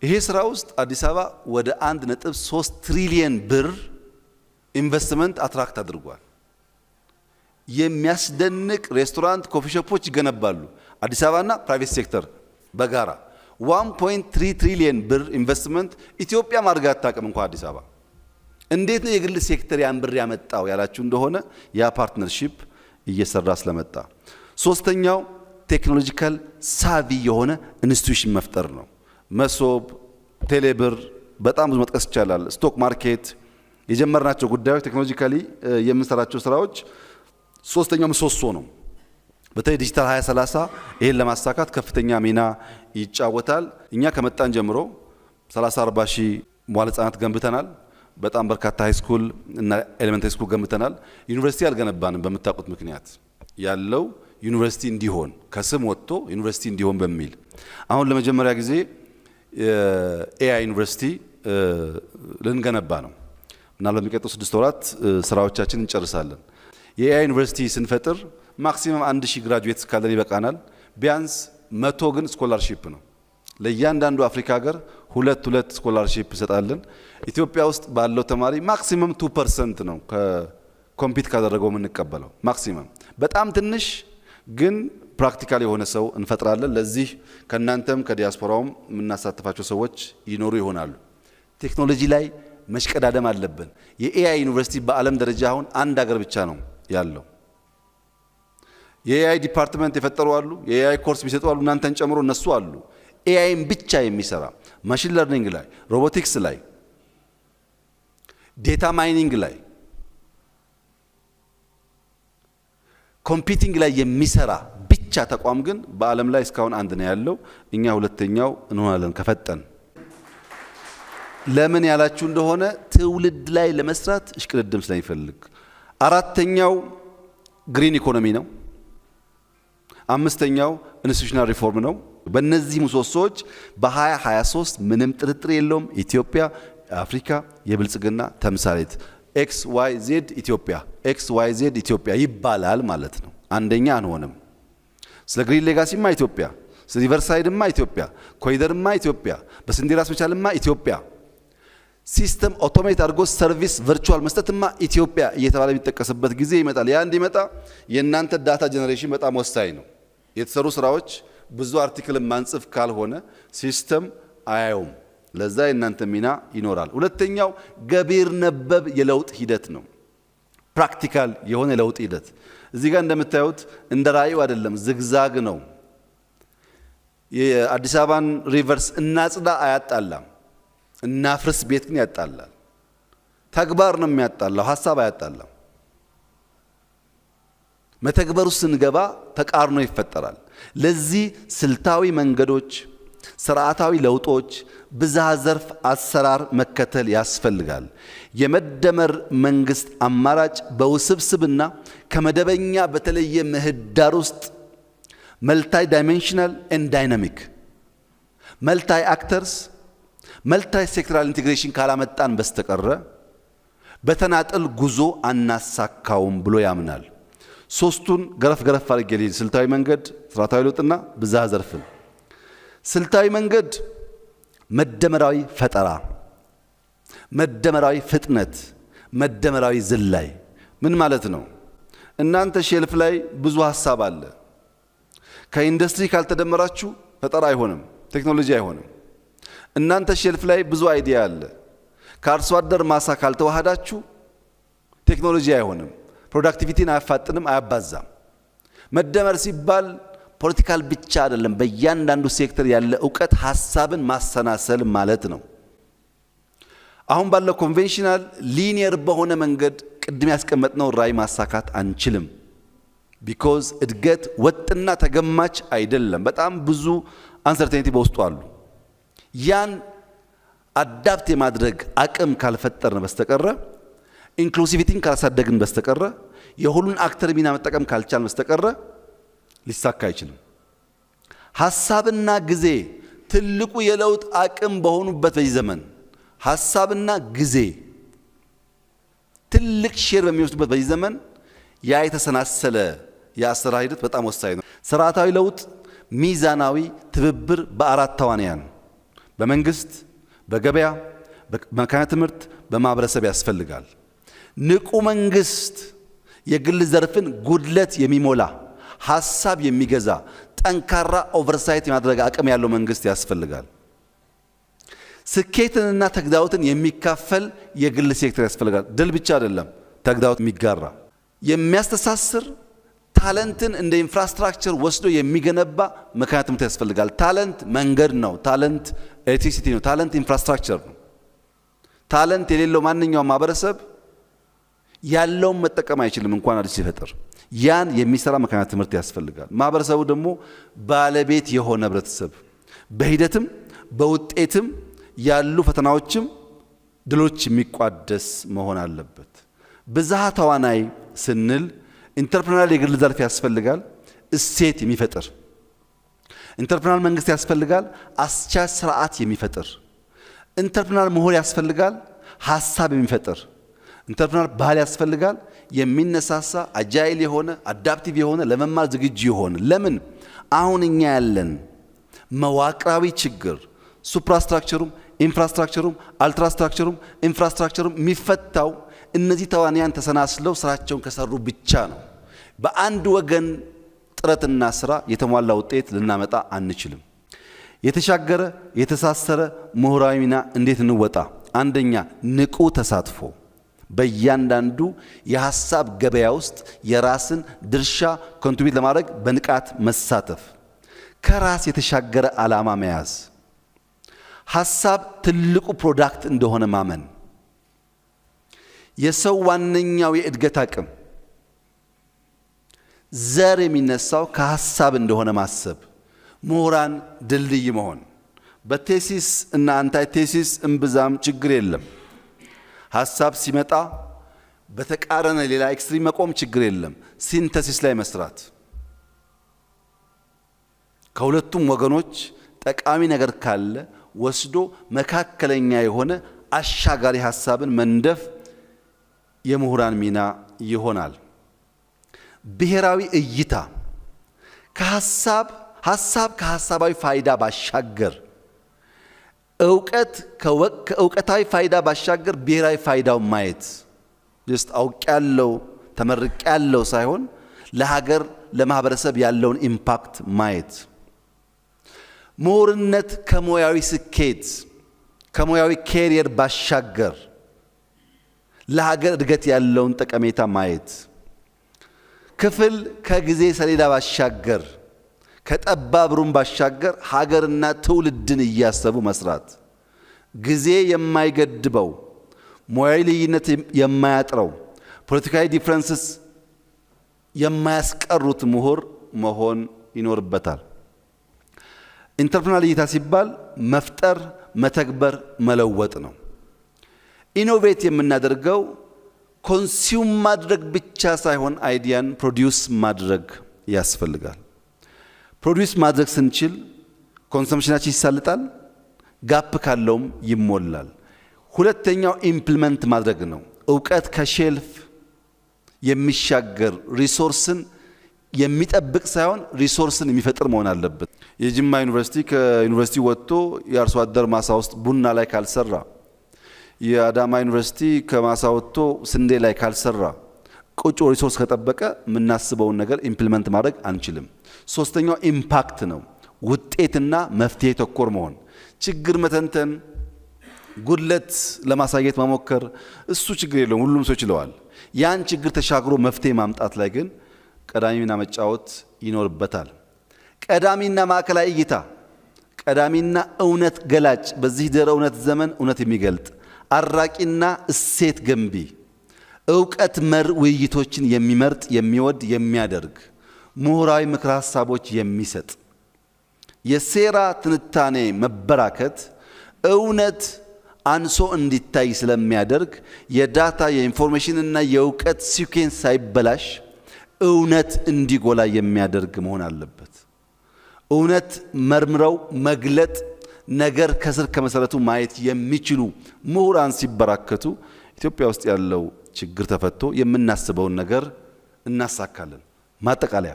ይሄ ስራ ውስጥ አዲስ አበባ ወደ 1.3 ትሪሊየን ብር ኢንቨስትመንት አትራክት አድርጓል። የሚያስደንቅ ሬስቶራንት፣ ኮፊ ሾፖች ይገነባሉ። አዲስ አበባና ፕራይቬት ሴክተር በጋራ 1.3 ትሪሊየን ብር ኢንቨስትመንት ኢትዮጵያ ማድረግ አታውቅም እንኳን አዲስ አበባ። እንዴት ነው የግል ሴክተር ያን ብር ያመጣው ያላችሁ እንደሆነ ያ ፓርትነርሺፕ እየሰራ ስለመጣ። ሶስተኛው ቴክኖሎጂካል ሳቪ የሆነ ኢንስቲትዩሽን መፍጠር ነው። መሶብ፣ ቴሌብር በጣም ብዙ መጥቀስ ይቻላል። ስቶክ ማርኬት የጀመርናቸው ጉዳዮች ቴክኖሎጂካሊ የምንሰራቸው ስራዎች ሶስተኛው ምሰሶ ነው። በተለይ ዲጂታል 2030 ይሄን ለማሳካት ከፍተኛ ሚና ይጫወታል። እኛ ከመጣን ጀምሮ 30-40 ሺህ መዋዕለ ህጻናት ገንብተናል። በጣም በርካታ ሃይ ስኩል እና ኤሌመንታሪ ስኩል ገንብተናል። ዩኒቨርሲቲ አልገነባንም። በምታውቁት ምክንያት ያለው ዩኒቨርሲቲ እንዲሆን ከስም ወጥቶ ዩኒቨርሲቲ እንዲሆን በሚል አሁን ለመጀመሪያ ጊዜ ኤአይ ዩኒቨርሲቲ ልንገነባ ነው እና ለሚቀጥሉ 6 ወራት ስራዎቻችን እንጨርሳለን። የኤአይ ዩኒቨርሲቲ ስንፈጥር ማክሲመም 1000 ግራጁዌትስ ካለን ይበቃናል። ቢያንስ 100 ግን ስኮላርሺፕ ነው። ለእያንዳንዱ አፍሪካ ሀገር 2 ስኮላርሺፕ እንሰጣለን። ኢትዮጵያ ውስጥ ባለው ተማሪ ማክሲመም 2% ነው ከኮምፒት ካደረገው የምንቀበለው ማክሲመም። በጣም ትንሽ ግን ፕራክቲካል የሆነ ሰው እንፈጥራለን። ለዚህ ከናንተም ከዲያስፖራውም የምናሳትፋቸው ሰዎች ይኖሩ ይሆናሉ። ቴክኖሎጂ ላይ መሽቀዳደም አለብን። የኤአይ ዩኒቨርሲቲ በዓለም ደረጃ አሁን አንድ ሀገር ብቻ ነው ያለው። የኤአይ ዲፓርትመንት የፈጠሩ አሉ፣ የኤአይ ኮርስ የሚሰጡ አሉ፣ እናንተን ጨምሮ እነሱ አሉ። ኤአይን ብቻ የሚሰራ ማሽን ለርኒንግ ላይ፣ ሮቦቲክስ ላይ፣ ዴታ ማይኒንግ ላይ፣ ኮምፒውቲንግ ላይ የሚሰራ ብቻ ተቋም ግን በዓለም ላይ እስካሁን አንድ ነው ያለው። እኛ ሁለተኛው እንሆናለን ከፈጠን። ለምን ያላችሁ እንደሆነ ትውልድ ላይ ለመስራት እሽቅድድም ስለሚፈልግ። አራተኛው ግሪን ኢኮኖሚ ነው። አምስተኛው ኢንስቲትዩሽናል ሪፎርም ነው። በእነዚህ ምሰሶዎች በ2023 ምንም ጥርጥር የለውም ኢትዮጵያ አፍሪካ የብልጽግና ተምሳሌት ኤክስ ዋይ ዜድ ኢትዮጵያ ኤክስ ዋይ ዜድ ኢትዮጵያ ይባላል ማለት ነው። አንደኛ አንሆንም። ስለ ግሪን ሌጋሲማ ኢትዮጵያ፣ ስለ ሪቨርሳይድማ ኢትዮጵያ፣ ኮሪደርማ ኢትዮጵያ፣ በስንዴ ራስ መቻልማ ኢትዮጵያ፣ ሲስተም ኦቶሜት አድርጎ ሰርቪስ ቨርቹዋል መስጠትማ ኢትዮጵያ እየተባለ የሚጠቀስበት ጊዜ ይመጣል። ያ እንዲመጣ የእናንተ ዳታ ጀነሬሽን በጣም ወሳኝ ነው። የተሰሩ ስራዎች ብዙ አርቲክል ማንጽፍ ካልሆነ ሲስተም አያዩም። ለዛ የእናንተ ሚና ይኖራል። ሁለተኛው ገቢር ነበብ የለውጥ ሂደት ነው። ፕራክቲካል የሆነ የለውጥ ሂደት እዚህ ጋር እንደምታዩት እንደ ራእዩ አይደለም፣ ዝግዛግ ነው። የአዲስ አበባን ሪቨርስ እናጽዳ አያጣላም፣ እናፍርስ ቤት ግን ያጣላል። ተግባር ነው የሚያጣላው፣ ሐሳብ አያጣላም። መተግበሩ ስንገባ ተቃርኖ ይፈጠራል። ለዚህ ስልታዊ መንገዶች፣ ስርዓታዊ ለውጦች፣ ብዝሃ ዘርፍ አሰራር መከተል ያስፈልጋል። የመደመር መንግስት አማራጭ በውስብስብና ከመደበኛ በተለየ ምህዳር ውስጥ መልታይ ዳይሜንሽናል ኤንድ ዳይናሚክ መልታይ አክተርስ መልታይ ሴክተራል ኢንቴግሬሽን ካላመጣን በስተቀረ በተናጠል ጉዞ አናሳካውም ብሎ ያምናል። ሶስቱን ገረፍ ገረፍ አድርጌ ልሂድ። ስልታዊ መንገድ፣ ስርዓታዊ ለውጥና ብዝሃ ዘርፍን። ስልታዊ መንገድ መደመራዊ ፈጠራ፣ መደመራዊ ፍጥነት፣ መደመራዊ ዝላይ። ምን ማለት ነው? እናንተ ሼልፍ ላይ ብዙ ሐሳብ አለ። ከኢንዱስትሪ ካልተደመራችሁ ፈጠራ አይሆንም፣ ቴክኖሎጂ አይሆንም። እናንተ ሼልፍ ላይ ብዙ አይዲያ አለ። ከአርሶ አደር ማሳ ካልተዋሃዳችሁ ቴክኖሎጂ አይሆንም፣ ፕሮዳክቲቪቲን አያፋጥንም፣ አያባዛም። መደመር ሲባል ፖለቲካል ብቻ አይደለም። በእያንዳንዱ ሴክተር ያለ ዕውቀት ሐሳብን ማሰናሰል ማለት ነው። አሁን ባለው ኮንቬንሽናል ሊኒየር በሆነ መንገድ ቅድም ያስቀመጥነው ራዕይ ማሳካት አንችልም። ቢኮዝ እድገት ወጥና ተገማች አይደለም። በጣም ብዙ አንሰርቴኒቲ በውስጡ አሉ። ያን አዳፕት የማድረግ አቅም ካልፈጠርን በስተቀረ ኢንክሉሲቪቲን ካላሳደግን በስተቀረ የሁሉን አክተር ሚና መጠቀም ካልቻልን በስተቀረ ሊሳካ አይችልም። ሐሳብና ጊዜ ትልቁ የለውጥ አቅም በሆኑበት በዚህ ዘመን ሐሳብና ጊዜ ትልቅ ሼር በሚወስዱበት በዚህ ዘመን ያ የተሰናሰለ የአሰራር ሂደት በጣም ወሳኝ ነው። ስርዓታዊ ለውጥ ሚዛናዊ ትብብር በአራት ተዋንያን በመንግስት፣ በገበያ፣ በመካነ ትምህርት፣ በማህበረሰብ ያስፈልጋል። ንቁ መንግስት የግል ዘርፍን ጉድለት የሚሞላ ሐሳብ የሚገዛ ጠንካራ ኦቨርሳይት የማድረግ አቅም ያለው መንግስት ያስፈልጋል። ስኬትንና ተግዳሮትን የሚካፈል የግል ሴክተር ያስፈልጋል። ድል ብቻ አይደለም፣ ተግዳሮት የሚጋራ የሚያስተሳስር ታለንትን እንደ ኢንፍራስትራክቸር ወስዶ የሚገነባ መካነ ትምህርት ያስፈልጋል። ታለንት መንገድ ነው። ታለንት ኤሌክትሪሲቲ ነው። ታለንት ኢንፍራስትራክቸር ነው። ታለንት የሌለው ማንኛውም ማህበረሰብ ያለውን መጠቀም አይችልም፣ እንኳን አዲስ ሲፈጠር። ያን የሚሰራ መካነ ትምህርት ያስፈልጋል። ማህበረሰቡ ደግሞ ባለቤት የሆነ ህብረተሰብ በሂደትም በውጤትም ያሉ ፈተናዎችም ድሎች የሚቋደስ መሆን አለበት። ብዝሃ ተዋናይ ስንል ኢንተርፕረነር የግል ዘርፍ ያስፈልጋል፣ እሴት የሚፈጥር ኢንተርፕረነር መንግስት ያስፈልጋል፣ አስቻይ ስርዓት የሚፈጥር ኢንተርፕረነር ምሁር ያስፈልጋል፣ ሐሳብ የሚፈጥር ኢንተርፕረነር ባህል ያስፈልጋል፣ የሚነሳሳ አጃይል የሆነ አዳፕቲቭ የሆነ ለመማር ዝግጁ የሆነ። ለምን አሁን እኛ ያለን መዋቅራዊ ችግር ሱፕራስትራክቸሩም ኢንፍራስትራክቸሩም አልትራስትራክቸሩም ኢንፍራስትራክቸሩም የሚፈታው እነዚህ ተዋንያን ተሰናስለው ስራቸውን ከሰሩ ብቻ ነው። በአንድ ወገን ጥረትና ስራ የተሟላ ውጤት ልናመጣ አንችልም። የተሻገረ የተሳሰረ ምሁራዊ ሚና እንዴት እንወጣ? አንደኛ ንቁ ተሳትፎ፣ በእያንዳንዱ የሐሳብ ገበያ ውስጥ የራስን ድርሻ ኮንትሪቢዩት ለማድረግ በንቃት መሳተፍ፣ ከራስ የተሻገረ ዓላማ መያዝ፣ ሐሳብ ትልቁ ፕሮዳክት እንደሆነ ማመን፣ የሰው ዋነኛው የእድገት አቅም ዘር የሚነሳው ከሐሳብ እንደሆነ ማሰብ፣ ምሁራን ድልድይ መሆን፣ በቴሲስ እና አንታይ ቴሲስ እምብዛም ችግር የለም። ሐሳብ ሲመጣ በተቃረነ ሌላ ኤክስትሪም መቆም ችግር የለም። ሲንተሲስ ላይ መስራት ከሁለቱም ወገኖች ጠቃሚ ነገር ካለ ወስዶ መካከለኛ የሆነ አሻጋሪ ሐሳብን መንደፍ የምሁራን ሚና ይሆናል። ብሔራዊ እይታ ከሐሳባዊ ፋይዳ ባሻገር ከእውቀታዊ ፋይዳ ባሻገር ብሔራዊ ፋይዳው ማየት ጀስት አውቄያለሁ ተመርቄያለሁ ሳይሆን ለሀገር ለማህበረሰብ ያለውን ኢምፓክት ማየት። ምሁርነት ከሙያዊ ስኬት ከሙያዊ ኬሪየር ባሻገር ለሀገር እድገት ያለውን ጠቀሜታ ማየት። ክፍል ከጊዜ ሰሌዳ ባሻገር ከጠባብ ሩም ባሻገር ሀገርና ትውልድን እያሰቡ መስራት። ጊዜ የማይገድበው ሙያዊ ልዩነት የማያጥረው ፖለቲካዊ ዲፍረንስስ የማያስቀሩት ምሁር መሆን ይኖርበታል። ኢንተርፕረነር እይታ ሲባል መፍጠር፣ መተግበር፣ መለወጥ ነው። ኢኖቬት የምናደርገው ኮንሱም ማድረግ ብቻ ሳይሆን አይዲያን ፕሮዲዩስ ማድረግ ያስፈልጋል። ፕሮዲዩስ ማድረግ ስንችል ኮንሰምፕሽናችን ይሳልጣል፣ ጋፕ ካለውም ይሞላል። ሁለተኛው ኢምፕሊመንት ማድረግ ነው። እውቀት ከሼልፍ የሚሻገር ሪሶርስን የሚጠብቅ ሳይሆን ሪሶርስን የሚፈጥር መሆን አለበት። የጅማ ዩኒቨርሲቲ ከዩኒቨርሲቲ ወጥቶ የአርሶ አደር ማሳ ውስጥ ቡና ላይ ካልሰራ፣ የአዳማ ዩኒቨርሲቲ ከማሳ ወጥቶ ስንዴ ላይ ካልሰራ፣ ቁጭ ሪሶርስ ከጠበቀ የምናስበውን ነገር ኢምፕሊመንት ማድረግ አንችልም። ሶስተኛው ኢምፓክት ነው። ውጤትና መፍትሄ ተኮር መሆን፣ ችግር መተንተን፣ ጉድለት ለማሳየት መሞከር እሱ ችግር የለውም፣ ሁሉም ሰው ይችለዋል። ያን ችግር ተሻግሮ መፍትሄ ማምጣት ላይ ግን ቀዳሚ ሚና መጫወት ይኖርበታል። ቀዳሚና ማዕከላዊ እይታ፣ ቀዳሚና እውነት ገላጭ፣ በዚህ ድህረ እውነት ዘመን እውነት የሚገልጥ አራቂና እሴት ገንቢ፣ እውቀት መር ውይይቶችን የሚመርጥ የሚወድ የሚያደርግ ምሁራዊ ምክረ ሀሳቦች የሚሰጥ። የሴራ ትንታኔ መበራከት እውነት አንሶ እንዲታይ ስለሚያደርግ የዳታ የኢንፎርሜሽን እና የእውቀት ሲኩዌንስ ሳይበላሽ እውነት እንዲጎላ የሚያደርግ መሆን አለበት። እውነት መርምረው መግለጥ፣ ነገር ከስር ከመሰረቱ ማየት የሚችሉ ምሁራን ሲበራከቱ ኢትዮጵያ ውስጥ ያለው ችግር ተፈቶ የምናስበውን ነገር እናሳካለን። ማጠቃለያ፣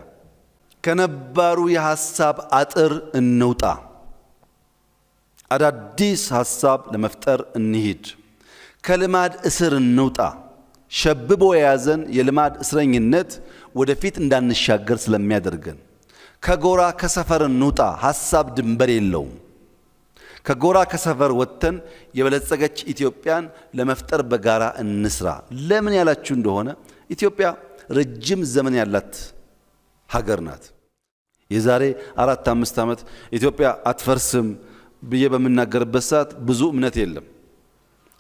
ከነባሩ የሐሳብ አጥር እንውጣ። አዳዲስ ሐሳብ ለመፍጠር እንሂድ። ከልማድ እስር እንውጣ። ሸብቦ የያዘን የልማድ እስረኝነት ወደፊት እንዳንሻገር ስለሚያደርገን ከጎራ ከሰፈር እንውጣ። ሐሳብ ድንበር የለውም። ከጎራ ከሰፈር ወጥተን የበለጸገች ኢትዮጵያን ለመፍጠር በጋራ እንስራ። ለምን ያላችሁ እንደሆነ ኢትዮጵያ ረጅም ዘመን ያላት ሀገር ናት። የዛሬ 4-5 ዓመት ኢትዮጵያ አትፈርስም ብዬ በምናገርበት ሰዓት ብዙ እምነት የለም።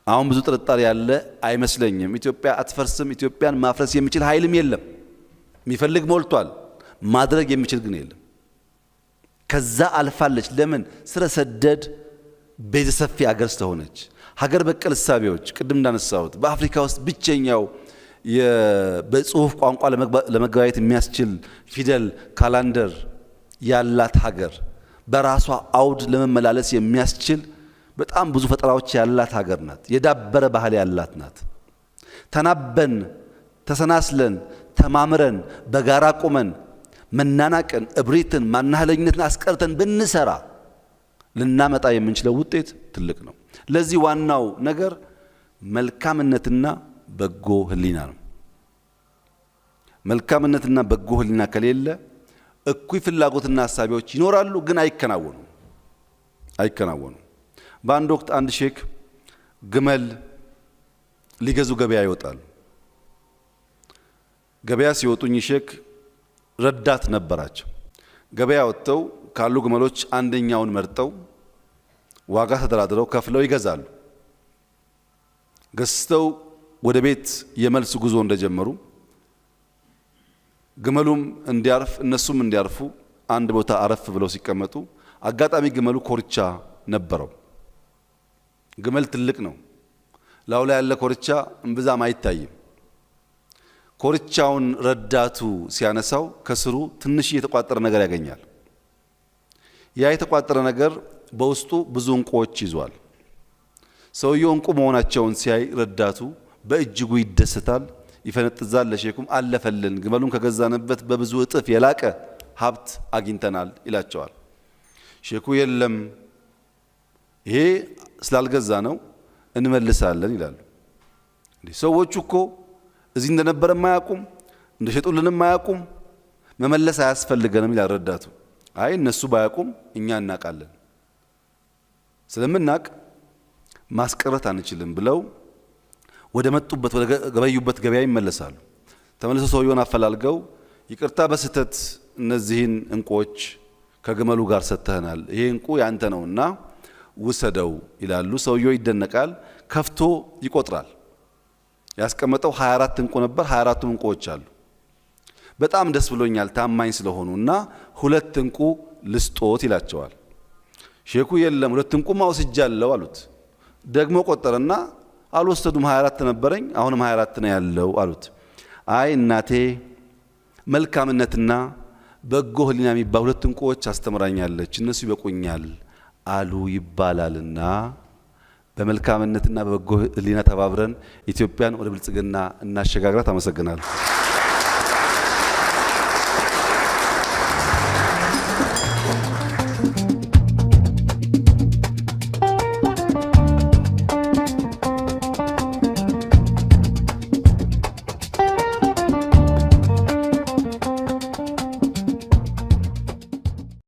አሁን ብዙ ጥርጣሬ ያለ አይመስለኝም። ኢትዮጵያ አትፈርስም። ኢትዮጵያን ማፍረስ የሚችል ኃይልም የለም። የሚፈልግ ሞልቷል፣ ማድረግ የሚችል ግን የለም። ከዛ አልፋለች። ለምን? ስረ ሰደድ ቤተ ሰፊ አገር ስለሆነች። ሀገር በቀል እሳቤዎች ቅድም እንዳነሳሁት በአፍሪካ ውስጥ ብቸኛው በጽሁፍ ቋንቋ ለመገበያየት የሚያስችል ፊደል ካላንደር ያላት ሀገር፣ በራሷ አውድ ለመመላለስ የሚያስችል በጣም ብዙ ፈጠራዎች ያላት ሀገር ናት። የዳበረ ባህል ያላት ናት። ተናበን ተሰናስለን ተማምረን በጋራ ቆመን መናናቅን፣ እብሪትን፣ ማናህለኝነትን አስቀርተን ብንሰራ ልናመጣ የምንችለው ውጤት ትልቅ ነው። ለዚህ ዋናው ነገር መልካምነትና በጎ ህሊና ነው። መልካምነትና በጎ ህሊና ከሌለ እኩይ ፍላጎትና ሐሳቢዎች ይኖራሉ፣ ግን አይከናወኑም። በአንድ ወቅት አንድ ሼክ ግመል ሊገዙ ገበያ ይወጣሉ። ገበያ ሲወጡኝ ሼክ ረዳት ነበራቸው። ገበያ ወጥተው ካሉ ግመሎች አንደኛውን መርጠው ዋጋ ተደራድረው ከፍለው ይገዛሉ። ገዝተው ወደ ቤት የመልስ ጉዞ እንደጀመሩ ግመሉም እንዲያርፍ እነሱም እንዲያርፉ አንድ ቦታ አረፍ ብለው ሲቀመጡ አጋጣሚ ግመሉ ኮርቻ ነበረው። ግመል ትልቅ ነው። ላዩ ላይ ያለ ኮርቻ እምብዛም አይታይም። ኮርቻውን ረዳቱ ሲያነሳው ከስሩ ትንሽ የተቋጠረ ነገር ያገኛል። ያ የተቋጠረ ነገር በውስጡ ብዙ እንቁዎች ይዟል። ሰውየው እንቁ መሆናቸውን ሲያይ ረዳቱ በእጅጉ ይደሰታል፣ ይፈነጥዛል። ለሼኩም አለፈልን፣ ግመሉን ከገዛንበት በብዙ እጥፍ የላቀ ሀብት አግኝተናል ይላቸዋል። ሼኩ የለም ይሄ ስላልገዛ ነው እንመልሳለን ይላሉ። ሰዎቹ እኮ እዚህ እንደነበረ ማያቁም እንደሸጡልንም ማያቁም መመለስ አያስፈልገንም ይላል ረዳቱ። አይ እነሱ ባያቁም እኛ እናቃለን፣ ስለምናቅ ማስቀረት አንችልም ብለው ወደ መጡበት ወደ ገበዩበት ገበያ ይመለሳሉ። ተመልሰው ሰውየውን አፈላልገው ይቅርታ በስተት እነዚህን እንቁዎች ከግመሉ ጋር ሰጥተናል፣ ይሄ እንቁ ያንተ ነውና ውሰደው ይላሉ። ሰውየው ይደነቃል፣ ከፍቶ ይቆጥራል። ያስቀመጠው 24 እንቁ ነበር። 24ቱም እንቁዎች አሉ። በጣም ደስ ብሎኛል ታማኝ ስለሆኑና 2 እንቁ ልስጦት ይላቸዋል። ሼኩ የለም 2 እንቁማ ወስጃለሁ አሉት። ደግሞ ቆጠረና አልወሰዱም፣ 24 ነበረኝ አሁንም 24 ነው ያለው አሉት። አይ እናቴ መልካምነትና በጎ ህሊና የሚባሉ 2 እንቁዎች አስተምራኛለች፣ እነሱ ይበቁኛል አሉ ይባላልና በመልካምነትና በበጎ ህሊና ተባብረን ኢትዮጵያን ወደ ብልጽግና እናሸጋግራት። አመሰግናለሁ።